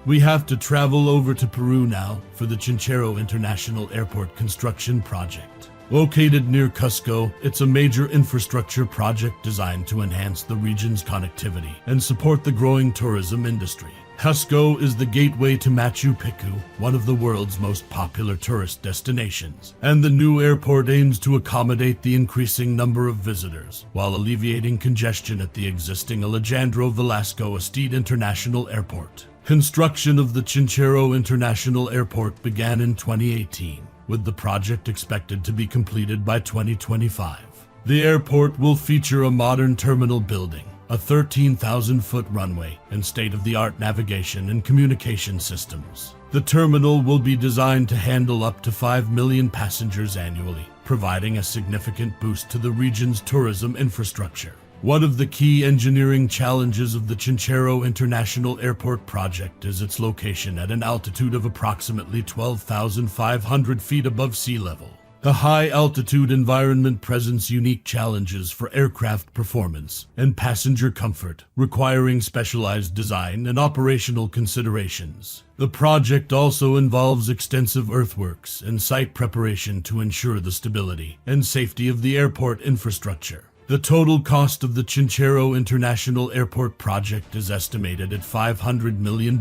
We have to travel over to Peru now for the Chinchero International Airport construction project. Located near Cusco, it's a major infrastructure project designed to enhance the region's connectivity and support the growing tourism industry. Cusco is the gateway to Machu Picchu, one of the world's most popular tourist destinations, and the new airport aims to accommodate the increasing number of visitors, while alleviating congestion at the existing Alejandro Velasco Astete International Airport. Construction of the Chinchero International Airport began in 2018. With the project expected to be completed by 2025. The airport will feature a modern terminal building, a 13,000-foot runway, and state-of-the-art navigation and communication systems. The terminal will be designed to handle up to 5 million passengers annually, providing a significant boost to the region's tourism infrastructure. One of the key engineering challenges of the Chinchero International Airport project is its location at an altitude of approximately 12,500 feet above sea level. The high-altitude environment presents unique challenges for aircraft performance and passenger comfort, requiring specialized design and operational considerations. The project also involves extensive earthworks and site preparation to ensure the stability and safety of the airport infrastructure. The total cost of the Chinchero International Airport project is estimated at $500 million,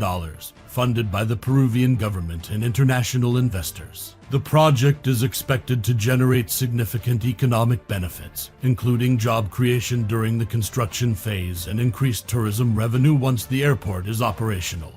funded by the Peruvian government and international investors. The project is expected to generate significant economic benefits, including job creation during the construction phase and increased tourism revenue once the airport is operational.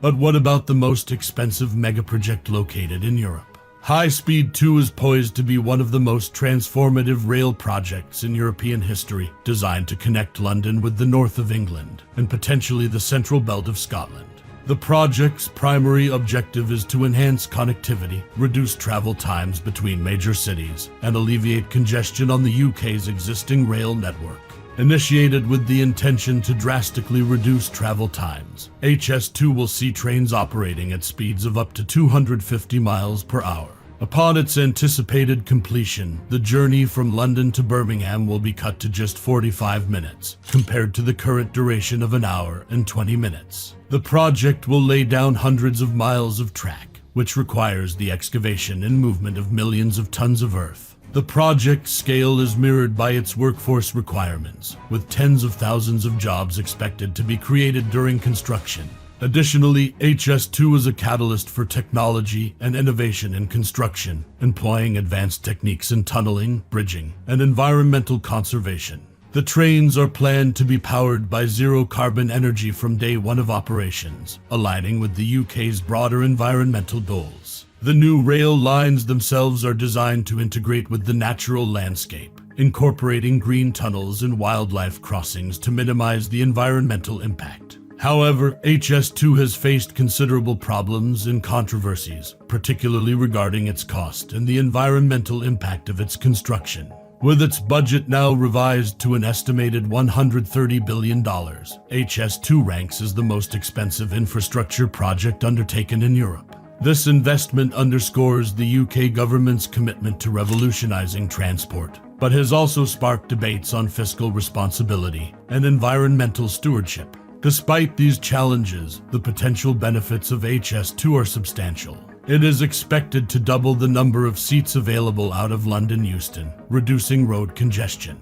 But what about the most expensive megaproject located in Europe? High Speed 2 is poised to be one of the most transformative rail projects in European history, designed to connect London with the north of England and potentially the central belt of Scotland. The project's primary objective is to enhance connectivity, reduce travel times between major cities, and alleviate congestion on the UK's existing rail network. Initiated with the intention to drastically reduce travel times, HS2 will see trains operating at speeds of up to 250 miles per hour. Upon its anticipated completion, the journey from London to Birmingham will be cut to just 45 minutes, compared to the current duration of an hour and 20 minutes. The project will lay down hundreds of miles of track, which requires the excavation and movement of millions of tons of earth. The project scale is mirrored by its workforce requirements, with tens of thousands of jobs expected to be created during construction. Additionally, HS2 is a catalyst for technology and innovation in construction, employing advanced techniques in tunneling, bridging, and environmental conservation. The trains are planned to be powered by zero-carbon energy from day one of operations, aligning with the UK's broader environmental goals. The new rail lines themselves are designed to integrate with the natural landscape, incorporating green tunnels and wildlife crossings to minimize the environmental impact. However, HS2 has faced considerable problems and controversies, particularly regarding its cost and the environmental impact of its construction. With its budget now revised to an estimated $130 billion, HS2 ranks as the most expensive infrastructure project undertaken in Europe. This investment underscores the UK government's commitment to revolutionizing transport, but has also sparked debates on fiscal responsibility and environmental stewardship. Despite these challenges, the potential benefits of HS2 are substantial. It is expected to double the number of seats available out of London Euston, reducing road congestion.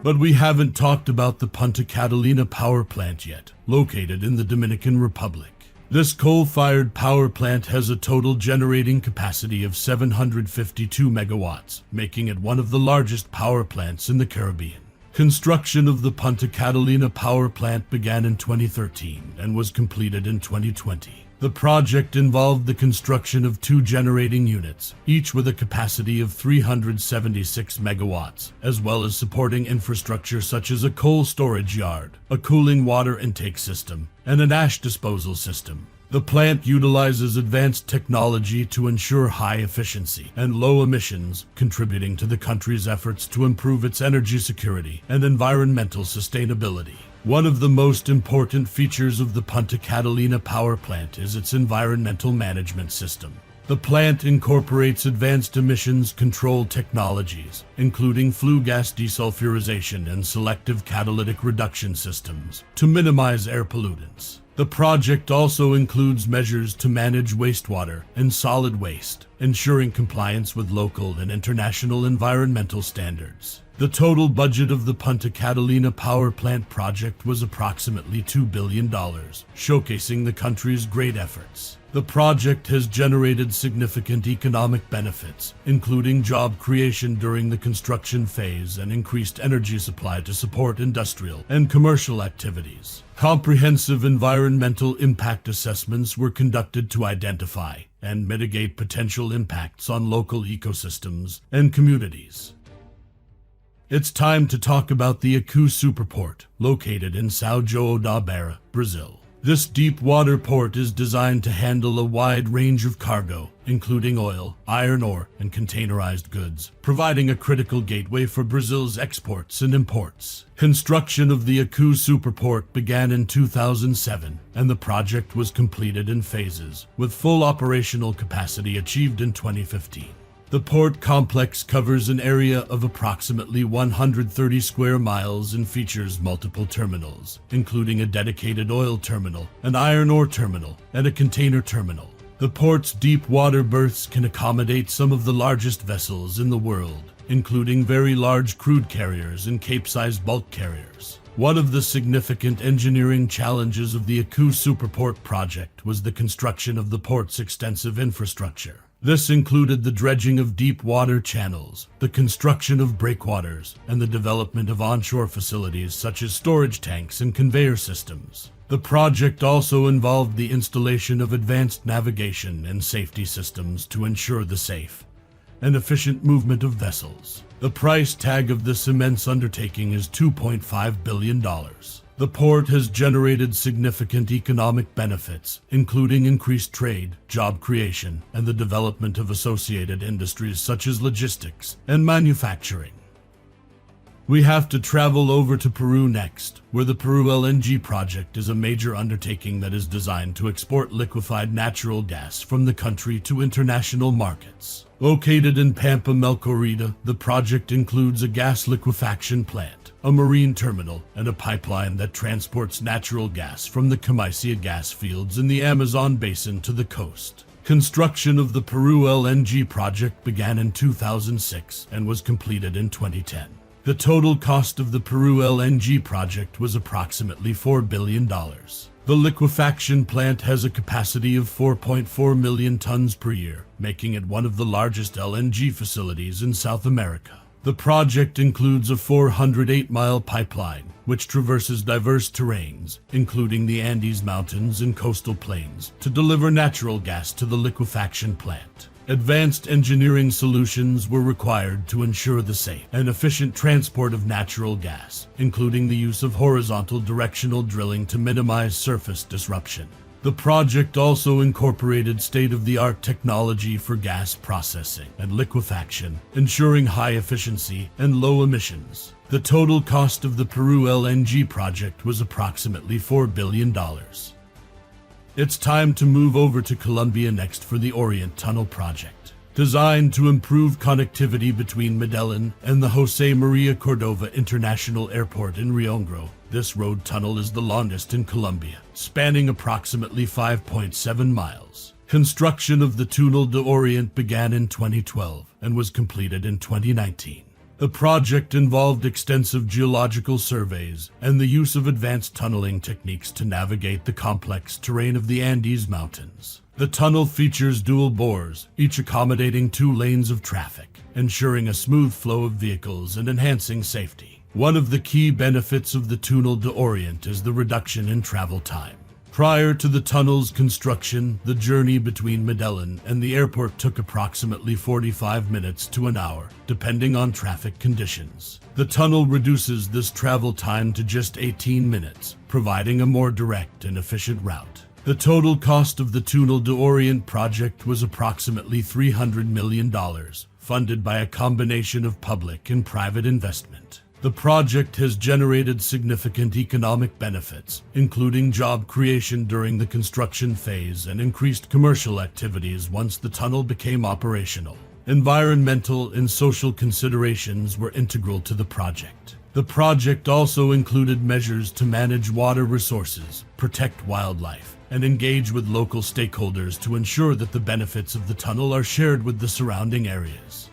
But we haven't talked about the Punta Catalina power plant yet, located in the Dominican Republic. This coal-fired power plant has a total generating capacity of 752 megawatts, making it one of the largest power plants in the Caribbean. Construction of the Punta Catalina power plant began in 2013 and was completed in 2020. The project involved the construction of 2 generating units, each with a capacity of 376 megawatts, as well as supporting infrastructure such as a coal storage yard, a cooling water intake system, and an ash disposal system. The plant utilizes advanced technology to ensure high efficiency and low emissions, contributing to the country's efforts to improve its energy security and environmental sustainability. One of the most important features of the Punta Catalina power plant is its environmental management system. The plant incorporates advanced emissions control technologies, including flue gas desulfurization and selective catalytic reduction systems, to minimize air pollutants. The project also includes measures to manage wastewater and solid waste, ensuring compliance with local and international environmental standards. The total budget of the Punta Catalina power plant project was approximately $2 billion, showcasing the country's great efforts. The project has generated significant economic benefits, including job creation during the construction phase and increased energy supply to support industrial and commercial activities. Comprehensive environmental impact assessments were conducted to identify and mitigate potential impacts on local ecosystems and communities. It's time to talk about the Acu Superport, located in São João da Barra, Brazil. This deep water port is designed to handle a wide range of cargo, including oil, iron ore, and containerized goods, providing a critical gateway for Brazil's exports and imports. Construction of the Acu Superport began in 2007, and the project was completed in phases, with full operational capacity achieved in 2015. The port complex covers an area of approximately 130 square miles and features multiple terminals, including a dedicated oil terminal, an iron ore terminal, and a container terminal. The port's deep water berths can accommodate some of the largest vessels in the world, including very large crude carriers and Cape-sized bulk carriers. One of the significant engineering challenges of the Acu Superport project was the construction of the port's extensive infrastructure. This included the dredging of deep water channels, the construction of breakwaters, and the development of onshore facilities such as storage tanks and conveyor systems. The project also involved the installation of advanced navigation and safety systems to ensure the safe and efficient movement of vessels. The price tag of this immense undertaking is $2.5 billion. The port has generated significant economic benefits, including increased trade, job creation, and the development of associated industries such as logistics and manufacturing. We have to travel over to Peru next, where the Peru LNG project is a major undertaking that is designed to export liquefied natural gas from the country to international markets. Located in Pampa Melcorrida, the project includes a gas liquefaction plant, a marine terminal, and a pipeline that transports natural gas from the Camaisia gas fields in the Amazon basin to the coast. Construction of the Peru LNG project began in 2006 and was completed in 2010. The total cost of the Peru LNG project was approximately $4 billion. The liquefaction plant has a capacity of 4.4 million tons per year, making it one of the largest LNG facilities in South America. The project includes a 408-mile pipeline, which traverses diverse terrains, including the Andes Mountains and coastal plains, to deliver natural gas to the liquefaction plant. Advanced engineering solutions were required to ensure the safe and efficient transport of natural gas, including the use of horizontal directional drilling to minimize surface disruption. The project also incorporated state-of-the-art technology for gas processing and liquefaction, ensuring high efficiency and low emissions. The total cost of the Peru LNG project was approximately $4 billion. It's time to move over to Colombia next for the Orient Tunnel project. Designed to improve connectivity between Medellin and the José María Cordova International Airport in Riongro, this road tunnel is the longest in Colombia, spanning approximately 5.7 miles. Construction of the Tunel de Oriente began in 2012 and was completed in 2019. The project involved extensive geological surveys and the use of advanced tunneling techniques to navigate the complex terrain of the Andes Mountains. The tunnel features dual bores, each accommodating 2 lanes of traffic, ensuring a smooth flow of vehicles and enhancing safety. One of the key benefits of the Tunel de Oriente is the reduction in travel time. Prior to the tunnel's construction, the journey between Medellin and the airport took approximately 45 minutes to an hour, depending on traffic conditions. The tunnel reduces this travel time to just 18 minutes, providing a more direct and efficient route. The total cost of the Tunel de Oriente project was approximately $300 million, funded by a combination of public and private investment. The project has generated significant economic benefits, including job creation during the construction phase and increased commercial activities once the tunnel became operational. Environmental and social considerations were integral to the project. The project also included measures to manage water resources, protect wildlife, and engage with local stakeholders to ensure that the benefits of the tunnel are shared with the surrounding areas.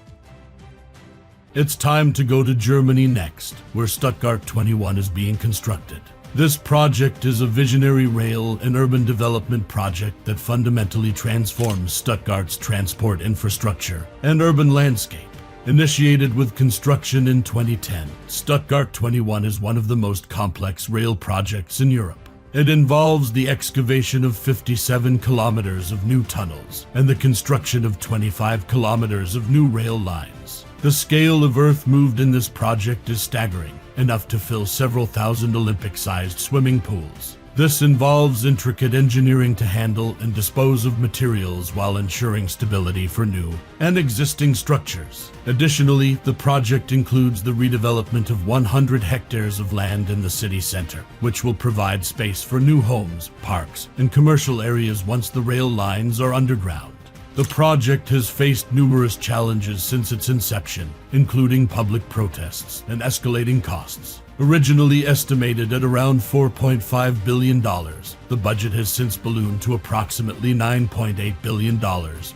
It's time to go to Germany next, where Stuttgart 21 is being constructed. This project is a visionary rail and urban development project that fundamentally transforms Stuttgart's transport infrastructure and urban landscape. Initiated with construction in 2010, Stuttgart 21 is one of the most complex rail projects in Europe. It involves the excavation of 57 kilometers of new tunnels and the construction of 25 kilometers of new rail lines. The scale of earth moved in this project is staggering, enough to fill several thousand Olympic-sized swimming pools. This involves intricate engineering to handle and dispose of materials while ensuring stability for new and existing structures. Additionally, the project includes the redevelopment of 100 hectares of land in the city center, which will provide space for new homes, parks, and commercial areas once the rail lines are underground. The project has faced numerous challenges since its inception, including public protests and escalating costs. Originally estimated at around $4.5 billion, the budget has since ballooned to approximately $9.8 billion,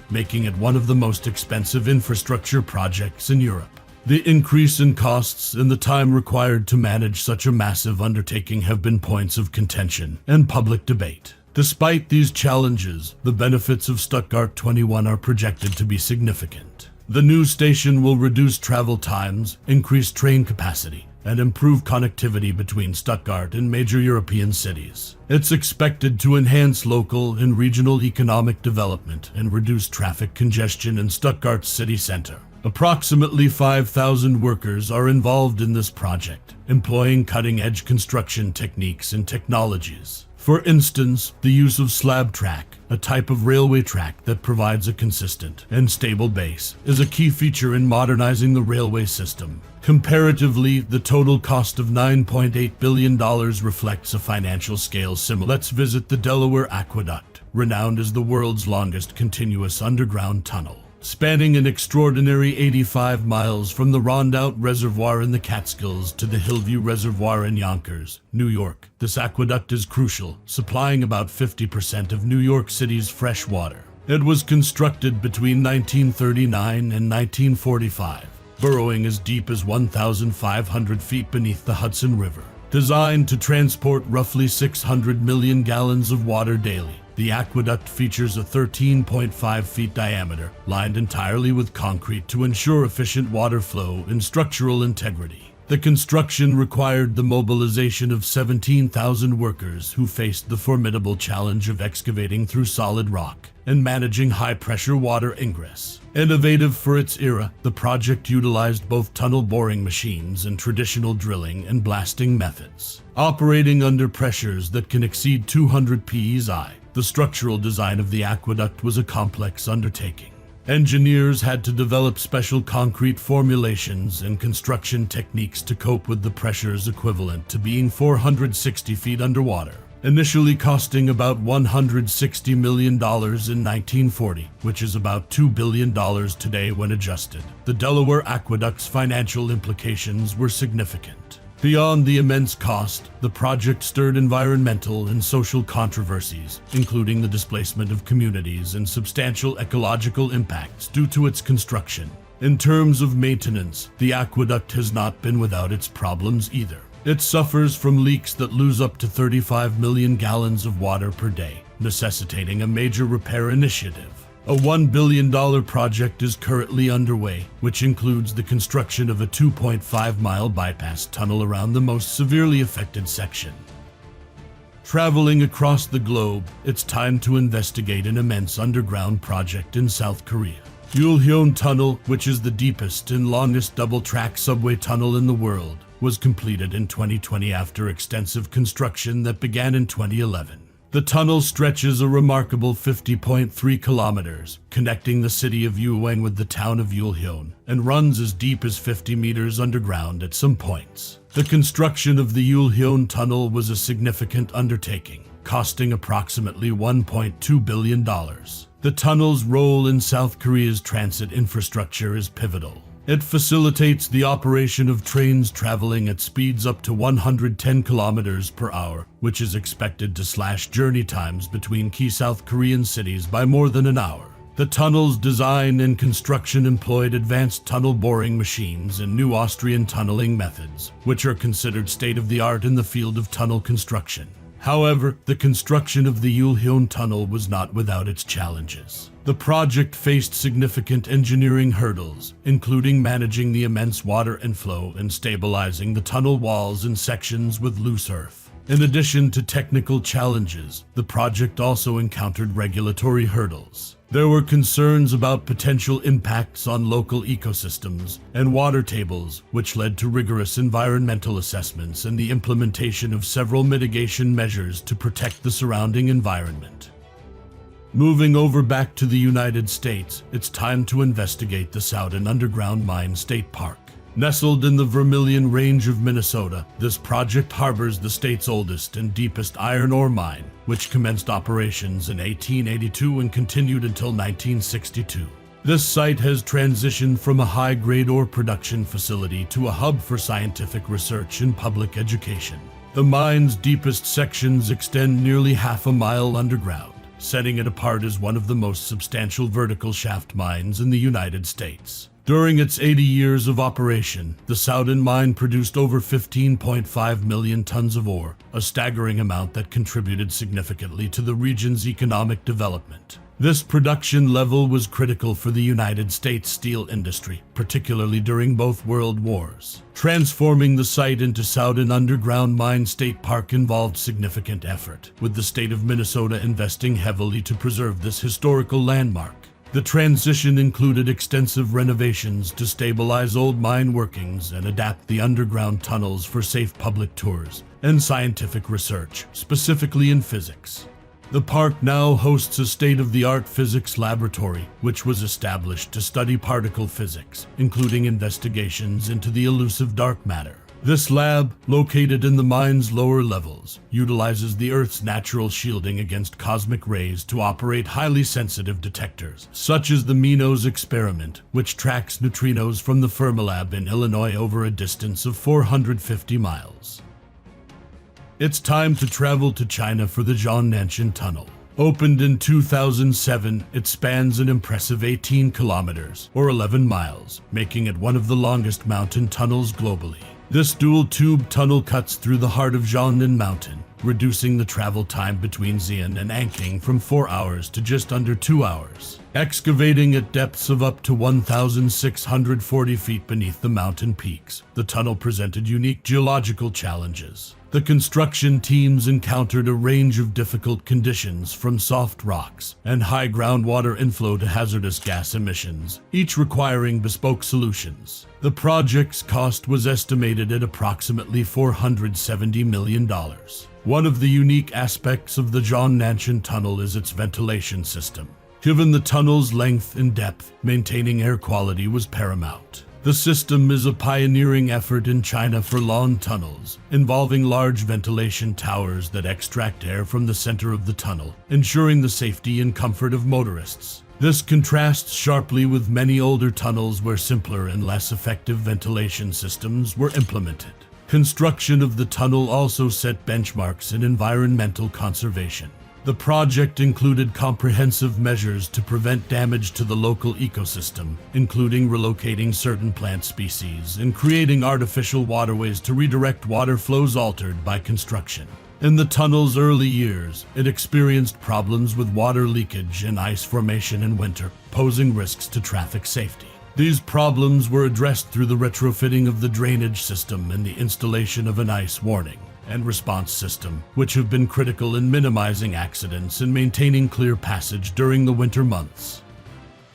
making it one of the most expensive infrastructure projects in Europe. The increase in costs and the time required to manage such a massive undertaking have been points of contention and public debate. Despite these challenges, the benefits of Stuttgart 21 are projected to be significant. The new station will reduce travel times, increase train capacity, and improve connectivity between Stuttgart and major European cities. It's expected to enhance local and regional economic development and reduce traffic congestion in Stuttgart's city center. Approximately 5,000 workers are involved in this project, employing cutting-edge construction techniques and technologies. For instance, the use of slab track, a type of railway track that provides a consistent and stable base, is a key feature in modernizing the railway system. Comparatively, the total cost of $9.8 billion reflects a financial scale similar. Let's visit the Delaware Aqueduct, renowned as the world's longest continuous underground tunnel. Spanning an extraordinary 85 miles from the Rondout Reservoir in the Catskills to the Hillview Reservoir in Yonkers, New York, this aqueduct is crucial, supplying about 50% of New York City's fresh water. It was constructed between 1939 and 1945, burrowing as deep as 1,500 feet beneath the Hudson River. Designed to transport roughly 600 million gallons of water daily, the aqueduct features a 13.5 feet diameter, lined entirely with concrete to ensure efficient water flow and structural integrity. The construction required the mobilization of 17,000 workers who faced the formidable challenge of excavating through solid rock and managing high-pressure water ingress. Innovative for its era, the project utilized both tunnel boring machines and traditional drilling and blasting methods. Operating under pressures that can exceed 200 psi, the structural design of the aqueduct was a complex undertaking. Engineers had to develop special concrete formulations and construction techniques to cope with the pressures equivalent to being 460 feet underwater. Initially costing about $160 million in 1940, which is about $2 billion today when adjusted. The Delaware Aqueduct's financial implications were significant. Beyond the immense cost, the project stirred environmental and social controversies, including the displacement of communities and substantial ecological impacts due to its construction. In terms of maintenance, the aqueduct has not been without its problems either. It suffers from leaks that lose up to 35 million gallons of water per day, necessitating a major repair initiative. A $1 billion project is currently underway, which includes the construction of a 2.5-mile bypass tunnel around the most severely affected section. Traveling across the globe, it's time to investigate an immense underground project in South Korea. Uihun Tunnel, which is the deepest and longest double-track subway tunnel in the world, was completed in 2020 after extensive construction that began in 2011. The tunnel stretches a remarkable 50.3 kilometers, connecting the city of Uihun with the town of Uihun, and runs as deep as 50 meters underground at some points. The construction of the Uihun Tunnel was a significant undertaking, costing approximately $1.2 billion. The tunnel's role in South Korea's transit infrastructure is pivotal. It facilitates the operation of trains traveling at speeds up to 110 kilometers per hour, which is expected to slash journey times between key South Korean cities by more than an hour. The tunnel's design and construction employed advanced tunnel boring machines and new Austrian tunneling methods, which are considered state-of-the-art in the field of tunnel construction. However, the construction of the Uihun Tunnel was not without its challenges. The project faced significant engineering hurdles, including managing the immense water inflow and stabilizing the tunnel walls in sections with loose earth. In addition to technical challenges, the project also encountered regulatory hurdles. There were concerns about potential impacts on local ecosystems and water tables, which led to rigorous environmental assessments and the implementation of several mitigation measures to protect the surrounding environment. Moving over back to the United States, it's time to investigate the Soudan Underground Mine State Park. Nestled in the Vermilion Range of Minnesota, this project harbors the state's oldest and deepest iron ore mine, which commenced operations in 1882 and continued until 1962. This site has transitioned from a high-grade ore production facility to a hub for scientific research and public education. The mine's deepest sections extend nearly half a mile underground, setting it apart as one of the most substantial vertical shaft mines in the United States. During its 80 years of operation, the Soudan mine produced over 15.5 million tons of ore, a staggering amount that contributed significantly to the region's economic development. This production level was critical for the United States steel industry, particularly during both world wars. Transforming the site into Soudan Underground Mine State Park involved significant effort, with the state of Minnesota investing heavily to preserve this historical landmark. The transition included extensive renovations to stabilize old mine workings and adapt the underground tunnels for safe public tours and scientific research, specifically in physics. The park now hosts a state-of-the-art physics laboratory, which was established to study particle physics, including investigations into the elusive dark matter. This lab, located in the mine's lower levels, utilizes the Earth's natural shielding against cosmic rays to operate highly sensitive detectors, such as the MINOS experiment, which tracks neutrinos from the Fermilab in Illinois over a distance of 450 miles. It's time to travel to China for the Zhongnanshan Tunnel. Opened in 2007, it spans an impressive 18 kilometers, or 11 miles, making it one of the longest mountain tunnels globally. This dual-tube tunnel cuts through the heart of Zhongnan Mountain, reducing the travel time between Xi'an and Anqing from 4 hours to just under 2 hours. Excavating at depths of up to 1,640 feet beneath the mountain peaks, the tunnel presented unique geological challenges. The construction teams encountered a range of difficult conditions, from soft rocks and high groundwater inflow to hazardous gas emissions, each requiring bespoke solutions. The project's cost was estimated at approximately $470 million. One of the unique aspects of the Zhongnanshan Tunnel is its ventilation system. Given the tunnel's length and depth, maintaining air quality was paramount. The system is a pioneering effort in China for long tunnels, involving large ventilation towers that extract air from the center of the tunnel, ensuring the safety and comfort of motorists. This contrasts sharply with many older tunnels where simpler and less effective ventilation systems were implemented. Construction of the tunnel also set benchmarks in environmental conservation. The project included comprehensive measures to prevent damage to the local ecosystem, including relocating certain plant species and creating artificial waterways to redirect water flows altered by construction. In the tunnel's early years, it experienced problems with water leakage and ice formation in winter, posing risks to traffic safety. These problems were addressed through the retrofitting of the drainage system and the installation of an ice warning and response system, which have been critical in minimizing accidents and maintaining clear passage during the winter months.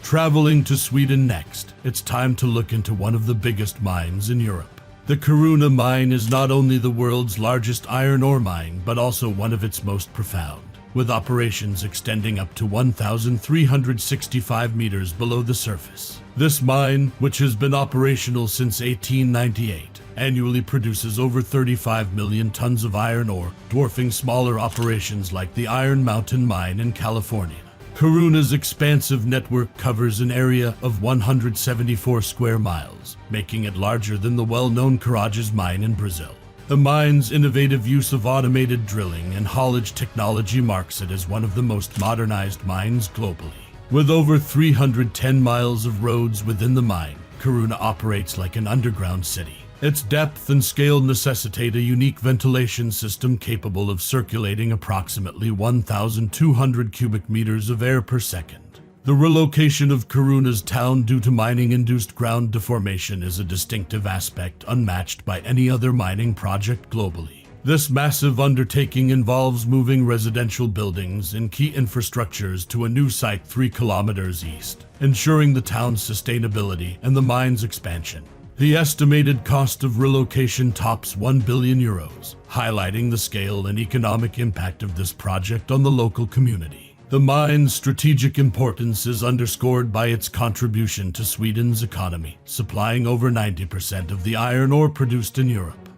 Traveling to Sweden next, it's time to look into one of the biggest mines in Europe. The Kiruna mine is not only the world's largest iron ore mine, but also one of its most profound, with operations extending up to 1,365 meters below the surface. This mine, which has been operational since 1898, annually produces over 35 million tons of iron ore, dwarfing smaller operations like the Iron Mountain mine in California. Kiruna's expansive network covers an area of 174 square miles, making it larger than the well-known Carajás mine in Brazil. The mine's innovative use of automated drilling and haulage technology marks it as one of the most modernized mines globally. With over 310 miles of roads within the mine, Kiruna operates like an underground city. Its depth and scale necessitate a unique ventilation system capable of circulating approximately 1,200 cubic meters of air per second. The relocation of Kiruna's town due to mining-induced ground deformation is a distinctive aspect unmatched by any other mining project globally. This massive undertaking involves moving residential buildings and key infrastructures to a new site 3 kilometers east, ensuring the town's sustainability and the mine's expansion. The estimated cost of relocation tops €1 billion, highlighting the scale and economic impact of this project on the local community. The mine's strategic importance is underscored by its contribution to Sweden's economy, supplying over 90% of the iron ore produced in Europe.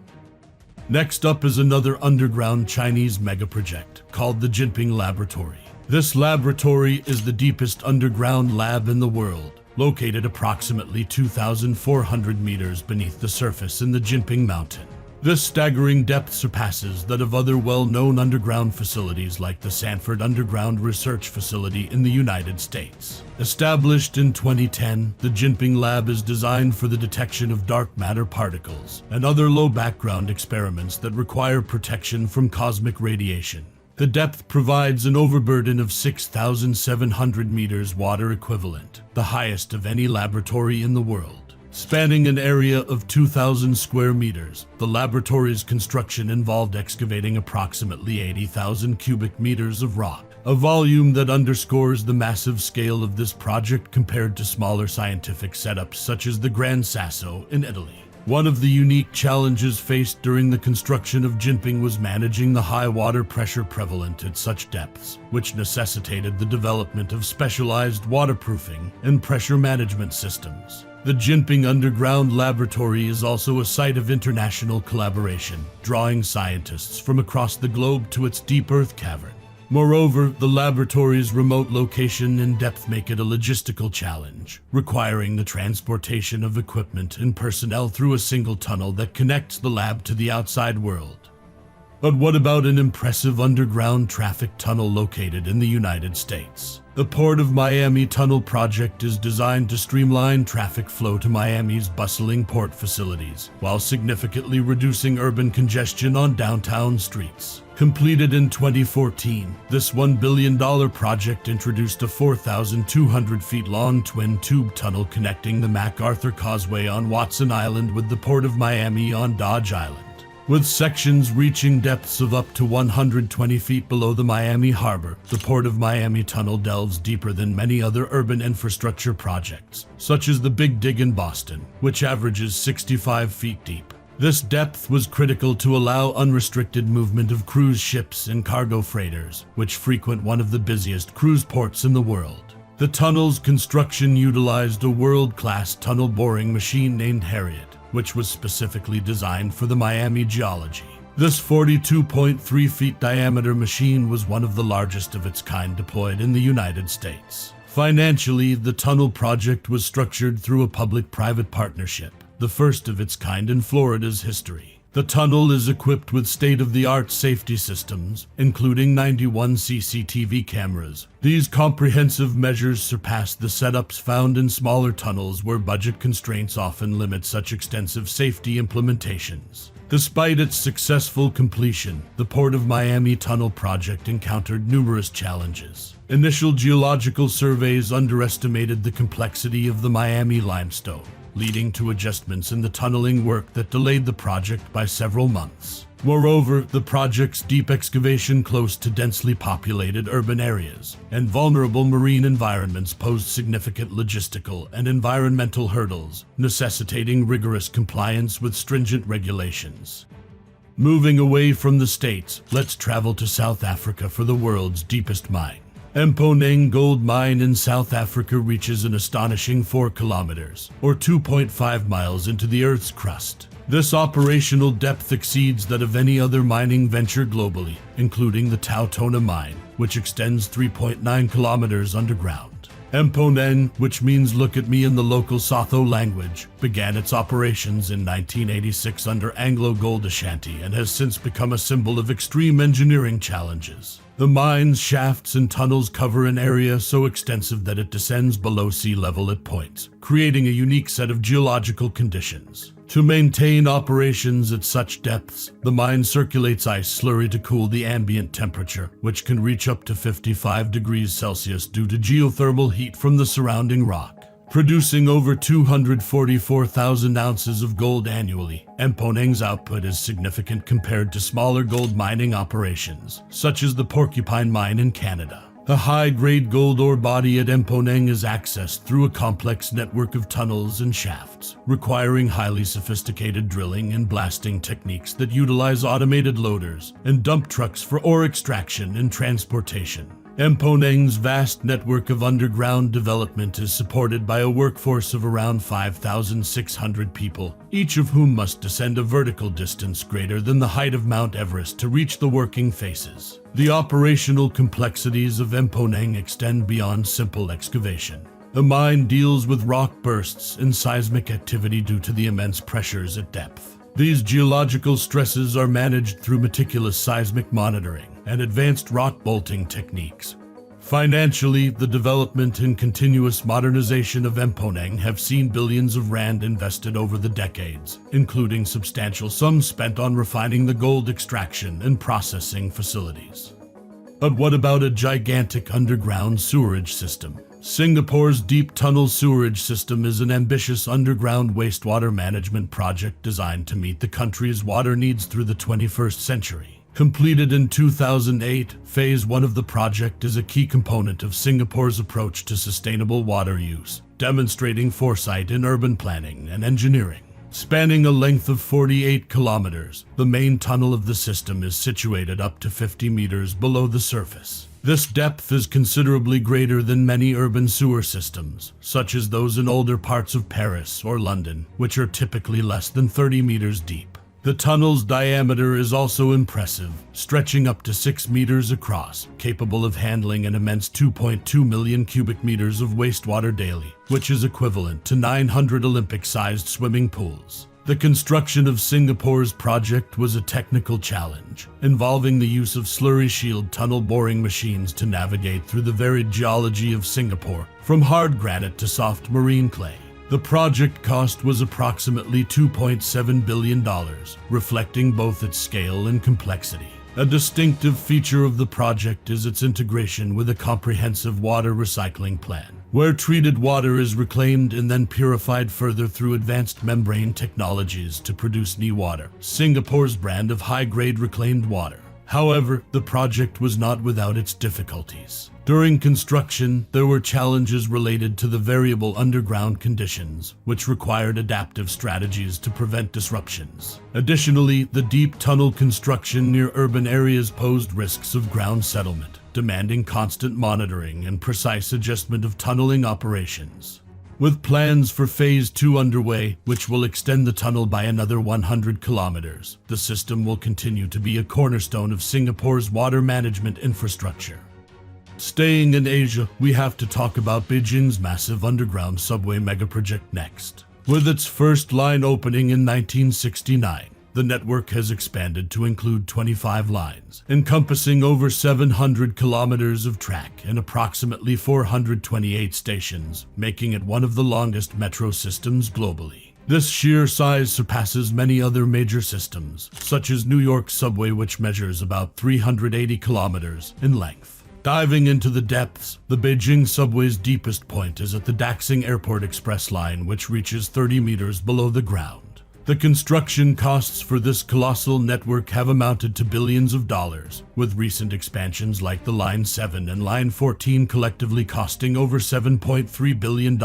Next up is another underground Chinese megaproject called the Jinping Laboratory. This laboratory is the deepest underground lab in the world, located approximately 2,400 meters beneath the surface in the Jinping Mountain. This staggering depth surpasses that of other well-known underground facilities like the Sanford Underground Research Facility in the United States. Established in 2010, the Jinping Lab is designed for the detection of dark matter particles and other low-background experiments that require protection from cosmic radiation. The depth provides an overburden of 6,700 meters water equivalent, the highest of any laboratory in the world. Spanning an area of 2,000 square meters, the laboratory's construction involved excavating approximately 80,000 cubic meters of rock, a volume that underscores the massive scale of this project compared to smaller scientific setups such as the Gran Sasso in Italy. One of the unique challenges faced during the construction of Jinping was managing the high water pressure prevalent at such depths, which necessitated the development of specialized waterproofing and pressure management systems. The Jinping Underground Laboratory is also a site of international collaboration, drawing scientists from across the globe to its deep earth cavern. Moreover, the laboratory's remote location and depth make it a logistical challenge, requiring the transportation of equipment and personnel through a single tunnel that connects the lab to the outside world. But what about an impressive underground traffic tunnel located in the United States? The Port of Miami Tunnel project is designed to streamline traffic flow to Miami's bustling port facilities, while significantly reducing urban congestion on downtown streets. Completed in 2014, this $1 billion project introduced a 4,200 feet long twin-tube tunnel connecting the MacArthur Causeway on Watson Island with the Port of Miami on Dodge Island. With sections reaching depths of up to 120 feet below the Miami harbor, the Port of Miami Tunnel delves deeper than many other urban infrastructure projects, such as the Big Dig in Boston, which averages 65 feet deep. This depth was critical to allow unrestricted movement of cruise ships and cargo freighters, which frequent one of the busiest cruise ports in the world. The tunnel's construction utilized a world-class tunnel boring machine named Harriet, which was specifically designed for the Miami geology. This 42.3 feet diameter machine was one of the largest of its kind deployed in the United States. Financially, the tunnel project was structured through a public-private partnership, the first of its kind in Florida's history. The tunnel is equipped with state-of-the-art safety systems, including 91 CCTV cameras. These comprehensive measures surpass the setups found in smaller tunnels where budget constraints often limit such extensive safety implementations. Despite its successful completion, the Port of Miami Tunnel project encountered numerous challenges. Initial geological surveys underestimated the complexity of the Miami limestone, leading to adjustments in the tunneling work that delayed the project by several months. Moreover, the project's deep excavation close to densely populated urban areas and vulnerable marine environments posed significant logistical and environmental hurdles, necessitating rigorous compliance with stringent regulations. Moving away from the States, let's travel to South Africa for the world's deepest mine. Mponeng Gold Mine in South Africa reaches an astonishing 4 kilometers, or 2.5 miles into the Earth's crust. This operational depth exceeds that of any other mining venture globally, including the Tautona mine, which extends 3.9 kilometers underground. Mponeng, which means look at me in the local Sotho language, began its operations in 1986 under Anglo Gold Ashanti and has since become a symbol of extreme engineering challenges. The mine's shafts and tunnels cover an area so extensive that it descends below sea level at points, creating a unique set of geological conditions. To maintain operations at such depths, the mine circulates ice slurry to cool the ambient temperature, which can reach up to 55 degrees Celsius due to geothermal heat from the surrounding rock. Producing over 244,000 ounces of gold annually, Mponeng's output is significant compared to smaller gold mining operations, such as the Porcupine Mine in Canada. The high-grade gold ore body at Mponeng is accessed through a complex network of tunnels and shafts, requiring highly sophisticated drilling and blasting techniques that utilize automated loaders and dump trucks for ore extraction and transportation. Mponeng's vast network of underground development is supported by a workforce of around 5,600 people, each of whom must descend a vertical distance greater than the height of Mount Everest to reach the working faces. The operational complexities of Mponeng extend beyond simple excavation. The mine deals with rock bursts and seismic activity due to the immense pressures at depth. These geological stresses are managed through meticulous seismic monitoring and advanced rock bolting techniques. Financially, the development and continuous modernization of Mponeng have seen billions of rand invested over the decades, including substantial sums spent on refining the gold extraction and processing facilities. But what about a gigantic underground sewerage system? Singapore's deep tunnel sewerage system is an ambitious underground wastewater management project designed to meet the country's water needs through the 21st century. Completed in 2008, Phase 1 of the project is a key component of Singapore's approach to sustainable water use, demonstrating foresight in urban planning and engineering. Spanning a length of 48 kilometers, the main tunnel of the system is situated up to 50 meters below the surface. This depth is considerably greater than many urban sewer systems, such as those in older parts of Paris or London, which are typically less than 30 meters deep. The tunnel's diameter is also impressive, stretching up to 6 meters across, capable of handling an immense 2.2 million cubic meters of wastewater daily, which is equivalent to 900 Olympic-sized swimming pools. The construction of Singapore's project was a technical challenge, involving the use of slurry shield tunnel boring machines to navigate through the varied geology of Singapore, from hard granite to soft marine clay. The project cost was approximately $2.7 billion, reflecting both its scale and complexity. A distinctive feature of the project is its integration with a comprehensive water recycling plan, where treated water is reclaimed and then purified further through advanced membrane technologies to produce NEWater, Singapore's brand of high-grade reclaimed water. However, the project was not without its difficulties. During construction, there were challenges related to the variable underground conditions, which required adaptive strategies to prevent disruptions. Additionally, the deep tunnel construction near urban areas posed risks of ground settlement, demanding constant monitoring and precise adjustment of tunneling operations. With plans for Phase 2 underway, which will extend the tunnel by another 100 kilometers, the system will continue to be a cornerstone of Singapore's water management infrastructure. Staying in Asia, we have to talk about Beijing's massive underground subway megaproject next. With its first line opening in 1969, the network has expanded to include 25 lines, encompassing over 700 kilometers of track and approximately 428 stations, making it one of the longest metro systems globally. This sheer size surpasses many other major systems, such as New York's subway, which measures about 380 kilometers in length. Diving into the depths, the Beijing subway's deepest point is at the Daxing Airport Express line, which reaches 30 meters below the ground. The construction costs for this colossal network have amounted to billions of dollars, with recent expansions like the Line 7 and Line 14 collectively costing over $7.3 billion.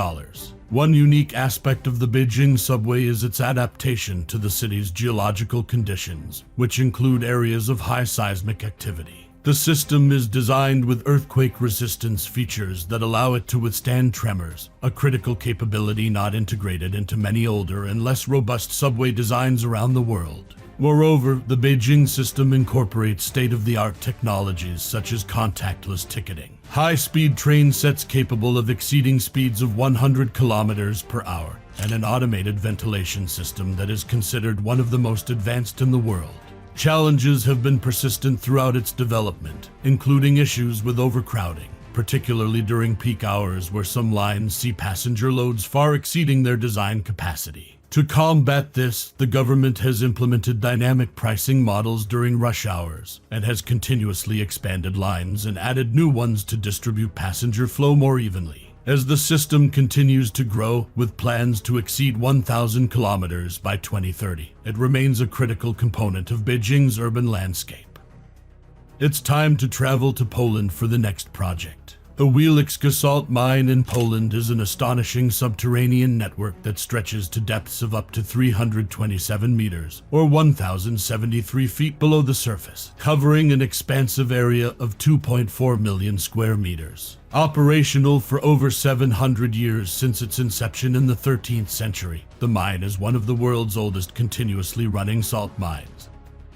One unique aspect of the Beijing subway is its adaptation to the city's geological conditions, which include areas of high seismic activity. The system is designed with earthquake resistance features that allow it to withstand tremors, a critical capability not integrated into many older and less robust subway designs around the world. Moreover, the Beijing system incorporates state-of-the-art technologies such as contactless ticketing, high-speed train sets capable of exceeding speeds of 100 kilometers per hour, and an automated ventilation system that is considered one of the most advanced in the world. Challenges have been persistent throughout its development, including issues with overcrowding, particularly during peak hours where some lines see passenger loads far exceeding their design capacity. To combat this, the government has implemented dynamic pricing models during rush hours and has continuously expanded lines and added new ones to distribute passenger flow more evenly. As the system continues to grow, with plans to exceed 1,000 kilometers by 2030, it remains a critical component of Beijing's urban landscape. It's time to travel to Poland for the next project. The Wieliczka salt mine in Poland is an astonishing subterranean network that stretches to depths of up to 327 meters, or 1,073 feet below the surface, covering an expansive area of 2.4 million square meters. Operational for over 700 years since its inception in the 13th century, the mine is one of the world's oldest continuously running salt mines,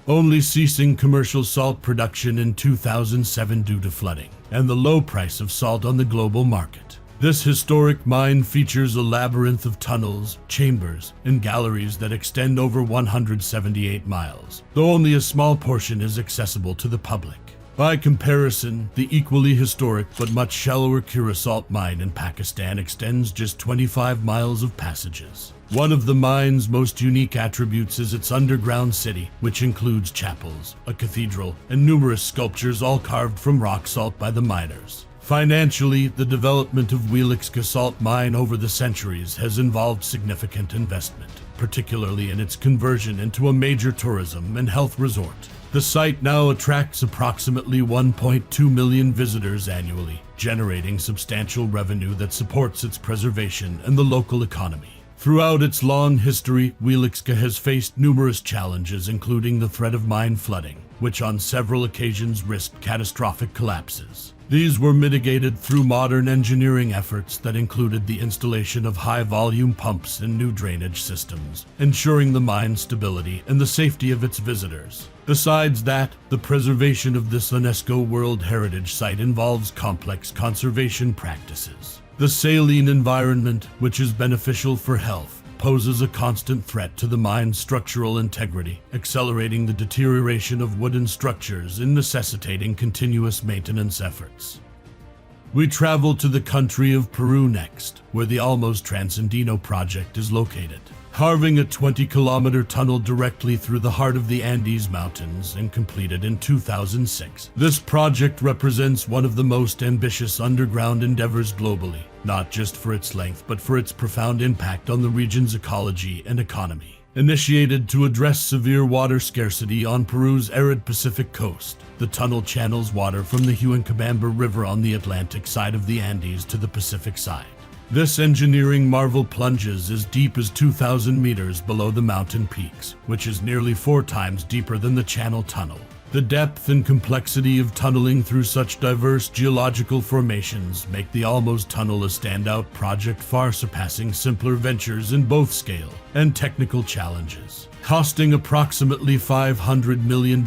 only ceasing commercial salt production in 2007 due to flooding and the low price of salt on the global market. This historic mine features a labyrinth of tunnels, chambers, and galleries that extend over 178 miles, though only a small portion is accessible to the public. By comparison, the equally historic but much shallower Kira salt mine in Pakistan extends just 25 miles of passages. One of the mine's most unique attributes is its underground city, which includes chapels, a cathedral, and numerous sculptures all carved from rock salt by the miners. Financially, the development of Wieliczka salt mine over the centuries has involved significant investment, particularly in its conversion into a major tourism and health resort. The site now attracts approximately 1.2 million visitors annually, generating substantial revenue that supports its preservation and the local economy. Throughout its long history, Wieliczka has faced numerous challenges, including the threat of mine flooding, which on several occasions risked catastrophic collapses. These were mitigated through modern engineering efforts that included the installation of high-volume pumps and new drainage systems, ensuring the mine's stability and the safety of its visitors. Besides that, the preservation of this UNESCO World Heritage Site involves complex conservation practices. The saline environment, which is beneficial for health, poses a constant threat to the mine's structural integrity, accelerating the deterioration of wooden structures and necessitating continuous maintenance efforts. We travel to the country of Peru next, where the Olmos Transandino project is located. Carving a 20-kilometer tunnel directly through the heart of the Andes Mountains and completed in 2006. This project represents one of the most ambitious underground endeavors globally, not just for its length but for its profound impact on the region's ecology and economy. Initiated to address severe water scarcity on Peru's arid Pacific coast, the tunnel channels water from the Huancabamba River on the Atlantic side of the Andes to the Pacific side. This engineering marvel plunges as deep as 2,000 meters below the mountain peaks, which is nearly 4 times deeper than the Channel Tunnel. The depth and complexity of tunneling through such diverse geological formations make the Olmos Tunnel a standout project, far surpassing simpler ventures in both scale and technical challenges. Costing approximately $500 million,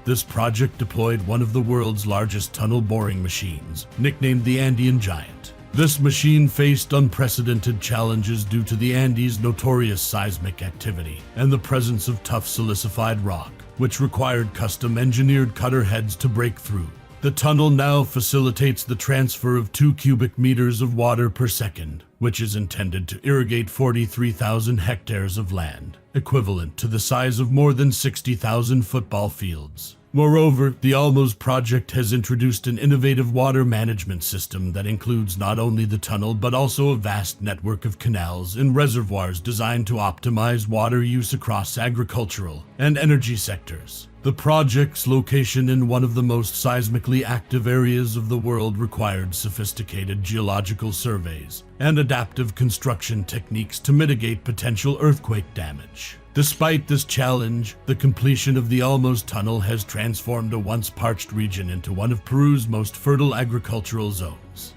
this project deployed one of the world's largest tunnel boring machines, nicknamed the Andean Giant. This machine faced unprecedented challenges due to the Andes' notorious seismic activity and the presence of tough silicified rock, which required custom-engineered cutter heads to break through. The tunnel now facilitates the transfer of 2 cubic meters of water per second, which is intended to irrigate 43,000 hectares of land, equivalent to the size of more than 60,000 football fields. Moreover, the Olmos project has introduced an innovative water management system that includes not only the tunnel but also a vast network of canals and reservoirs designed to optimize water use across agricultural and energy sectors. The project's location in one of the most seismically active areas of the world required sophisticated geological surveys and adaptive construction techniques to mitigate potential earthquake damage. Despite this challenge, the completion of the Olmos Tunnel has transformed a once parched region into one of Peru's most fertile agricultural zones.